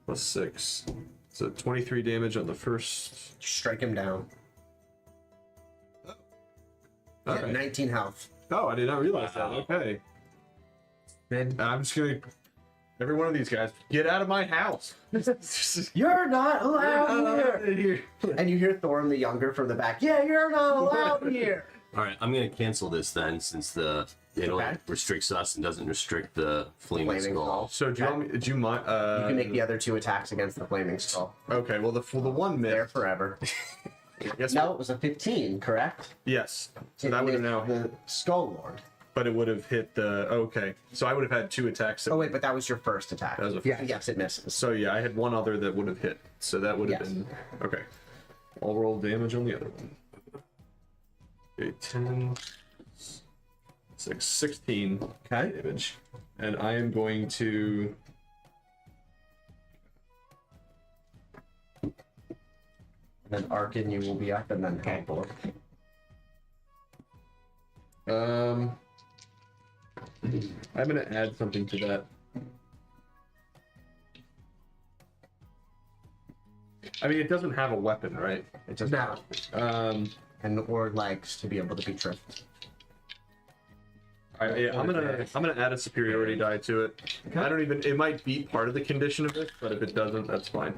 plus 6. So 23 damage on the first. Strike him down. All Yeah, right. 19 health. Oh, I did not realize that. Wow. Okay. Then I'm just gonna. Every one of these guys, get out of my house. You're not allowed here. And you hear Thorum the Younger from the back. Yeah, you're not allowed here. All right, I'm gonna cancel this then, since it only Okay. restricts us and doesn't restrict the flaming Flaming skull. skull. So do you want me? Do you mind? You can make the other 2 attacks against the flaming skull. Okay. Well, the one There missed. forever. I guess. No, it was a 15, correct? Yes. So It that would have missed now. the Skull Lord. But it would have hit the. Okay. So I would have had 2 attacks. Oh wait, but that was your first attack. That was a- Yes, it misses. So yeah, I had one other that would have hit. So that would have Yes. been okay. I'll roll damage on the other one. Okay, 10, 6, 16 Okay. damage, and I am going to. Then Arkin, you will be up, and then Hellborg. I'm gonna add something to that. I mean, it doesn't have a weapon, right? It does now. and or legs to be able to be tripped. I'm gonna add a superiority die to it. I don't even. It might be part of the condition of it, but if it doesn't, that's fine.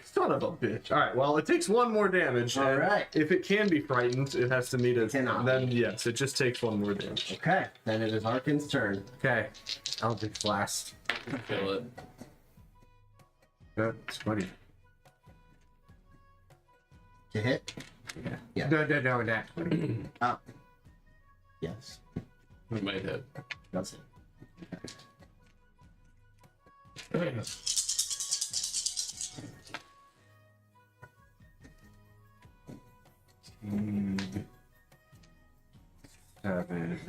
Son of a bitch. All right. Well, it takes 1 more damage. All and right. If it can be frightened, it has to meet a. Cannot. Then yes, it just takes 1 more damage. Okay. Then it is Arkin's turn. Okay. Eldritch Blast. Kill it. That's funny. To hit? Yeah. No, not. Oh. Yes. We might hit. That's it. Seven.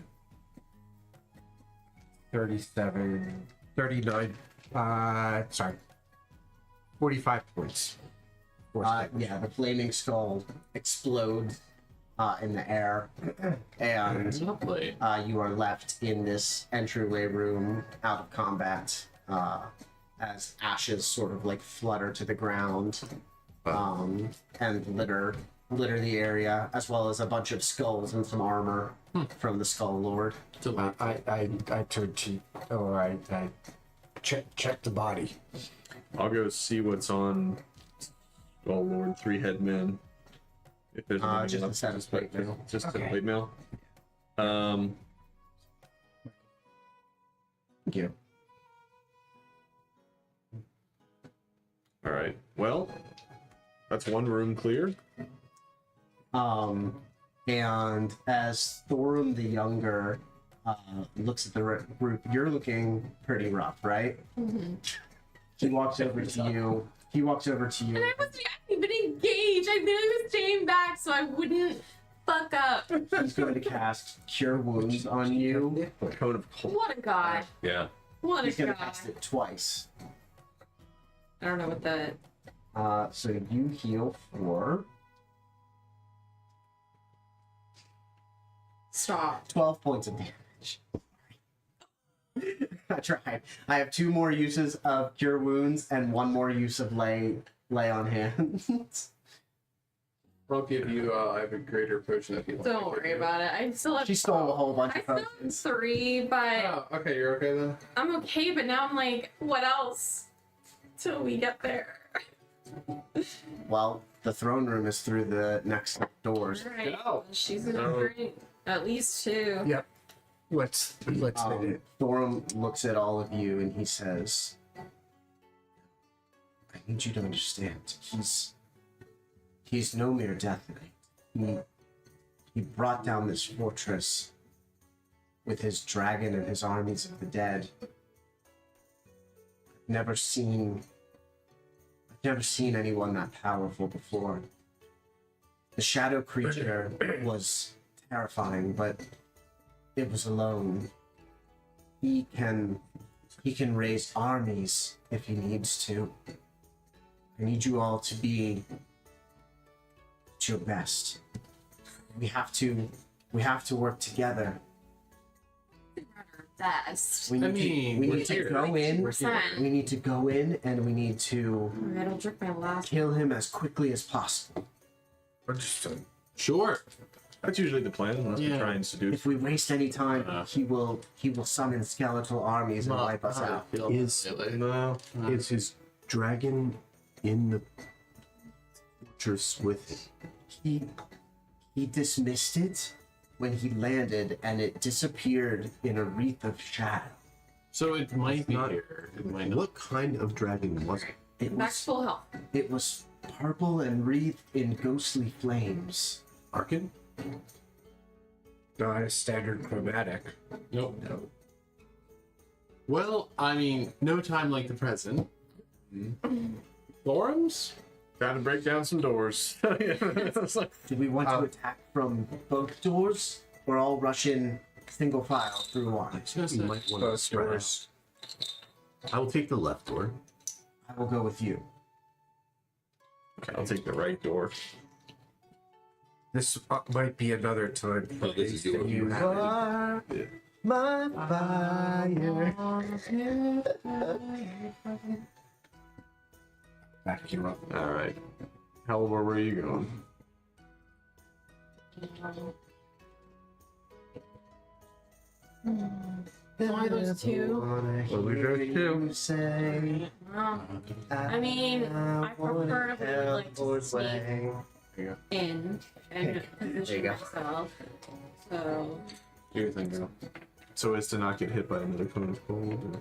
37. 39. Sorry. 45 points. Yeah, the flaming skull explodes in the air, and Lovely. you are left in this entryway room out of combat as ashes sort of like flutter to the ground and litter the area, as well as a bunch of skulls and some armor from the Skull Lord. I turned to. Oh, I check the body. I'll go see what's on. Oh Lord, 3-head man. If there's anything Just else, a set of plate mail. Just Okay. a plate mail. Thank you. All right. Well, that's 1 room clear. And as Thorum the Younger looks at the group, you're looking pretty rough, right? Mm-hmm. He walks over to you. He walks over to And you. I wasn't even engaged. I literally was staying back so I wouldn't fuck up. He's going to cast Cure Wounds on you. Cone of cold. What a god. Yeah. What He's a going to god. cast it twice. I don't know what the. So you heal for Stop. 12 points of damage. I tried. I have 2 more uses of Cure Wounds and 1 more use of lay on hands. I'll give you. I have a greater potion if you want. Don't worry about it. I still have. She stole a whole bunch I of still have potions. 3, but Oh, okay. You're okay then. I'm okay. But now I'm like, what else? Till we get there. Well, the throne room is through the next doors. Alright. Go. She's gonna No. bring at least 2. Yep. Let's hit it. Thorum looks at all of you and he says, I need you to understand. He's no mere death knight. He brought down this fortress with his dragon and his armies of the dead. I've never seen anyone that powerful before. The shadow creature was terrifying, but it was alone. He can raise armies if he needs to. I need you all to be at your best. We have to work together. Best. We need to go in. We're here. We need to go in and we need to I don't drink my last. kill him as quickly as possible. Understood. Sure. That's usually the plan, unless we're trying to seduce. If we waste any time, he will summon skeletal armies and wipe us out. Is his dragon in the fortress with him? He dismissed it when he landed, and it disappeared in a wreath of shadow. So it might be Not- here. It might not. What kind of dragon was it? It Back to was full health. it was purple and wreathed in ghostly flames. Arkin? Not a standard chromatic. Nope. No. Well, I mean, no time like the present. Forums? Gotta break down some doors. It's like- Do we want to attack from both doors, or all rush in single file through one? Just you a- might want to Both spread doors. out. I will take the left door. I will go with you. Okay, I'll take the right door. This might be another time for this is yours. you have are my fire. back you up. All right. Halvor, where are you going? One of those two. Well, we got two. Say, I mean, I preferably would like to sneak There you go. in and position go. myself. So, Do your thing, girl. So as to not get hit by another cone of cold.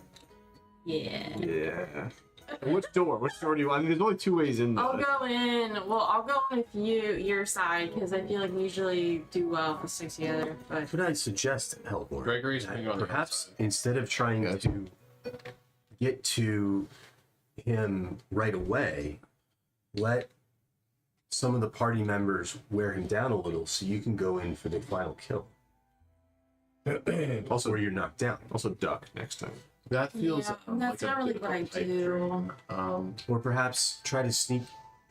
yeah. Yeah. Which door? Which door do you want? I mean, there's only two ways in. I'll go in. Well, I'll go with your side, because I feel like we usually do well if we stick together. But Could I suggest, Halvor? Gregory's going on the Perhaps instead of trying to get to him right away, let some of the party members wear him down a little so you can go in for the final kill. Also, where you're knocked down. Also, duck next time. That feels. yeah, that's like a not really what I difficult do. dream. Or perhaps try to sneak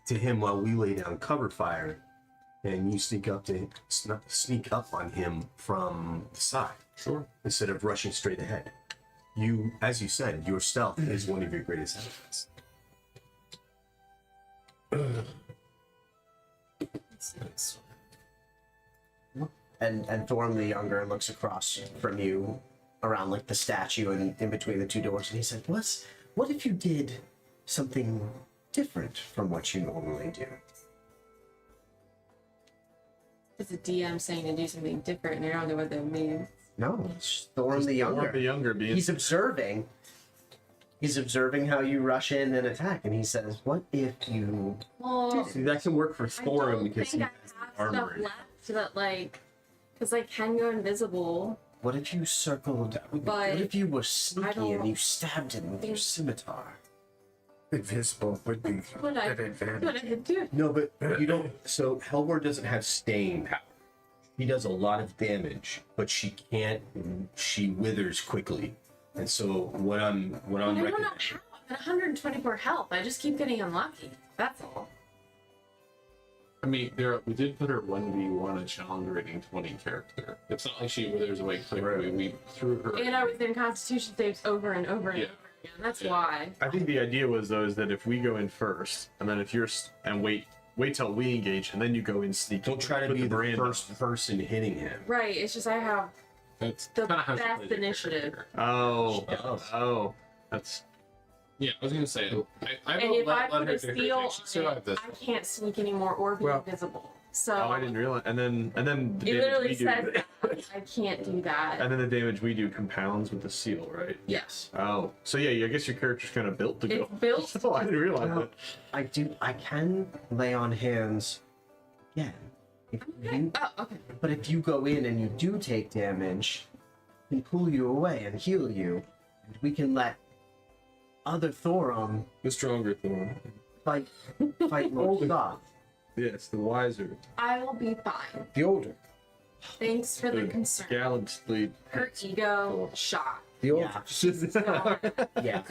to him while we lay down cover fire, and you sneak up on him from the side. Sure. Instead of rushing straight ahead. You, as you said, your stealth is one of your greatest assets. And Thorm the Younger looks across from you, around like the statue and in between the two doors, and he said, "What if you did something different from what you normally do?" It's a DM saying to do something different, and I don't know what that means. No, it's Thorm the Younger. The younger being. He's observing. He's observing how you rush in and attack, and he says, "What if you?" Well, See, that can work for I Thorin don't because he think has I have armor. stuff left that, like, because I can go invisible. What if you circled? But What if you were sneaky don't and you stabbed him with your think- scimitar? Invisible would be But I an advantage. could do. No, but you don't. So Helvor doesn't have staying power. He does a lot of damage, but she can't. She withers quickly, and so what I'm I don't know recommending. how. I'm at 124 health. I just keep getting unlucky. That's all. I mean, we did put her 1v1 a challenge rating 20 character. It's not like she withers away quickly. We threw her. And I was in Constitution saves over and over and Yeah. over again. That's Yeah. why. I think the idea was though is that if we go in first, and then if you're and wait till we engage, and then you go in sneaky. Don't try to put be the brand first person hitting him. Right. It's just I have That's the kind of how she best plays her initiative. character. Oh, that's Yeah, I was gonna say. I And will if I let put her a do her steal thing. She survived on this. it, I can't sneak anymore or be Well- invisible. So Oh, I didn't realize. And then the it damage literally we do. says that. I can't do that. And then the damage we do compounds with the seal, right? Yes. Oh, so yeah, I guess your character's kind of built to go. It's built. Oh, I didn't realize Well, that. I can lay on hands. Yeah. But if you go in and you do take damage, we can pull you away and heal you, and we can let other Thorum The stronger Thorn. fight Lord Goth. Yes, the wiser. I will be fine. The older. Thanks for the The concern. gallantly. Her ego shot. The older. Yeah. So, Yeah.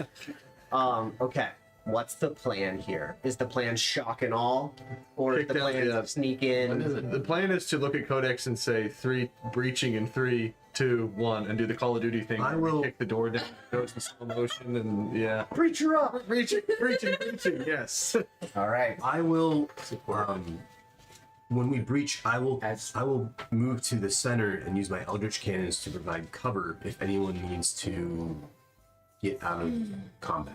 Okay. What's the plan here? Is the plan shock and all, or is Kick the down plan the- to sneak What in? is it? The plan is to look at Codex and say 3 breaching in 3, 2, 1, and do the Call of Duty thing. I where we will- kick the door down, it goes in slow motion, and yeah. Preacher up! Breaching, yes. All right. I will. When we breach, I will move to the center and use my Eldritch Cannons to provide cover if anyone needs to get out of combat.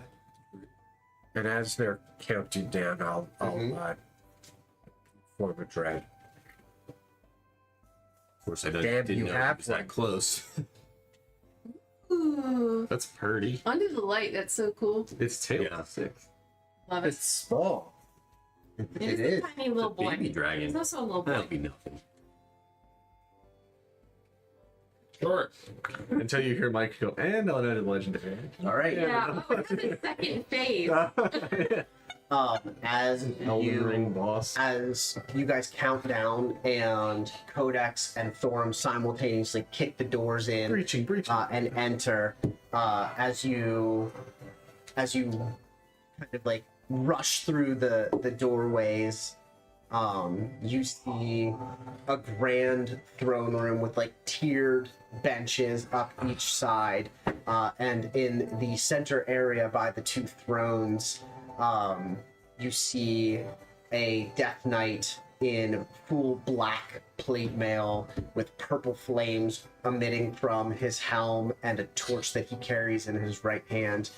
And as they're counting down, I'll form a dread. Of course, I Damn, didn't you know have it was that one. close. ooh, That's pretty. Under the light, that's so cool. It's tail Yeah. 6. Love it. It's small. It it is. is a tiny little boy. Baby dragon. It's also a little That'll boy. be nothing. Sure. Until you hear Mike go, and I'll add a legendary. All right. Yeah, oh, it's the second phase. As Elden Ring you boss. as you guys count down and Codex and Thorum simultaneously kick the doors in Breaching. and enter, as you kind of like rush through the doorways, you see a grand throne room with like tiered benches up each side, and in the center area by the 2 thrones, you see a Death Knight in full black plate mail with purple flames emitting from his helm and a torch that he carries in his right hand,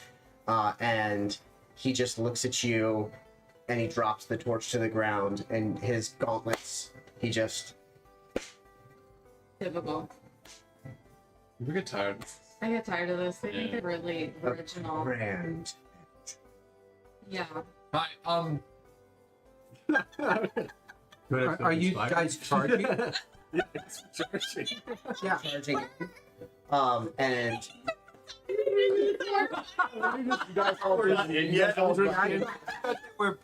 and he just looks at you and he drops the torch to the ground, and his gauntlets, he just... Typical. We get tired. I get tired of this. They think they're really original. Grand. Yeah. Hi, Are you guys charging? Yeah. Charging. And...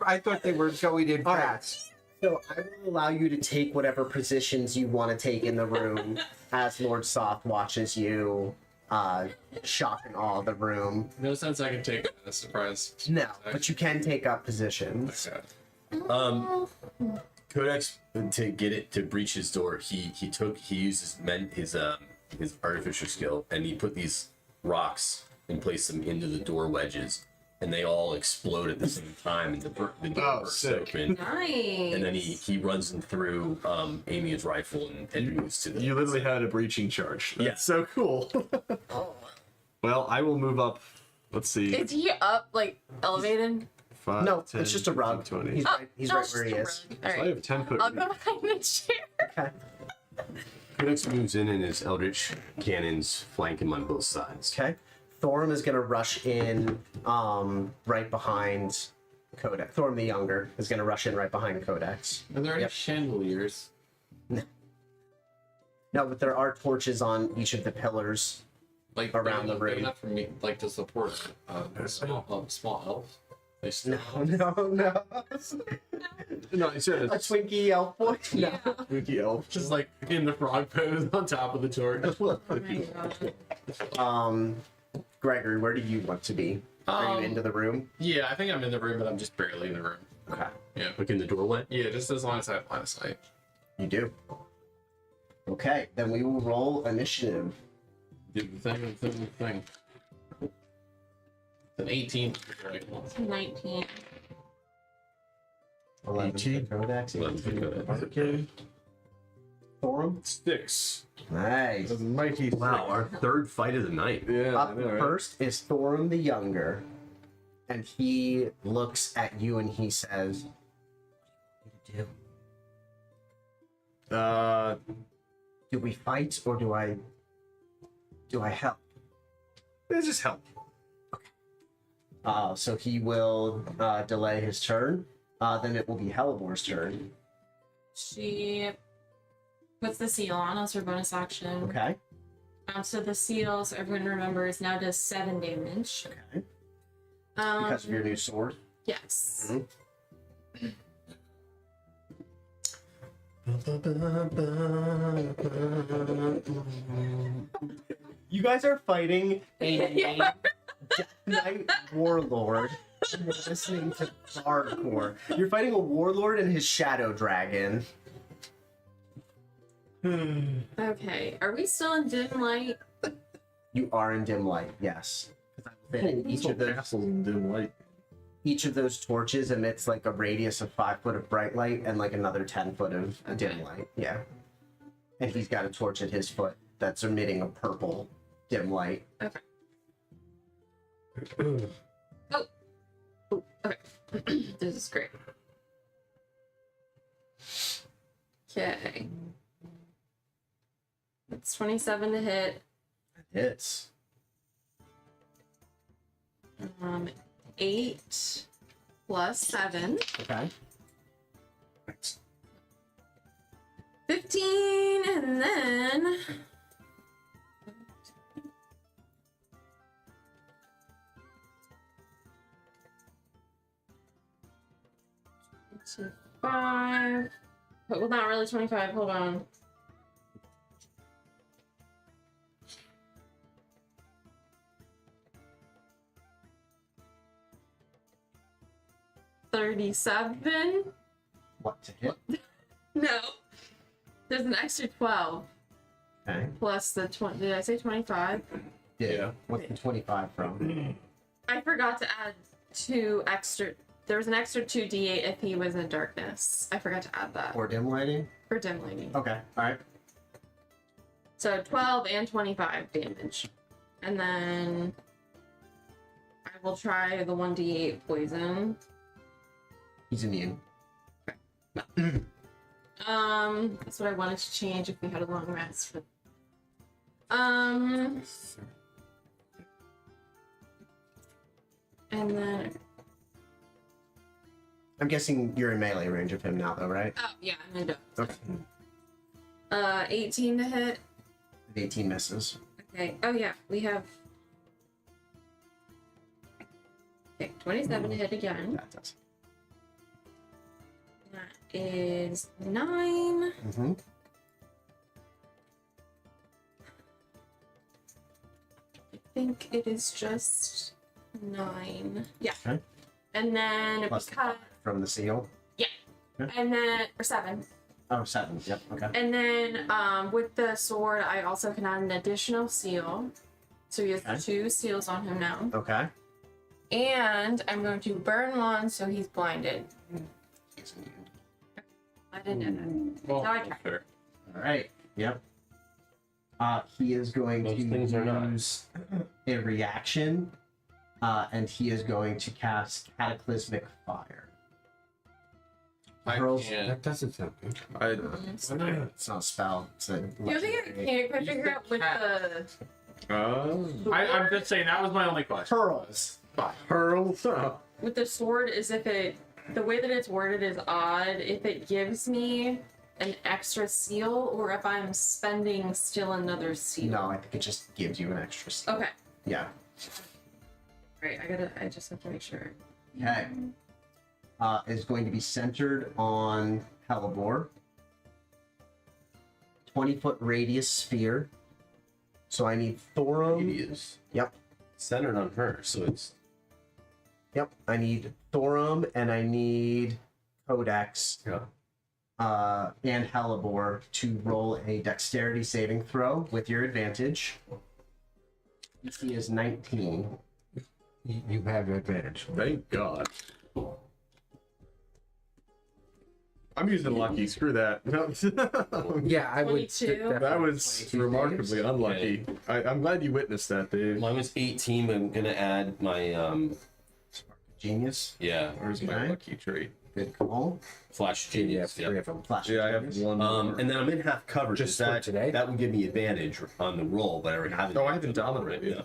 I thought they were going in All right. fast. So I will allow you to take whatever positions you want to take in the room as Lord Soth watches you shock and awe the room. no sense I can take a surprise. No, but you can take up positions. Okay. Codex, to get it to breach his door, he used his artificial skill, and he put these rocks and placed them into the door wedges, and they all explode at the same time, and the door bursts sick. open. Nice. And then he runs them through Amy's rifle and moves to the. You literally had a breaching charge. That's Yeah. so cool. Well, I will move up. Let's see. Is he up, like, elevated? 5, No, 10, it's just a rug. 20. He's right, he's no, right it's where he just is. a rug. So I Alright. have 10 foot. I'll go behind the chair. Okay. Codex moves in, and his eldritch cannons flank him on both sides. Okay. Thorum is gonna rush in right behind Codex. Thorum the Younger is gonna rush in right behind Codex. Are there any Yep. chandeliers? No, but there are torches on each of the pillars. Like Around the big room. enough for me, like to support small elves. They still No. No, you said A it's Twinkie elf boy? No. Twinkie elf. just like in the frog pose on top of the torch. Oh my god. Gregory, where do you want to be? Are you into the room? Yeah, I think I'm in the room, but I'm just barely in the room. Okay. Yeah, Look in the doorway. yeah, just as long as I have line of sight. You do. Okay, then we will roll initiative. Do the thing. It's an 18. Right. 19. 11 for Codex. 11 for Codex. Okay. Thorum. 6. Nice. That's mighty. Wow, our third fight of the night. Yeah. Up I know, right? first is Thorum the Younger, and he looks at you and he says, "What do you want me to do?" Do we fight or do I help? It's just help. So he will delay his turn. Then it will be Helibor's turn. She puts the seal on as her bonus action. Okay. So the seal, so everyone remembers, now does 7 damage. Okay. Because of your new sword. Yes. You guys are fighting a Yeah. Death Knight warlord. And you're listening to hardcore. You're fighting a warlord and his shadow dragon. Okay, are we still in dim light? You are in dim light, yes. 'Cause I will say each of those castles in dim light. each of those torches emits like a radius of 5 foot of bright light and like another 10 foot of dim light. Yeah. And he's got a torch at his foot that's emitting a purple dim light. Okay. Oh. Ooh, okay. This is great. Okay. It's 27 to hit. Hits. 8 plus 7. Okay. 15, and then... Five. Well, not really 25. Hold on. $37? What to hit? No. There's an extra 12 Okay. plus the 20. Did I say 25? Yeah. What's the 25 from? I forgot to add 2 extra. There was an extra 2d8 if he was in darkness. I forgot to add that Or dim lighting? for dim lighting. Okay. Alright. So 12 and 25 damage. And then I will try the 1d8 poison. He's immune. That's what I wanted to change if we had a long rest. But, and then I'm guessing you're in melee range of him now though, right? oh yeah, I'm gonna do it. Okay. 18 to hit. 18 misses. Okay. Oh yeah, we have. Okay, 27 to hit again. That does. That is 9. Mm-hmm. I think it is just 9. Yeah. Okay. And then Plus the because 5 from the seal. and then or 7. Oh, 7. Yep. Okay. And then with the sword, I also can add an additional seal. So he has Okay. 2 seals on him now. Okay. And I'm going to burn one so he's blinded. He's immune. I didn't know Well, So I tried. fair. All right. Yep. He is going Most to things are not. use a reaction, and he is going to cast Cataclysmic Fire. I Hurls- can't. That doesn't sound good. It's not a spell. It's a The other thing I legendary. can't quite figure out with the I'm just saying that was my only question. Hurls. Hurls. with the sword is if it the way that it's worded is odd. If it gives me an extra seal or if I'm spending still another seal. No, I think it just gives you an extra seal. Okay. Yeah. Right. I just have to make sure. Okay. Is going to be centered on Helibor. 20-foot radius sphere. So I need Thorum. Radius. Yep. Centered on her, so it's Yep. I need Thorum and I need Codex and Helibor to roll a dexterity saving throw with your advantage. DC is 19. You have advantage. Thank God. I'm using lucky. Screw that. Yeah, I would. 22. That was 22 remarkably unlucky. I'm glad you witnessed that, Dave. mine was 18. But I'm gonna add my Genius. yeah. Where's my Okay. lucky trait? Good call. Flash Yeah, genius. three Yeah. of them. Flash. Yeah, I have genius. one. more. And then I'm in half cover. Just Does for that today? that would give me advantage on the roll, but I already have it. Oh, I have Indomitable, yeah.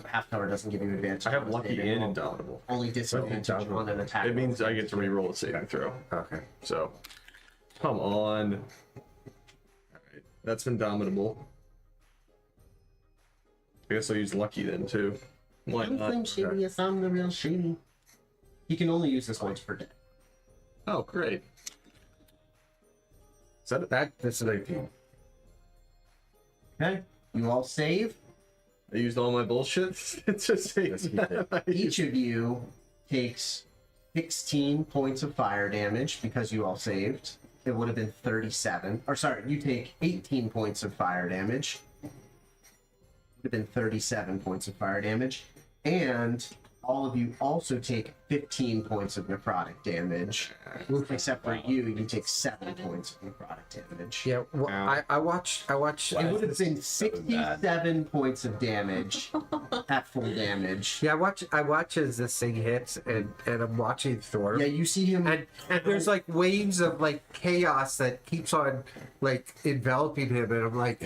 Half cover doesn't give you advantage. I have on a lucky saving and roll. Indomitable. Only disadvantage on an attack. It means I get to re-roll a saving throw. Okay. So, come on. Alright, that's Indomitable. I guess I'll use lucky then too. Why I'm not? shady. I'm the real shady. You can only use this once per day. Oh, great. Is that it? That's an 18. Okay. You all save. I used all my bullshit to save. Yes, you did. Each of you takes 16 points of fire damage because you all saved. It would have been 37. Or sorry, you take 18 points of fire damage. Would have been 37 points of fire damage. And all of you also take 15 points of necrotic damage. Except for you take 7 points of necrotic damage. Yeah, well, I watched. It would have been 67 points of damage at full damage. Yeah, I watch as this thing hits, and I'm watching Thor. Yeah, you see him. And there's like waves of like chaos that keeps on like enveloping him, and I'm like,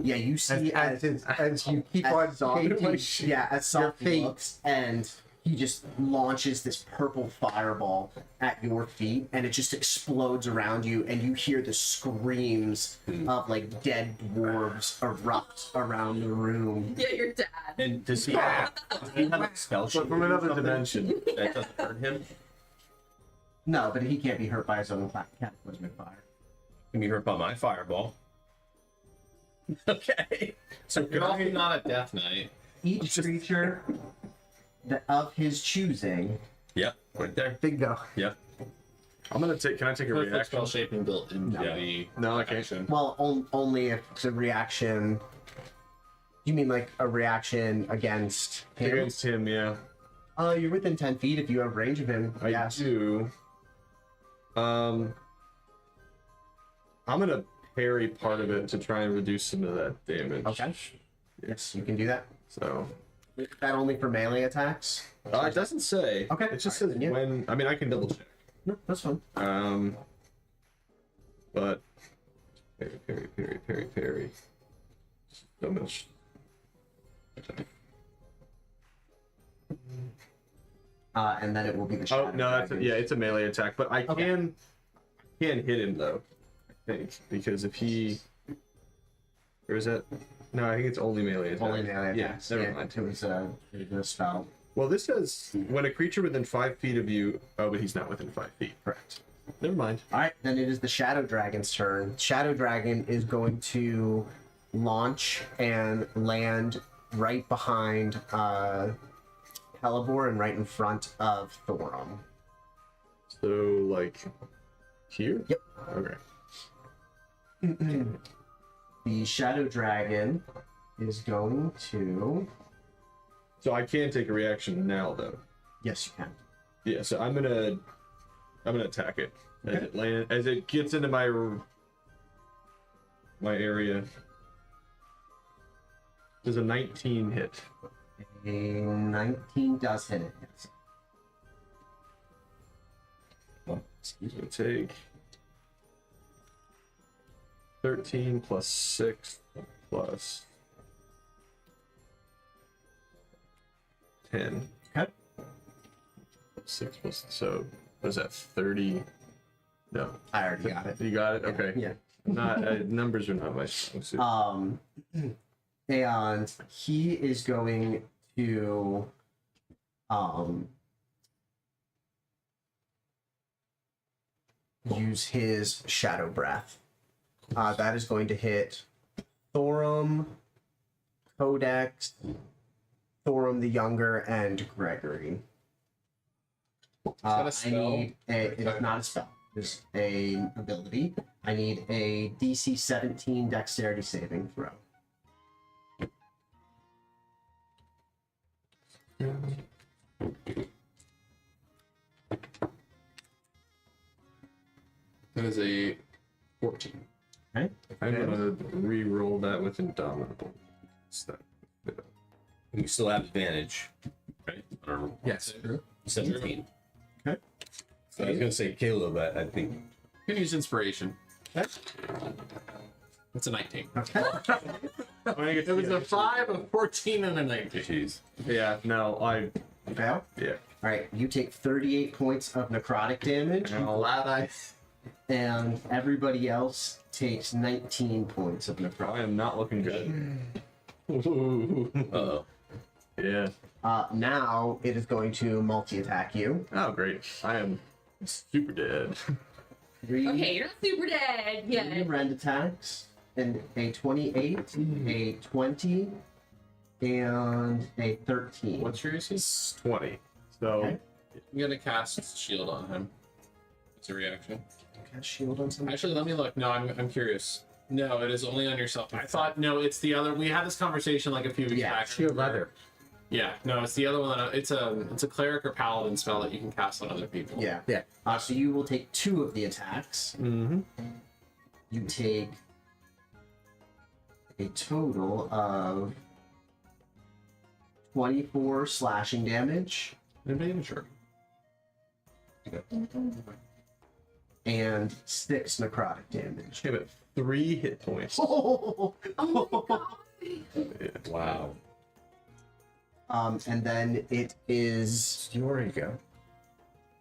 Yeah, you see as you keep as on Zombie, changing. as Zombie feet. looks and he just launches this purple fireball at your feet and it just explodes around you and you hear the screams of like dead dwarves erupt around the room. Yeah, your dad. And does he have a spell But sheet from another or something dimension. that doesn't hurt him? No, but he can't be hurt by his own cataclysmic fire. Can be hurt by my fireball. Okay. So you're also not a death knight. Each creature of his choosing. Yep, right there. Bingo. Yep. I'm gonna take. Can I take a Perfect reaction? spell shaping built into No. the No, I can't. action. Well, only if it's a reaction. You mean like a reaction against him? Against him, yeah. You're within 10 feet if you have range of him. I yes. do. I'm gonna parry part of it to try and reduce some of that damage. Okay. Yes, you can do that. So Is that only for melee attacks? it doesn't say. Okay. It just says Yeah. when. I mean, I can double check. No, that's fine. But parry. So much. And then it will be the shadow. Oh no, that's dragon. yeah, it's a melee attack. But I Okay. can hit him though. I think because if he, or is that? No, I think it's only melee attack. Only melee Yeah, attacks. never mind. It was a spell. Well, this says when a creature within 5 feet of you. Oh, but he's not within 5 feet. Correct. Never mind. All right, then it is the shadow dragon's turn. Shadow dragon is going to launch and land right behind Helibor and right in front of Thorum. So like here. Yep. Okay. The shadow dragon is going to. So I can take a reaction now though. Yes, you can. Yeah. So I'm gonna attack it as it gets into my area. Does a 19 hit? A 19 does hit it. Yes. Excuse me. Take 13 plus 6 plus 10. Okay. 6 plus, so was that 30? No. I already got it. You got it? Okay. Yeah. Not numbers are not my strong suit. And he is going to use his shadow breath. That is going to hit Thorum, Codex, Thorum the Younger, and Gregory. that a spell? It is not a spell. It's a ability. I need a DC 17 Dexterity saving throw. That is a 14. Okay. I'm gonna re-roll that with Indomitable. You still have advantage, right? Yes. 17. Okay. So I was gonna say Caleb, but I think You can use inspiration. Okay. It's a 19. Okay. It was a 5, a 14, and a 19. jeez. Yeah. No, I Fail. yeah. All right, you take 38 points of necrotic damage, I'm glad I. and everybody else takes 19 points of I necrotic. am not looking good. Uh-oh. Yeah. Now it is going to multi-attack you. Oh, great. I am super dead. 3 Okay, you're not super dead yet. rend attacks, and a 28, a 20, and a 13. What's your AC? It's 20. So Okay. I'm gonna cast shield on him. It's a reaction. Cast shield on something? Actually, let me look. No, I'm curious. No, it is only on yourself. I thought no, it's the other. We had this conversation like a few weeks Yeah, back. Shield leather. Yeah, no, it's the other one. It's a cleric or paladin spell that you can cast on other people. Yeah. Yeah. So you will take 2 of the attacks. mm-hmm. You take a total of 24 slashing damage Anybody sure? and 6 necrotic damage. Okay, but 3 hit points. Oh Oh my god. Yeah. Wow. And then it is Your ego.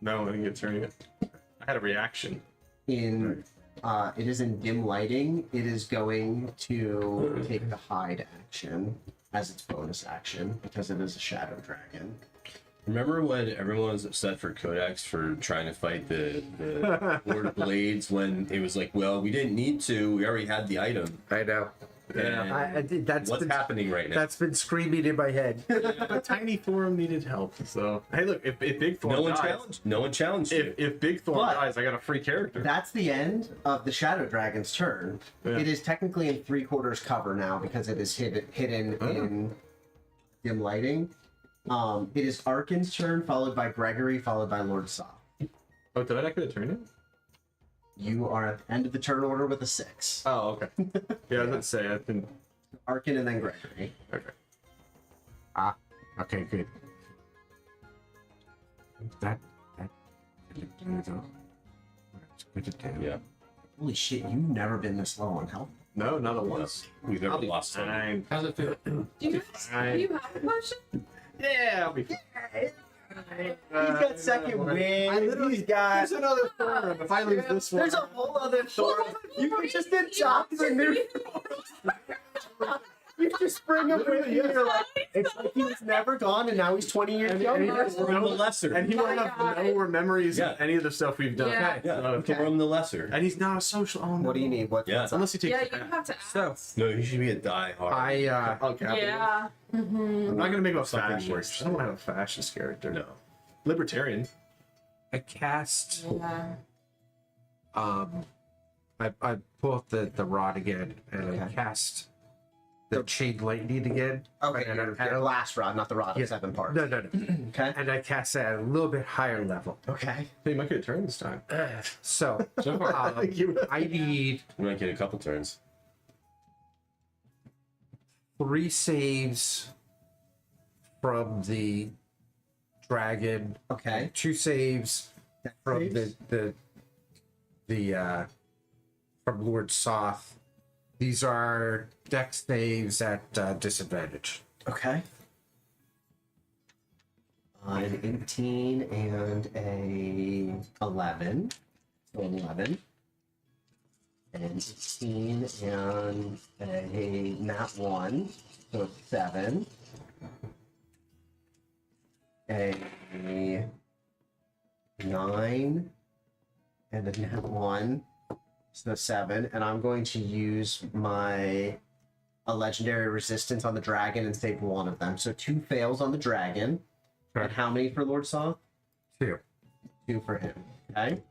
No, I didn't get turning it. I had a reaction. in it is in dim lighting. It is going to take the hide action as its bonus action because it is a shadow dragon. Remember when everyone was upset for Codex for trying to fight the Lord of Blades when it was like, well, we didn't need to. We already had the item. I know. And I did. That's what's been, happening right now? That's been screaming in my head. A tiny form needed help. So hey, look, if Big Thorn No one dies, challenged. No one challenged you. if Big Thorn But- dies, I got a free character. That's the end of the shadow dragon's turn. Yeah. It is technically in 3/4 cover now because it is hidden in dim lighting. It is Arkin's turn, followed by Gregory, followed by Lord Saw. Oh, did I not get a turn yet? You are at the end of the turn order with a 6. Oh, okay. Yeah, I was about to say I didn't. Arkin and then Gregory. Okay. Okay, good. That didn't do though. That's good to do. Yeah. Holy shit, you've never been this low on health. No, not a once. We've never I'll be lost time. fine. How's it feel? Do you do you have a potion? Yeah, I'll be fine. He's got second wind. He's got. There's another thorn. If I lose this one, There's a whole other thorn. You can just adopt the new. You just bring him with you. You're like, it's like he was never gone, and now he's 20 years and younger. Thor the Lesser. and he Oh won't my have God. no more memories Yeah. of any of the stuff we've done. Yeah. Yeah, Okay. Thor the Lesser. And he's not a social. Oh, no. What do you need? What's Yeah. up? Unless he takes. Yeah, you have to So ask. No, he should be a die hard. I Okay. Yeah. I'm not gonna make him a Something fascist. worse. I don't want to have a fascist character. No. Libertarian. cast. Yeah. I pull up the rod again and I Okay. cast the chain lightning again. Okay, And your last rod, not the rod of Yeah. 7 parts. No. Okay. And I cast that at a little bit higher level. Okay. Hey, you might get a turn this time. So You- I need We might get a couple turns. 3 saves from the dragon, Okay. 2 saves from Saves? the from Lord Soth. These are dex saves at disadvantage. Okay. An 18 and a 11. So 11. And 18 and a nat 1. So 7. A 9 and a nat 1. So 7. And I'm going to use a legendary resistance on the dragon and save 1 of them. So 2 fails on the dragon. Okay. And how many for Lord Saw? 2. 2 for him. Okay.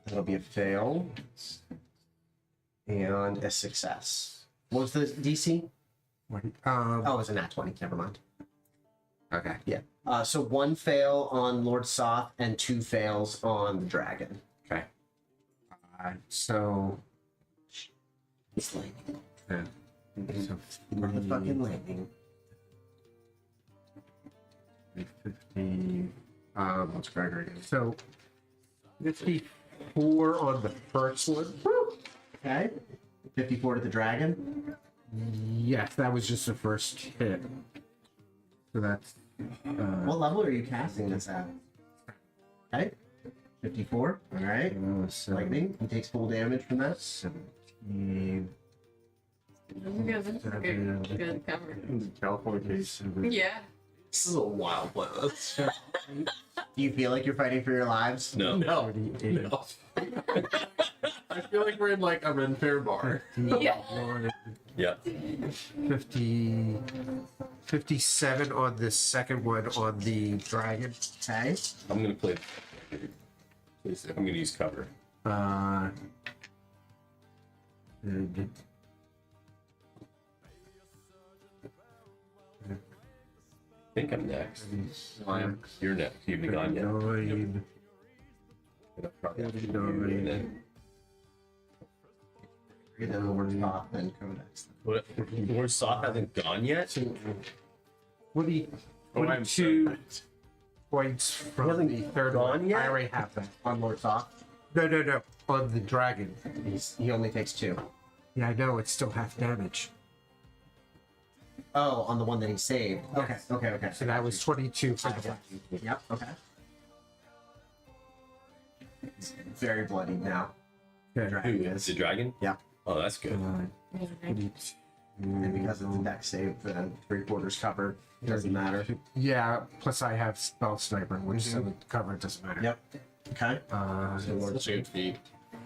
That'll be a fail. And a success. What was the DC? Oh, it was a nat 20. Never mind. Okay. Yeah. So 1 fail on Lord Soth and 2 fails on the dragon. Okay. So It's lightning. yeah. So Motherfucking lightning. 50. What's Gregory? So 54 on the first one. Okay. 54 to the dragon. Yes, that was just the first hit. So that's What level are you casting this at? Okay. 54. All right. Lightning. He takes full damage from that. 17. Good cover. California case. Yeah. This is a wild one. Do you feel like you're fighting for your lives? No. No. 38. No. I feel like we're in like a Ren Fair bar. Yeah. Yeah. 50, 57 on the second one on the dragon. Okay. I'm gonna play. I'm gonna use cover. And I think I'm next. Lion. You're next. You haven't gone yet. 9, I'll probably have to 49. and then- And then over top and Codex. What? Lord Soth hasn't gone yet. 20, Oh, I'm 22 points from hasn't the third gone one. yet? I already have that. On Lord Soft, No. On the dragon. he only takes 2. Yeah, I know. It's still half damage. Oh, on the one that he saved. Okay. Okay. So that was 22 for the Yep. Okay. He's very bloodied now. Okay. Dragon Who? is. The dragon? Yeah. Oh, that's good. 22. And because it's a deck save, then 3/4 covered. Doesn't matter. Yeah, plus I have spell sniper, which so the cover doesn't matter. Yep. Okay. So Lord Shade Feet.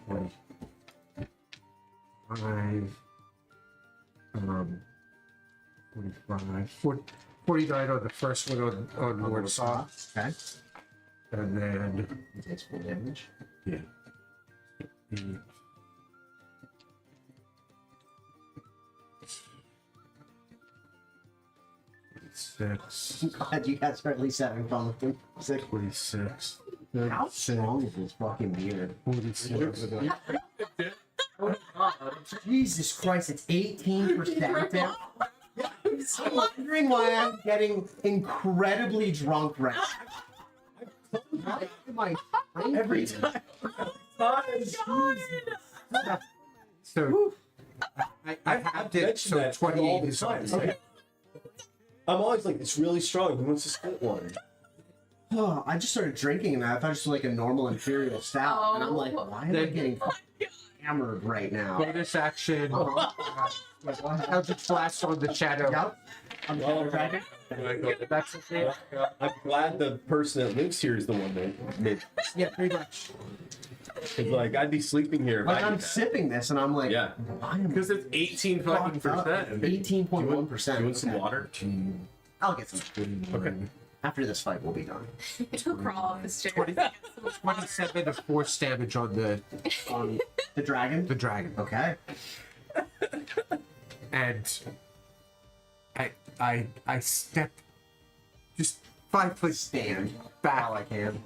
45, 45, 49 on the first one on Lord Saw, Okay. and then He takes full damage. yeah, 8, 6, Glad you guys are at least having fun with him. 46, How 36, strong is his fucking beard? 47. Jesus Christ, it's 18% there. I'm wondering why I'm getting incredibly drunk right now. Every time. So I have it. So all 28 the is on time. the Okay. I'm always like, it's really strong. Who wants to split one? Oh, I just started drinking and I thought it was like a normal imperial stout. And I'm like, why am I getting hammered right now? bonus action. Eldritch Blast on the shadow. Yep. I'm dragon. That's it. I'm glad the person that lives here is the one that made. Yeah, pretty much. It's like I'd be sleeping here. If Like I I'm did that. sipping this and I'm like, Yeah. why am I Because it's 18 fucking percent. 18.1%. You want some water? I'll get some. Okay. After this fight, we'll be done. He'll crawl off the stairs. 27 of force damage on the The dragon? dragon, Okay. and I step just 5 foot Stand back while I can.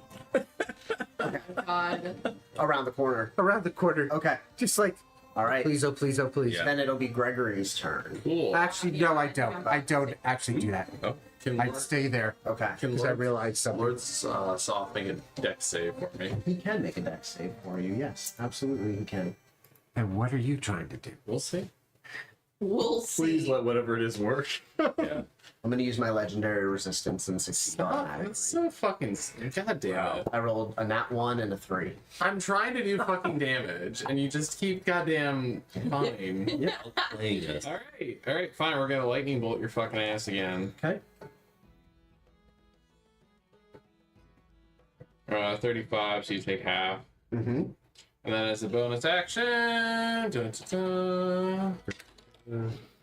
God. Around the corner. around the corner, Okay. just like All right. please, oh please, oh please. Yeah. Then it'll be Gregory's turn. Cool. Actually, no, I don't. I don't actually do that. Oh. Can I'd Lord, stay there Okay. because I realized something. Lord's Soft make a deck save for me? He can make a deck save for you. Yes, absolutely he can. And what are you trying to do? We'll see. We'll see. Please let whatever it is work. Yeah. I'm gonna use my legendary resistance and succeed Stop. automatically. That's so fucking. God damn it. I rolled a nat 1 and a 3. I'm trying to do fucking damage, and you just keep goddamn fine. Yeah. Playing this. Alright, fine. We're gonna lightning bolt your fucking ass again. Okay. 35, so you take half. Mm-hmm. And then as a bonus action,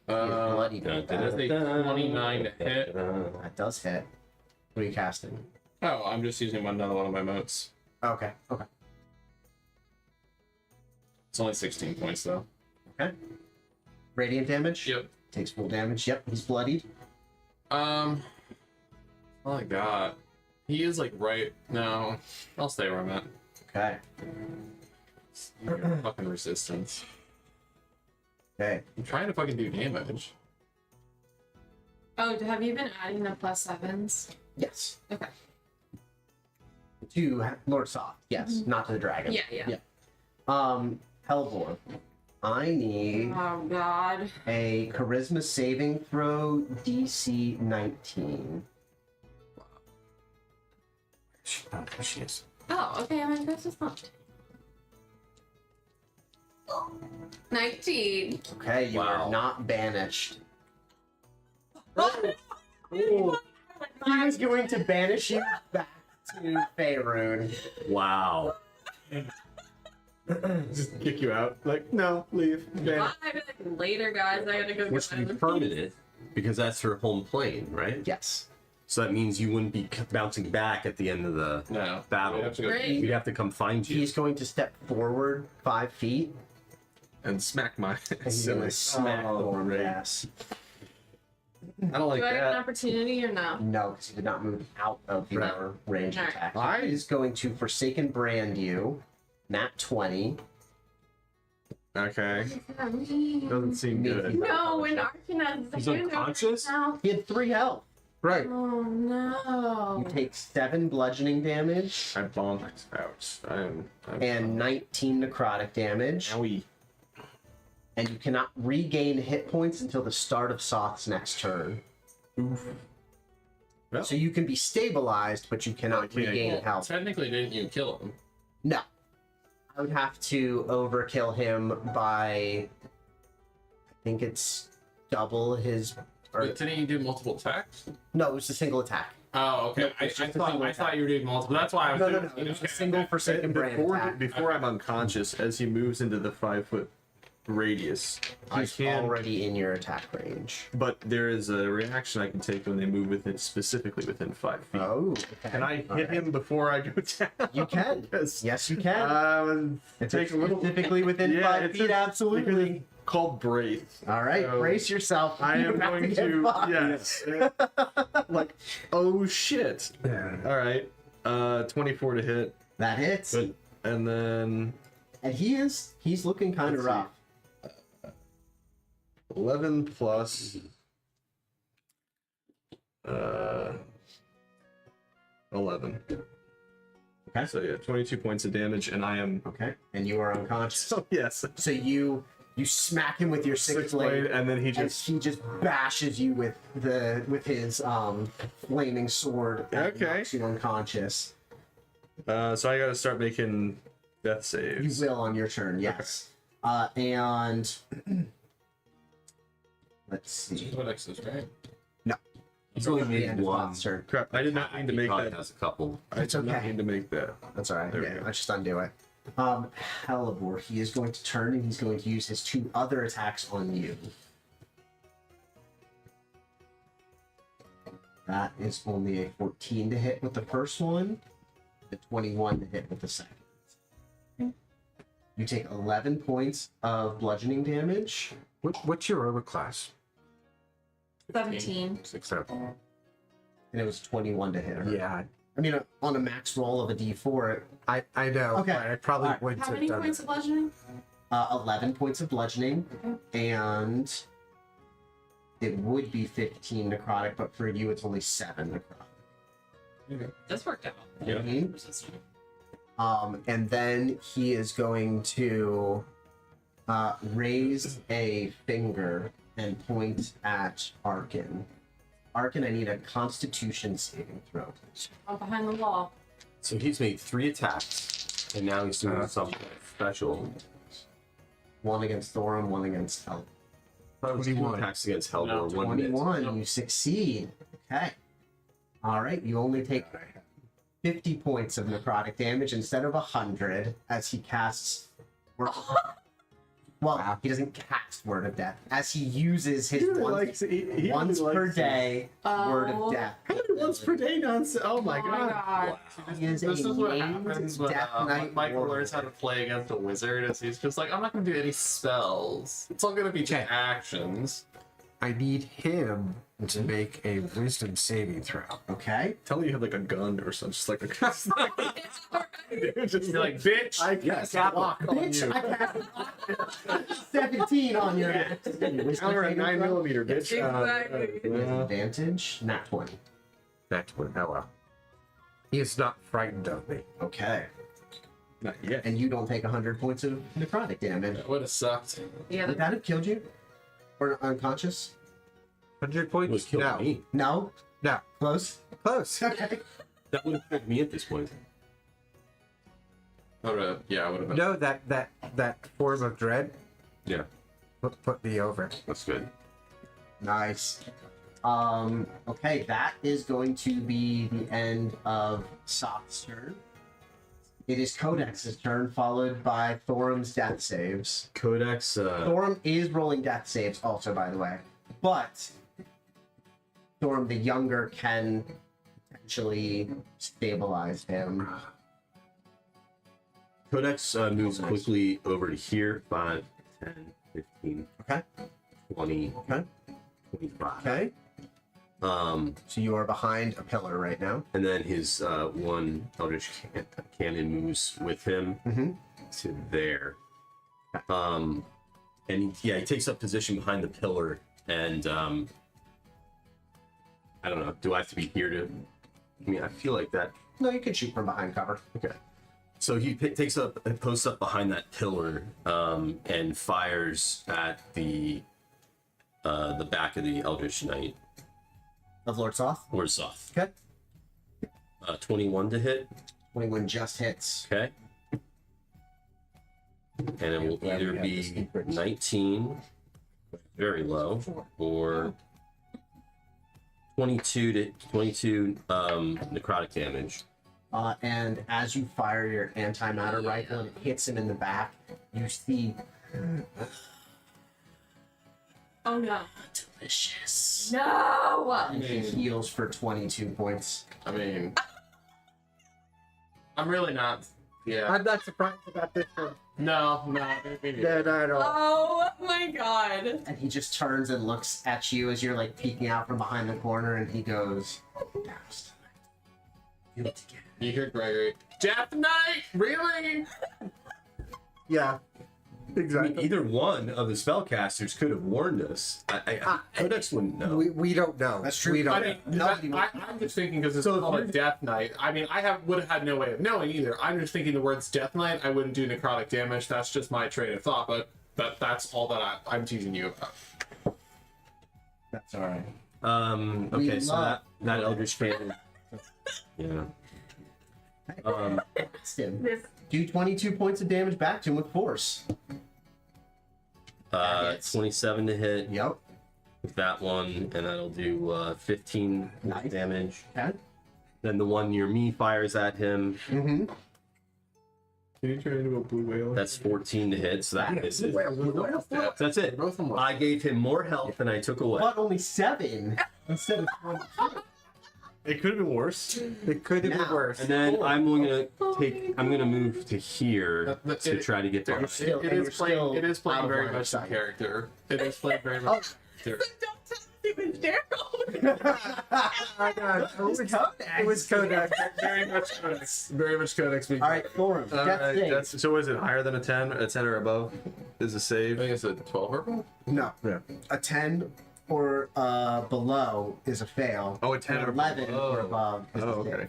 Bloody. Dun, That is a 29 to hit. That does hit. What are you casting? Oh, I'm just using another one of my motes. Okay. Okay. It's only 16 points though. Okay. Radiant damage? Yep. Takes full damage. Yep. He's bloodied. Oh my god. He is like right. No, I'll stay where I'm at. Okay. Fucking resistance. Okay. I'm trying to fucking do damage. Oh, have you been adding the +7s? Yes. Okay. To Lord Soft. Yes, not to the dragon. Yeah. Hellbor, I need Oh God. a charisma saving throw DC 19. Oh, there she is. Oh, okay. I'm like, this is not. 19. Okay, you Wow. are not banished. Oh, Ooh. He was going to banish you back to Faerun. Wow. Just kick you out. Like, no, leave. Bye. Like, later, guys. I gotta go Which get would be my permanent because that's her home plane, right? Yes. So that means you wouldn't be bouncing back at the end of the No. battle. We have to go Great. We'd have to come find you. He's going to step forward 5 feet. And smack my And he's silly. going to smack Thorm's great. ass. I don't like Do I have an that. opportunity or no? No, because he did not move out of your Right. range Alright. attack. He is going to Forsaken Brand you. Nat 20. Okay. Doesn't seem Me. good. No, when Arcana He's unconscious? now. He had 3 health. Right. Oh no. You take 7 bludgeoning damage I bonked out. I'm and 19 necrotic damage. Owie. And you cannot regain hit points until the start of Soth's next turn. Well. So you can be stabilized, but you cannot Well, regain Well, health. technically, didn't you kill him? No. I would have to overkill him by, I think it's double his. Or, But didn't you do multiple attacks? no, it was a single attack. Oh, okay. No, it's just a single I thought you were doing multiple. That's why I was. No, no, no. It was a single Forsaken Brand attack. Before I'm unconscious, as he moves into the 5-foot radius, I He's can. already in your attack range. But there is a reaction I can take when they move within, specifically within 5 feet. Oh, okay. Can I hit Alright. him before I go down? You can. Yes. Yes, you can. It takes a little. Specifically within Yeah, 5 it's feet, a- absolutely. Called Braith. All right, So, brace yourself. I You're am about going get to. fucked. Yes. Like, oh shit. All right. 24 to hit, That hits. Good. and then And he's looking kind of Let's see. rough. 11 plus 11. Okay. So yeah, 22 points of damage, and I am. Okay. And you are unconscious. So yes, So you smack him with your sixth blade, and then he and just. he just bashes you with his flaming sword. And Okay. knocks you unconscious. So I got to start making death You saves. will on your turn, yes. And let's see. Codex is right. He's only The made end of one. Thoth's turn. Crap! I did not mean to He make probably that. has a couple. I It's did not okay. mean to make that. That's all right. There we Yeah, go. let's just undo it. Hellebore, he is going to turn and he's going to use his 2 other attacks on you. That is only a 14 to hit with the first one, the 21 to hit with the second. You take 11 points of bludgeoning damage. What's your armor class? 17. 6-7. And it was 21 to hit her. Yeah, I mean, on a max roll of a d4, I know. Okay. But I probably Alright. wouldn't How have many done points it. of bludgeoning? 11 points of bludgeoning, and it would be 15 necrotic, but for you it's only 7 necrotic. This worked out. Yeah. Mhm. Resistant. And then he is going to raise a finger and point at Arkin. Arkin, I need a Constitution saving throw. Oh, behind the wall. So he's made 3 attacks, and now he's doing something special. 1 against Thorum, 1 against Hell. 21 attacks against Hellbor. No, 1 minute. 21, you succeed. Okay. All right, you only take 50 points of necrotic damage instead of 100 as he casts. Well, he doesn't cast Word of Death as he uses his once per day Word of Death. How many once per day nonsense? Oh my god. God. He is This a is what named happens when Death Knight Michael warrior. learns how to play against a wizard. Is he's just like, I'm not going to do any spells. It's all going to be Okay. actions. I need him to make a wisdom saving throw. Okay. Tell me you have like a gun or something, just like a just You're like, bitch. I cast block on Bitch, you. I cast 17 on your ass. Counter a 9mm, bitch. Exactly. Advantage, nat 20. That's what. Oh well. He is not frightened of me. Okay. Not yet. And you don't take 100 points of necrotic damage. That would have sucked. Yeah. Would that have killed you? Or unconscious? 100 It points? was killing No. me. No? No. Close? Close. Okay. That would have killed me at this point. I would have. Yeah, I would have been. No, that form of dread Yeah, put me over. that's good. Nice. Okay, that is going to be the end of Soft's turn. It is Codex's turn, followed by Thorum's death saves. Codex. Thorum is rolling death saves also, by the way. But Thorum the Younger can potentially stabilize him. Codex moves quickly over to here. 5, 10, 15, Okay. 20, Okay. 25. Okay. Um, So you are behind a pillar right now. and then his one Eldritch Cannon moves with him Mm-hmm. to there. And he takes up position behind the pillar. And I don't know. Do I have to be here to? I mean, I feel like that. No, you can shoot from behind cover. Okay. So he posts up behind that pillar, and fires at the back of the Eldritch Knight. Of Lord Soth. Or Zoth. Okay. 21 to hit. 21 just hits. Okay. And it will glad either we have be this secret. 19, very low, or 22 necrotic damage. And as you fire your antimatter rifle and it hits him in the back, you see Oh no. delicious. No! And he heals for 22 points. I mean, I'm really not. Yeah. I'm not surprised about this one. No, me neither. No, I don't. Oh my god. And he just turns and looks at you as you're like peeking out from behind the corner, and he goes, "Douse tonight. Do it together." You hear Gregory? Death Knight, really? Yeah. I mean, Exactly. either one of the spellcasters could have warned us. Codex wouldn't know. We don't know. That's true. We don't I know. mean, Nobody I'm just thinking because it's So if called a you're- Death Knight. I mean, would have had no way of knowing either. I'm just thinking the words Death Knight. I wouldn't do necrotic damage. That's just my train of thought. But that's all that I'm teasing you about. That's all right. Okay, We so love- that Eldritch Cannon. Yeah. Blast him. This Do 22 points of damage back to him with force. That hits. 27 to hit Yep. with that one, and that'll do 15 Nice. damage. Okay. Then the one near me fires at him. Mm-hmm. Can you turn into a blue whale? That's 14 to hit, so that misses. Yeah. That's it. Both of them. I gave him more health than I took away. But only 7 instead of 22. It could have been worse. It could have Now. been worse. And then I'm gonna move to here to try to get to You're still- It and is you're playing. still It is out playing of very line of much in sight. character. It is playing very much. Don't tell me it was Daryl. I know. It was Kodak. Very much Codex. Very much Codex. All right, Thorum. Death save. That's, so is it higher than a 10? A 10 or above is a I save? think it's a 12 or above. No. Yeah. A 10 or below is a fail. Oh, a 10 and or 11 below. or above is Oh, a save. okay.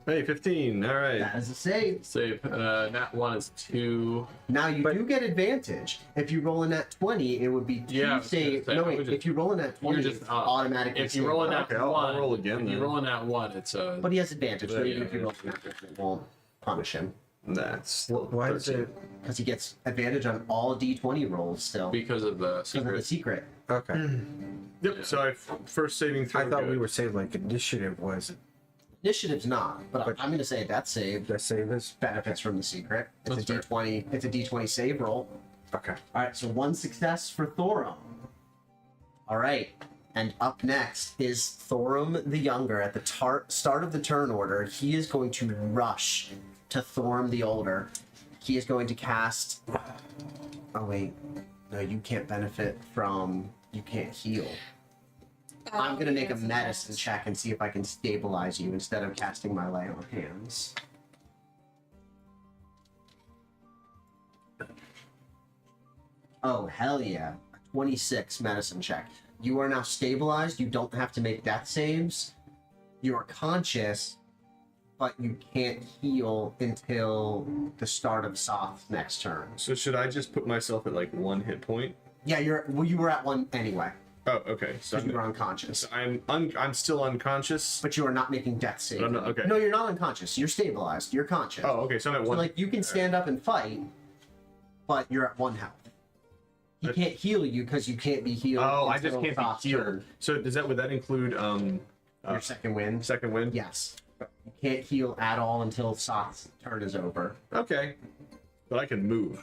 Hey, 15. All right. That is a save. Save. Nat 1 is 2. Now you do get advantage. If you roll a nat 20, it would be 2 Yeah, I was gonna save. say, No, I wait. would just- If you roll a nat 20, just, it's automatically If you save. roll a nat Okay, I'll 1, roll again If you then. roll a nat 1, it's a. But he has advantage, so Yeah, even if you yeah. roll a nat 20, it won't punish him. That's Why is it? Because he gets advantage on all d20 rolls still. Because of the Because of the secret. secret. Okay. Yep. So I first saving throw. I thought we good. were saying like initiative was Initiative's not, but But- I'm going to say that save the same as. benefits from the secret. It's That's a fair. d20. It's a d20 save roll. Okay. All right, so 1 success for Thorum. All right, and up next is Thorum the Younger. At the start of the turn order, he is going to rush to Thorum the Older. He is going to cast. Oh wait, no, you can't benefit from. You can't heal. I'm gonna make a medicine check and see if I can stabilize you instead of casting my lay on hands. Oh, hell yeah. A 26 medicine check. You are now stabilized. You don't have to make death saves. you're conscious, but you can't heal until the start of Soth's next turn. So should I just put myself at like 1 hit point? Yeah, you were at 1 anyway, Oh, okay. So because you were unconscious. I'm still unconscious. But you are not making death saves. I'm not- okay. No, you're not unconscious. You're stabilized. You're conscious. Oh, okay. So I'm at So, 1. like, you can stand up and fight, but you're at 1 health. He But- can't heal you because you can't be healed. Oh, I just until can't Soth's be healed. turn. So would that include Your second win. second win? Yes. But you can't heal at all until Soth's turn is over. Okay. But I can move.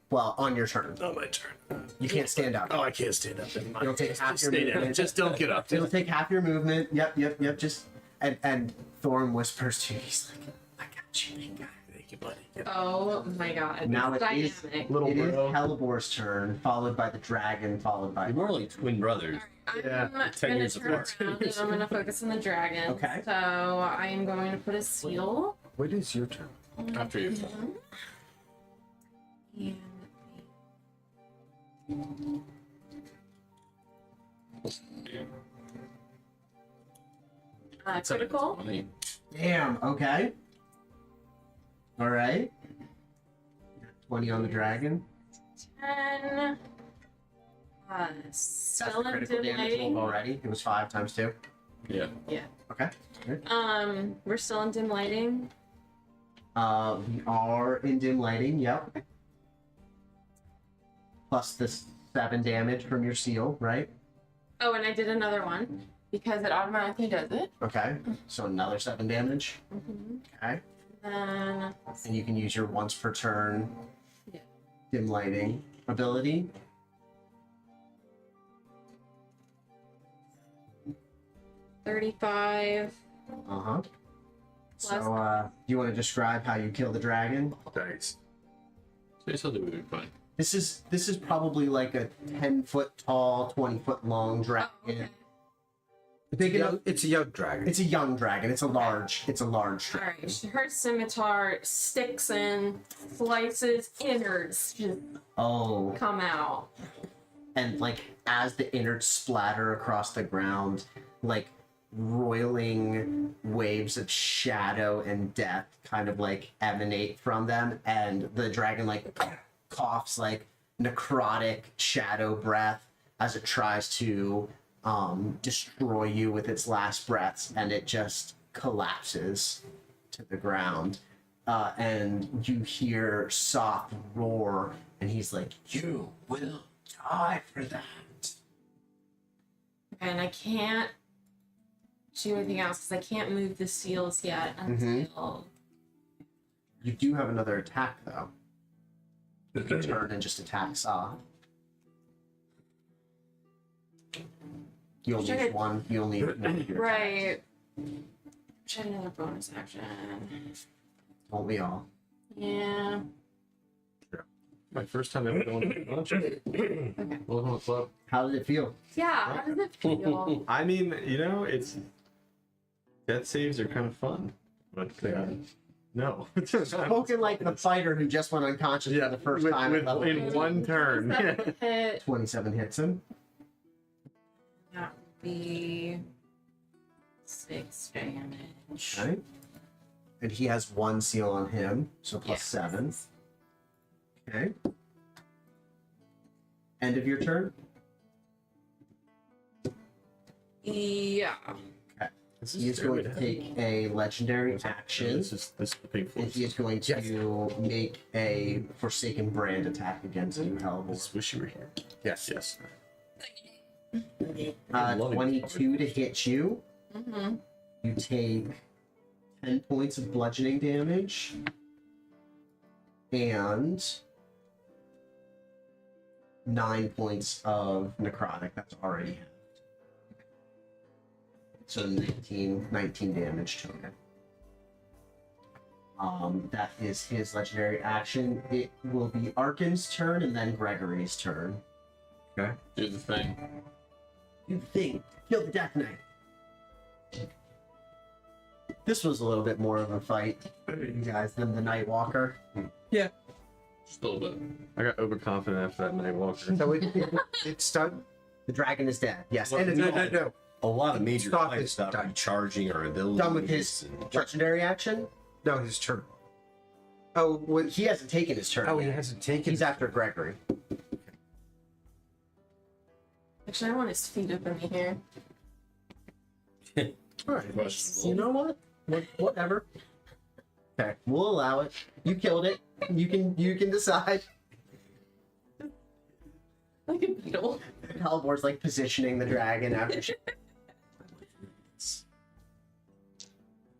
Well, on your turn. Oh, my turn. You can't stand up. Oh, I can't stand up. Never mind. It'll take half your Stay down. movement. Just don't get up. It'll take half your movement. Yep. Just and Thorm whispers to you. He's like, "I got you, big guy." Thank you, buddy. Oh my god. Now it is Dynamic. Little it is bro. Hellebore's turn, followed by the dragon, followed by. You're more like twin brothers. Yeah, I'm 10 gonna years turn apart. around and I'm gonna focus on the dragon. Okay. So I am going to put a seal. When is your turn? After you. And critical. 20. Damn. Okay. All right. 20 on the dragon. 10. That's Still the in critical damage dim roll lighting. already. It was 5 times 2. Yeah. Okay. Good. We're still in dim lighting. We are in dim lighting. Yep. Plus the 7 damage from your seal, right? Oh, and I did another one because it automatically does it. Okay. So another 7 damage. Okay. Then And you can use your once per turn Yeah. dim lighting ability. $35. Uh-huh. Plus- So, do you want to describe how you kill the dragon? Nice. So you still do it fine. This is probably like a 10-foot tall, 20-foot long dragon. Oh, okay. Big enough. It's a young dragon. It's a young dragon. It's a large dragon. Alright, her scimitar sticks in, slices, innards just Oh, come out. and like as the innards splatter across the ground, like roiling waves of shadow and death kind of like emanate from them, and the dragon like coughs like necrotic shadow breath as it tries to destroy you with its last breaths, and it just collapses to the ground. And you hear Soth roar, and he's like, "You will die for that." And I can't do anything else because I can't move the seals yet until. You do have another attack, though. You can turn and just attack Soth. You'll Sure. need one. You'll need one of your attacks. Right. Should have another bonus action. Won't we all? Yeah. My first time ever going to lunch. Welcome to the club. How did it feel? Yeah, how does it feel? I mean, it's death saves are kind of fun, but they are no. Spoken like the fighter who just went unconscious for the first time at level in one turn. Seven hit. 27 hits him. That would be 6 damage. Right? And he has 1 seal on him, so plus Yes. 7. Okay. End of your turn? Yeah. This He is going to take a legendary action, This is pink and he is going to make a Forsaken Brand attack against you, I Hellboy. just wish you were here. Yes. Yes. 22 to hit you. Mm-hmm. You take 10 points of bludgeoning damage and 9 points of necrotic. That's already halved. So 19 damage total. That is his legendary action. It will be Arkin's turn and then Gregory's turn. Do the thing. You think, kill the Death Knight. This was a little bit more of a fight, you guys, than the Night Walker. Just a little bit. I got overconfident after that Night Walker. So it's done. The dragon is dead. Yes, No, and it's no. a lot of major Stop fights is stop done. recharging our abilities. Done with his and- legendary action? No, his turn. Oh, what? He hasn't taken his turn. Oh, he yet. hasn't taken. He's after Gregory. Actually, I want his feet up in the air. Alright. Questionable. You know what? Whatever. Okay, we'll allow it. You killed it. You can decide. Like a beetle. Halbor's like positioning the dragon after she.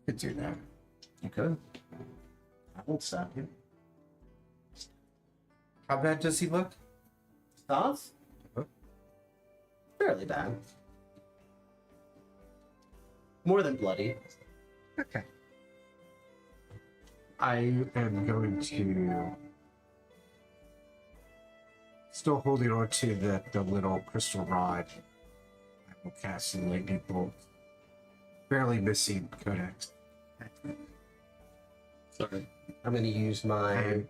Could do that. You could. I won't stop you. How bad does he look? Thoughts? Fairly bad. More than bloody. Okay. I am going to still holding on to the little crystal rod. I will cast a lightning bolt. Barely missing Codex. Sorry. I'm gonna use my. Okay.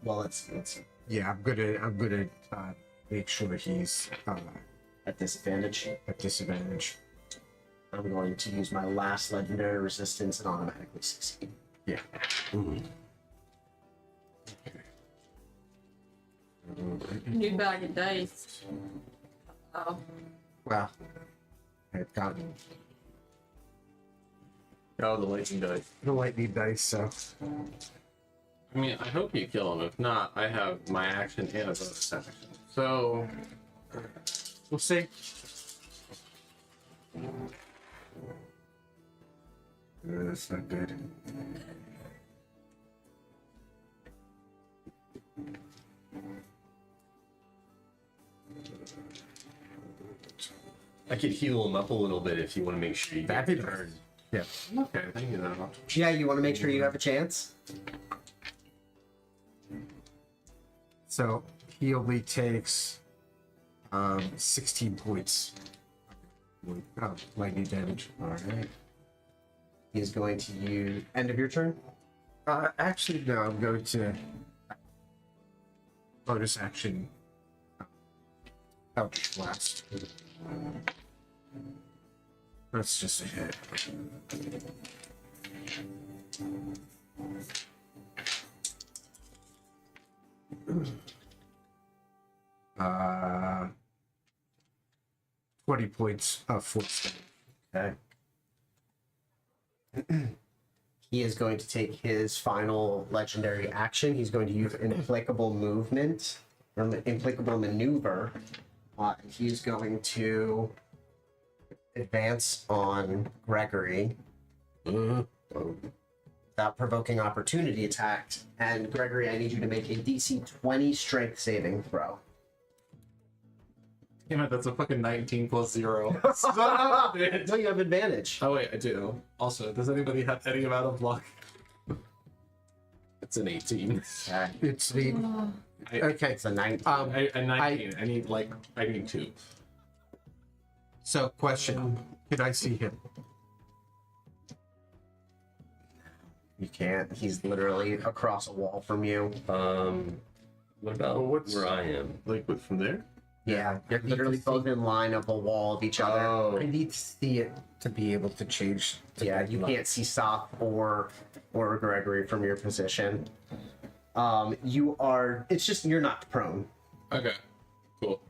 Well, it's Yeah, I'm gonna make sure he's at disadvantage. at disadvantage. I'm going to use my last legendary resistance and automatically succeed. Yeah. New bag of dice. Oh. Well, I've gotten Oh, the lightning dice. the lightning dice, so I mean, I hope you kill him. If not, I have my action and a bonus action. So, we'll see. That's not good. I could heal him up a little bit if you want to make sure you get That'd be the turn. Yeah. okay, thank you very much. Yeah, you want to make sure you have a chance. So he only takes 16 points of lightning damage. All right. He's going to use end of your turn. Actually, no. I'm going to bonus action. Eldritch Blast. That's just a hit. 20 points of force damage. Okay. He is going to take his final legendary action. He's going to use implacable movement or implacable maneuver. He's going to advance on Gregory without provoking opportunity attack. And Gregory, I need you to make a DC 20 strength saving throw. Damn it, that's a fucking 19 plus 0. No, you have advantage. Oh wait, I do. Also, does anybody have any amount of luck? It's an 18. Okay. It's the okay. It's a 19. I 19. I need 2. So, question: can I see him? You can't. He's literally across a wall from you. What about Well, what's- where I am? Like, what, from there? Yeah, you're literally both in line of a wall of each other. Oh. I need to see it to be able to change. To Yeah, you can't see Sop or Gregory from your position. You are. It's just you're knocked prone. Okay, cool.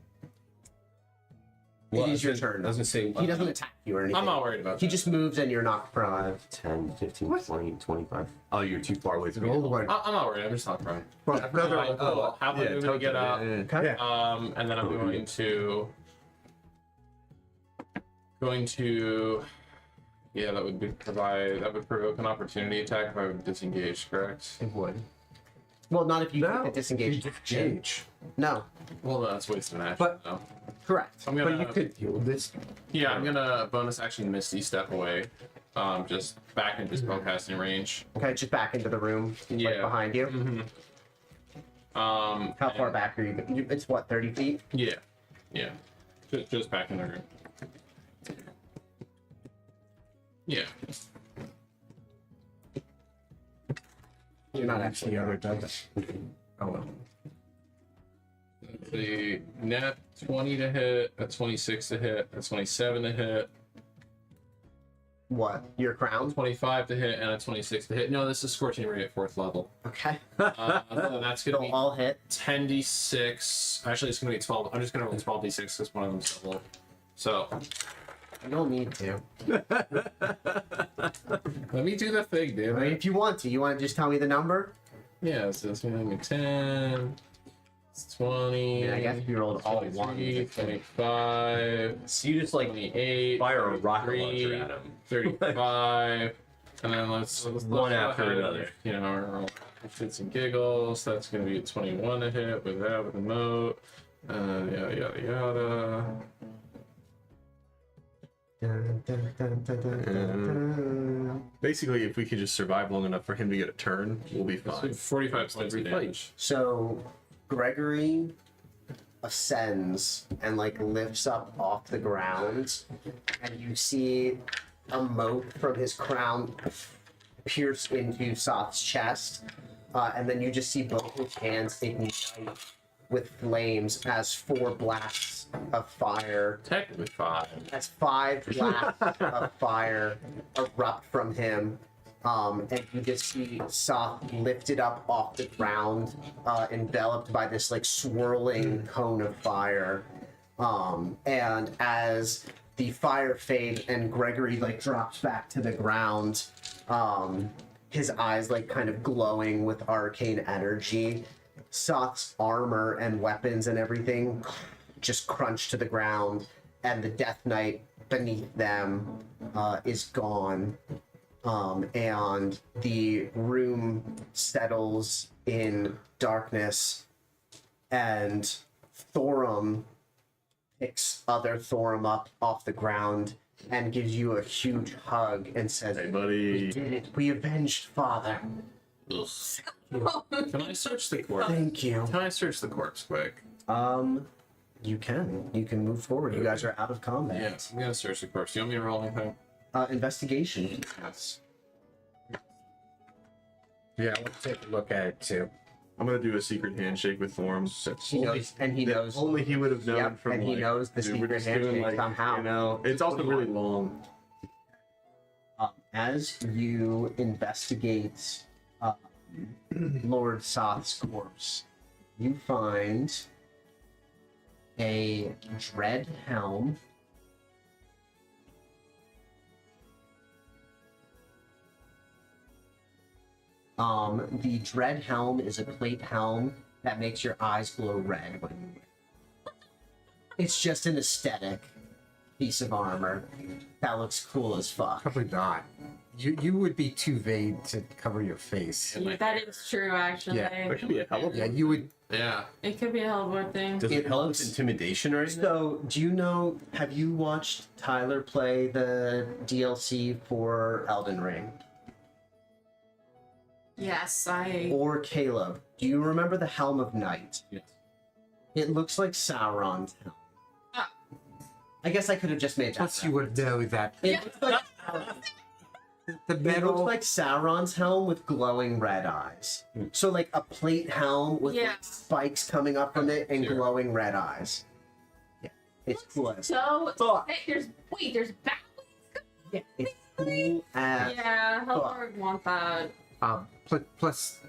It is your turn. I was gonna say, He doesn't attack you or anything. I'm not worried about He that. just moves and you're knocked prone. 5, 10, 15, 20, 25. Oh, you're too far away from me. Roll one. I'm not worried. I'm just not prone. Well, another. Half my movement to get up. Okay. Yeah. And then I'm going to. Yeah, that would provoke an opportunity attack if I would disengage, correct? It would. Well, not if you No, get disengaged. you disengage. No, Well, that's wasting an action. But- though. correct. I'm But gonna. you could heal this. Yeah, I'm gonna bonus action Misty step away. Just back into spellcasting range. Okay, just back into the room, like Yeah. behind you. Mm-hmm. How far back are you? It's what, 30 feet? Yeah. Yeah. Just back in the room. Yeah. You're not actually the other done. dice. Oh well. The net 20 to hit, a 26 to hit, a 27 to hit, What? Your crown? 25 to hit and a 26 to hit. No, this is Scorching Ray at 4th level. Okay. So that's going to They'll be all hit. 10d6. Actually, it's going to be 12. I'm just going to roll 12d6 because one of them's double. So, You don't need to. let me do the thing, I dude. mean, if you want to. You want to just tell me the number? Yeah, so it's going to be 10, it's 20. I mean, I guess if you rolled all 23, ones. 25, So you just like 28, fire a rocket 33, launcher at him. 35, and then let's One go after ahead, another. You know, roll shits and giggles. That's going to be a 21 to hit with that with a moat. Yada yada yada. Basically, if we could just survive long enough for him to get a turn, we'll be So fine. 45 points of damage. So, Gregory ascends and like lifts up off the ground, and you see a mote from his crown pierce into Soth's chest, and then you just see both his hands ignite with flames as 4 blasts of fire, Technically 5. as 5 blasts of fire erupt from him. And you just see Soth lifted up off the ground, enveloped by this like swirling cone of fire. And as the fire fades and Gregory like drops back to the ground, his eyes like kind of glowing with arcane energy, Soth's armor and weapons and everything just crunch to the ground, and the Death Knight beneath them is gone. And the room settles in darkness, and Thorum picks other Thorum up off the ground and gives you a huge hug and says, Hey, "We buddy. did it. We avenged Father. Can I search the corpse? Thank you." Can I search the corpse quick? You can. You can move forward. You guys are out of combat. Yes, I'm gonna search the corpse. Do you want me to roll anything? Investigation. Yes. Yeah, let's take a look at it too. I'm gonna do a secret handshake with Thorm. He knows, and he knows. Only he would have known Yep, from. and he like, knows the dude, we're secret just doing, handshake like, somehow. You know, it's also really long. As you investigate Lord Soth's corpse, you find a dread helm. The dread helm is a plate helm that makes your eyes glow red when you wear it. It's just an aesthetic piece of armor that looks cool as fuck. Probably not. You would be too vain to cover your face. That is true, actually. Yeah. That could be a hell of Yeah, you would. Yeah. It could be a Hellboy thing. Does it It help looks- with intimidation or anything? So, do you know, have you watched Tyler play the DLC for Elden Ring? Yes, I. Or Caleb, do you remember the Helm of Night? Yes. It looks like Sauron's helm. Ah. I guess I could have just made that. Plus, you would know that It looks like the It metal. looks like Sauron's helm with glowing red eyes. So like a plate helm with Yeah. like spikes coming up from it and Sure. glowing red eyes. Yeah, it's cool. as- So. Fuck. There's back. Yeah, it's cool as. Yeah, Hellboy would want that. Plus,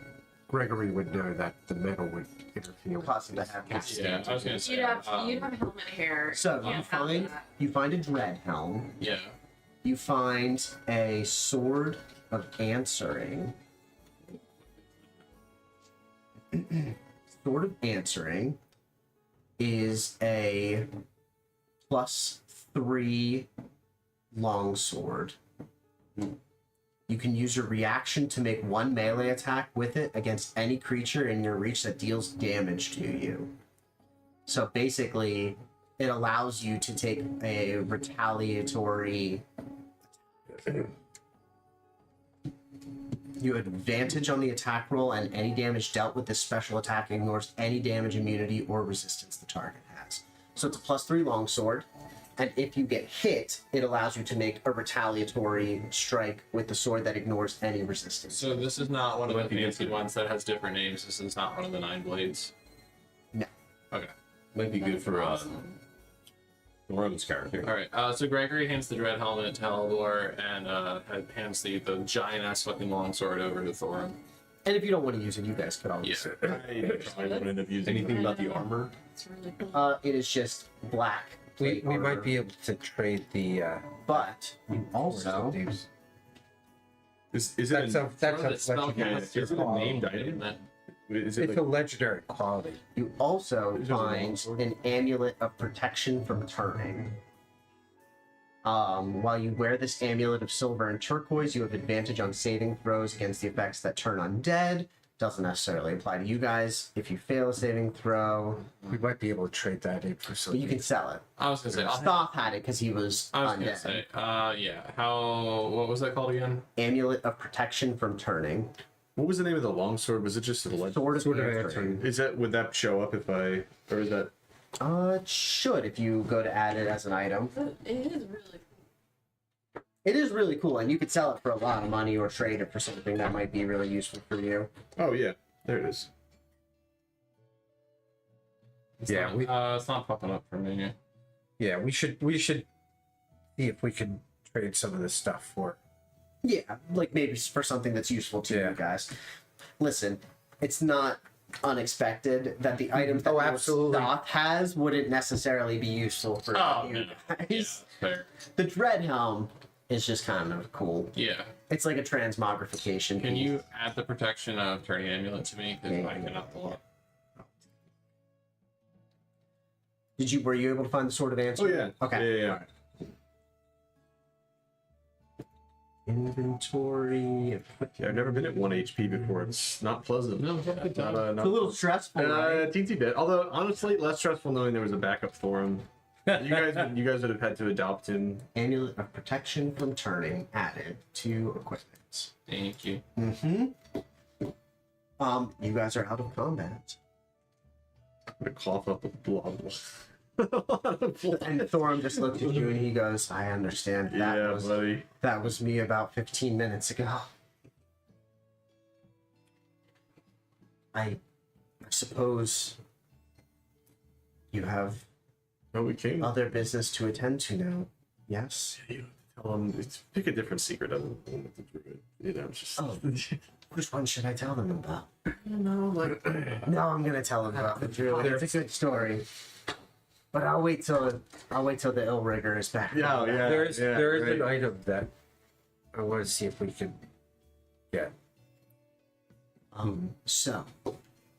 Gregory would know that the metal would interfere with Cause him to his have casting. Yeah, I was gonna say. You'd have helmet hair. So Yeah, you find a dread helm. Yeah. You find a sword of answering. Sword of answering is a +3 longsword. You can use your reaction to make 1 melee attack with it against any creature in your reach that deals damage to you. So basically, it allows you to take a retaliatory. You have advantage on the attack roll, and any damage dealt with this special attack ignores any damage, immunity, or resistance the target has. So it's a +3 longsword, and if you get hit, it allows you to make a retaliatory strike with the sword that ignores any resistance. So this is not one of the fancy ones that has different names. This is not one of the 9 blades. No. Okay. Might be good for Thorum's character. All right. So Gregory hands the dread helmet to Haldor and hands the giant ass fucking longsword over to Thorum. And if you don't want to use it, you guys could always. Yeah. I probably won't end up using Anything that. about the armor? It's really cool. It is just black. We plate might armor. be able to trade the. But you also. Is it That's a, a that's Throw a the spell legendary. caster is it a quality named in item? that- is it It's a like, legendary quality. You also Is it a find longsword? an amulet of protection from turning. While you wear this amulet of silver and turquoise, you have advantage on saving throws against the effects that turn undead. Doesn't necessarily apply to you guys. If you fail a saving throw, We might be able to trade that in for but something. you can sell it. I was gonna say. Stoth had it because he was I was gonna undead. say. Yeah. How? What was that called again? Amulet of protection from turning. what was the name of the longsword? Was it just a legend? Sword of Sword of answering. answering. Is that would that show up if I or is that It should if you go to add it as an item. It is really cool. It is really cool, and you could sell it for a lot of money or trade it for something that might be really useful for you. oh yeah, there it is. Yeah, we It's not popping up for me. we should see if we can trade some of this stuff for. Yeah, like maybe for something that's useful to Yeah. you guys. Listen, it's not unexpected that the items that Oh, Lord absolutely. Stoth has wouldn't necessarily be useful for Oh, you no. guys. Yeah, fair. The Dread Helm is just kind of cool. Yeah. It's like a transmogrification. Can piece. you add the protection of turning amulet to me? Because Yeah, I yeah, cannot pull it. Were you able to find the Sword of Answer? Oh yeah. Okay. Yeah. Inventory. Yeah, I've never been at 1 HP before. It's not pleasant. No, have a good time. It's a little stressful, right? teensy bit. Although honestly, less stressful knowing there was a backup Thorum. You guys would have had to adopt him. Amulet of protection from turning added to equipment. Thank you. Mm-hmm. You guys are out of combat. I'm gonna cough up a blob. And Thorum just looked at you and he goes, I understand. Yeah, buddy. That was me about 15 minutes ago. I suppose you have Oh, we came. other business to attend to now. Yes? You tell him. Pick a different secret other than the one with the druid. You know, just. Oh. Which one should I tell them about? no, like. No, I'm gonna tell them about the druid. It's a good story. But I'll wait till the ill rigger is back. Yeah, yeah. there is great. an item that I want to see if we can get. So,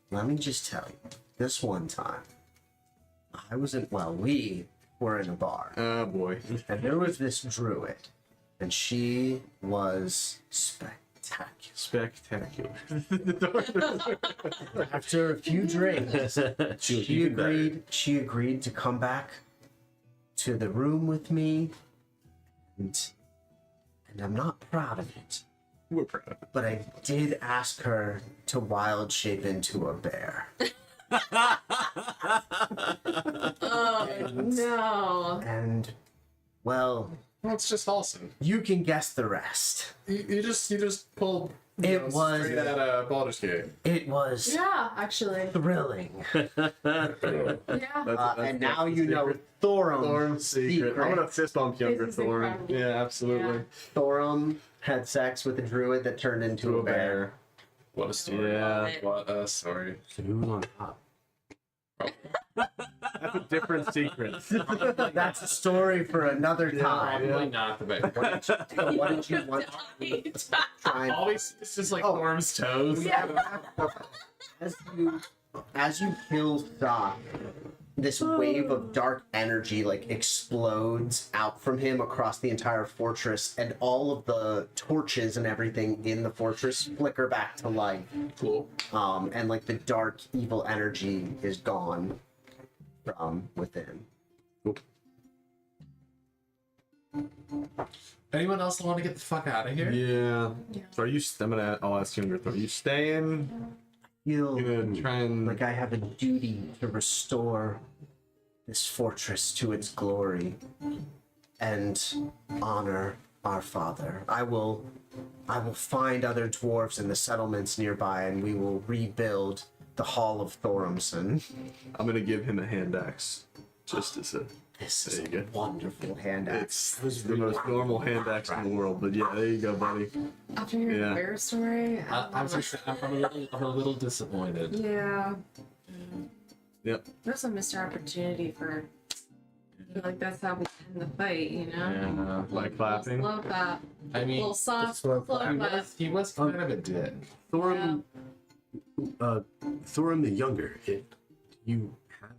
let me just tell you, this one time, we were in a bar, Oh boy. and there was this druid, and she was spectacular. Spectacular. After a few drinks, she even better. agreed to come back to the room with me, and I'm not proud of it. We're proud of it. But I did ask her to wild shape into a bear. Oh no. And, well, Well, it's just wholesome. you can guess the rest. You just pulled. It was- straight out of Baldur's Gate. It was Yeah, actually. thrilling. Yeah. And now you know Thorum's Thorum's secret. I'm gonna fist bump younger This is Thorum. incredible. Yeah, absolutely. Yeah. Thorum had sex with a druid that turned into a bear. What a story. Yeah. What a story. So who's on top? That's a different secret. That's a story for another time. Probably not the best. So what did you want to try and Always, it's just like Oh. Thorum's toes. as you kill Doc, this wave of dark energy like explodes out from him across the entire fortress, and all of the torches and everything in the fortress flicker back to life. Cool. And like the dark evil energy is gone from within. Anyone else want to get the fuck out of here? Yeah. Yeah. So I'll ask younger Thorum. Are you staying? Feel You gonna try and like I have a duty to restore this fortress to its glory and honor our father. I will find other dwarves in the settlements nearby, and we will rebuild the Hall of Thorumson. I'm gonna give him a hand axe. Just as a This There is you a wonderful hand axe. It's the most normal hand axe in the world, but yeah, there you go, buddy. After hearing Yeah. the bear story, I'm a little disappointed. yeah, Yep. there's a missed opportunity for. I feel like that's how we end the fight, you know. Yeah, By clapping. Slow clap, I mean, little soft, slow slow clap. clap. he was kind of a dick. Thorum, Thorum the Younger, if you have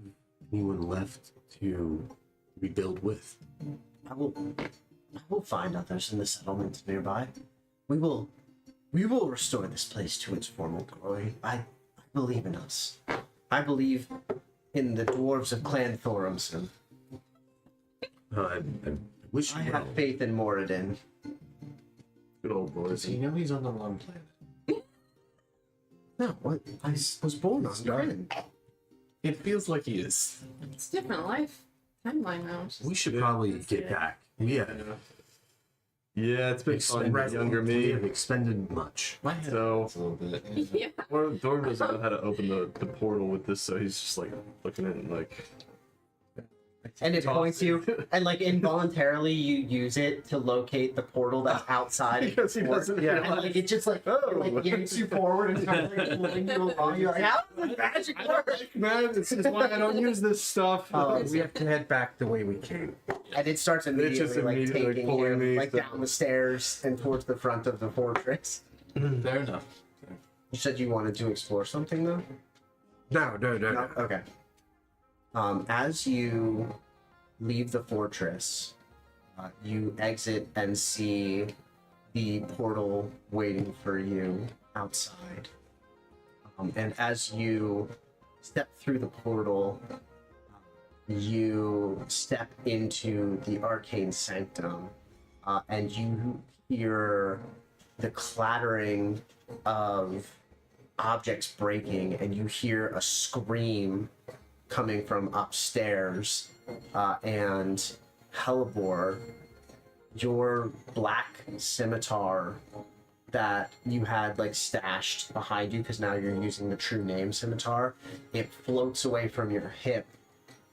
anyone left to rebuild with, I will find others in the settlements nearby. We will restore this place to its former glory. I believe in us. I believe in the dwarves of Clan Thorumson. I wish I you have well. faith in Moradin. Good old boys. Does he know he's on the wrong planet? No, what? I was born on Darwin. It feels like he is. It's a different life timeline now. It's just- We should probably get back. Yeah, Yeah, it's been fun. Younger we me. have expended much. My head So- hurts a little bit. Yeah. Thorn doesn't know how to open the portal with this, so he's just like looking at it and like. And it Toss points it. you, and like involuntarily you use it to locate the portal that's outside. Because he doesn't Yeah, and realize. like it just like Oh. it, like yanks you forward and starts like pulling you along. You're like, how does this magic work? Man, this is why I don't use this stuff. We have to head back the way we came. And it starts immediately, like immediately taking pulling him me like to- down the stairs and towards the front of the fortress. Fair enough. You said you wanted to explore something though? No. No? Okay. As you leave the fortress, you exit and see the portal waiting for you outside. And as you step through the portal, you step into the arcane sanctum, and you hear the clattering of objects breaking, and you hear a scream coming from upstairs, and Hellebore, your black scimitar that you had like stashed behind you because now you're using the true name scimitar, it floats away from your hip,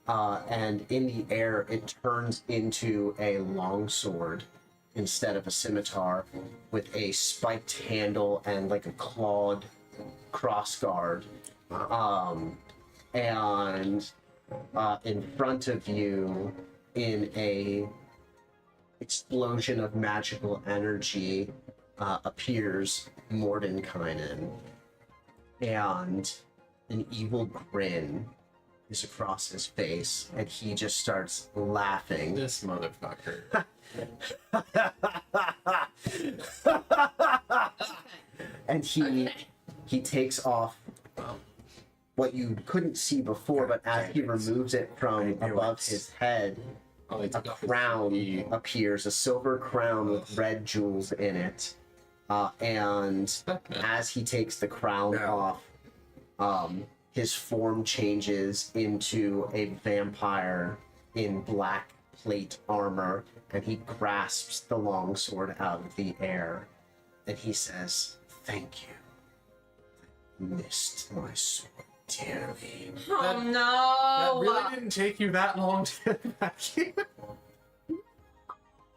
and in the air it turns into a longsword instead of a scimitar, with a spiked handle and like a clawed crossguard. And in front of you, in a explosion of magical energy, appears Mordenkainen, and an evil grin is across his face, and he just starts laughing. This motherfucker. And he takes off what you couldn't see before, but as he removes it from above his head, Oh, they a took off his crown key. appears, a silver crown with red jewels in it. And as he takes the crown off, his form changes into a vampire in black plate armor, and he grasps the longsword out of the air, and he says, "Thank you. I missed my sword dearly." Oh That no! really didn't take you that long to get back here.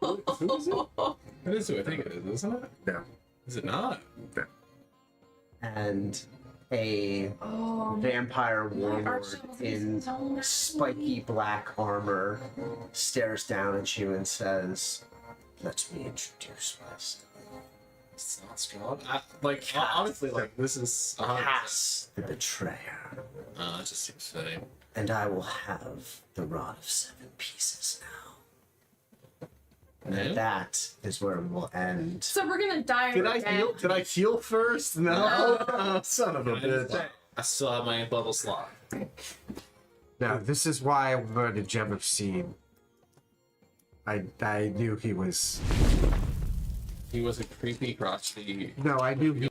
Who is it? It is who I think it is, isn't it? No. Is it not? And a Oh, vampire my warlord arch in so mad. spiky black armor stares down at you and says, "Let me introduce myself. It's not strong. Honestly, like, this is... Cass the Betrayer, It just seems fitting. and I will have the Rod of Seven Pieces now." And Yeah. that is where we will end. So we're gonna die. Did I again. heal? Did I heal first? No. Oh, son of a bitch. I still have my bubble slot. Now, this is why I wanted a Gem of Seed. I knew he was... He was a creepy, crotchety... No, I knew he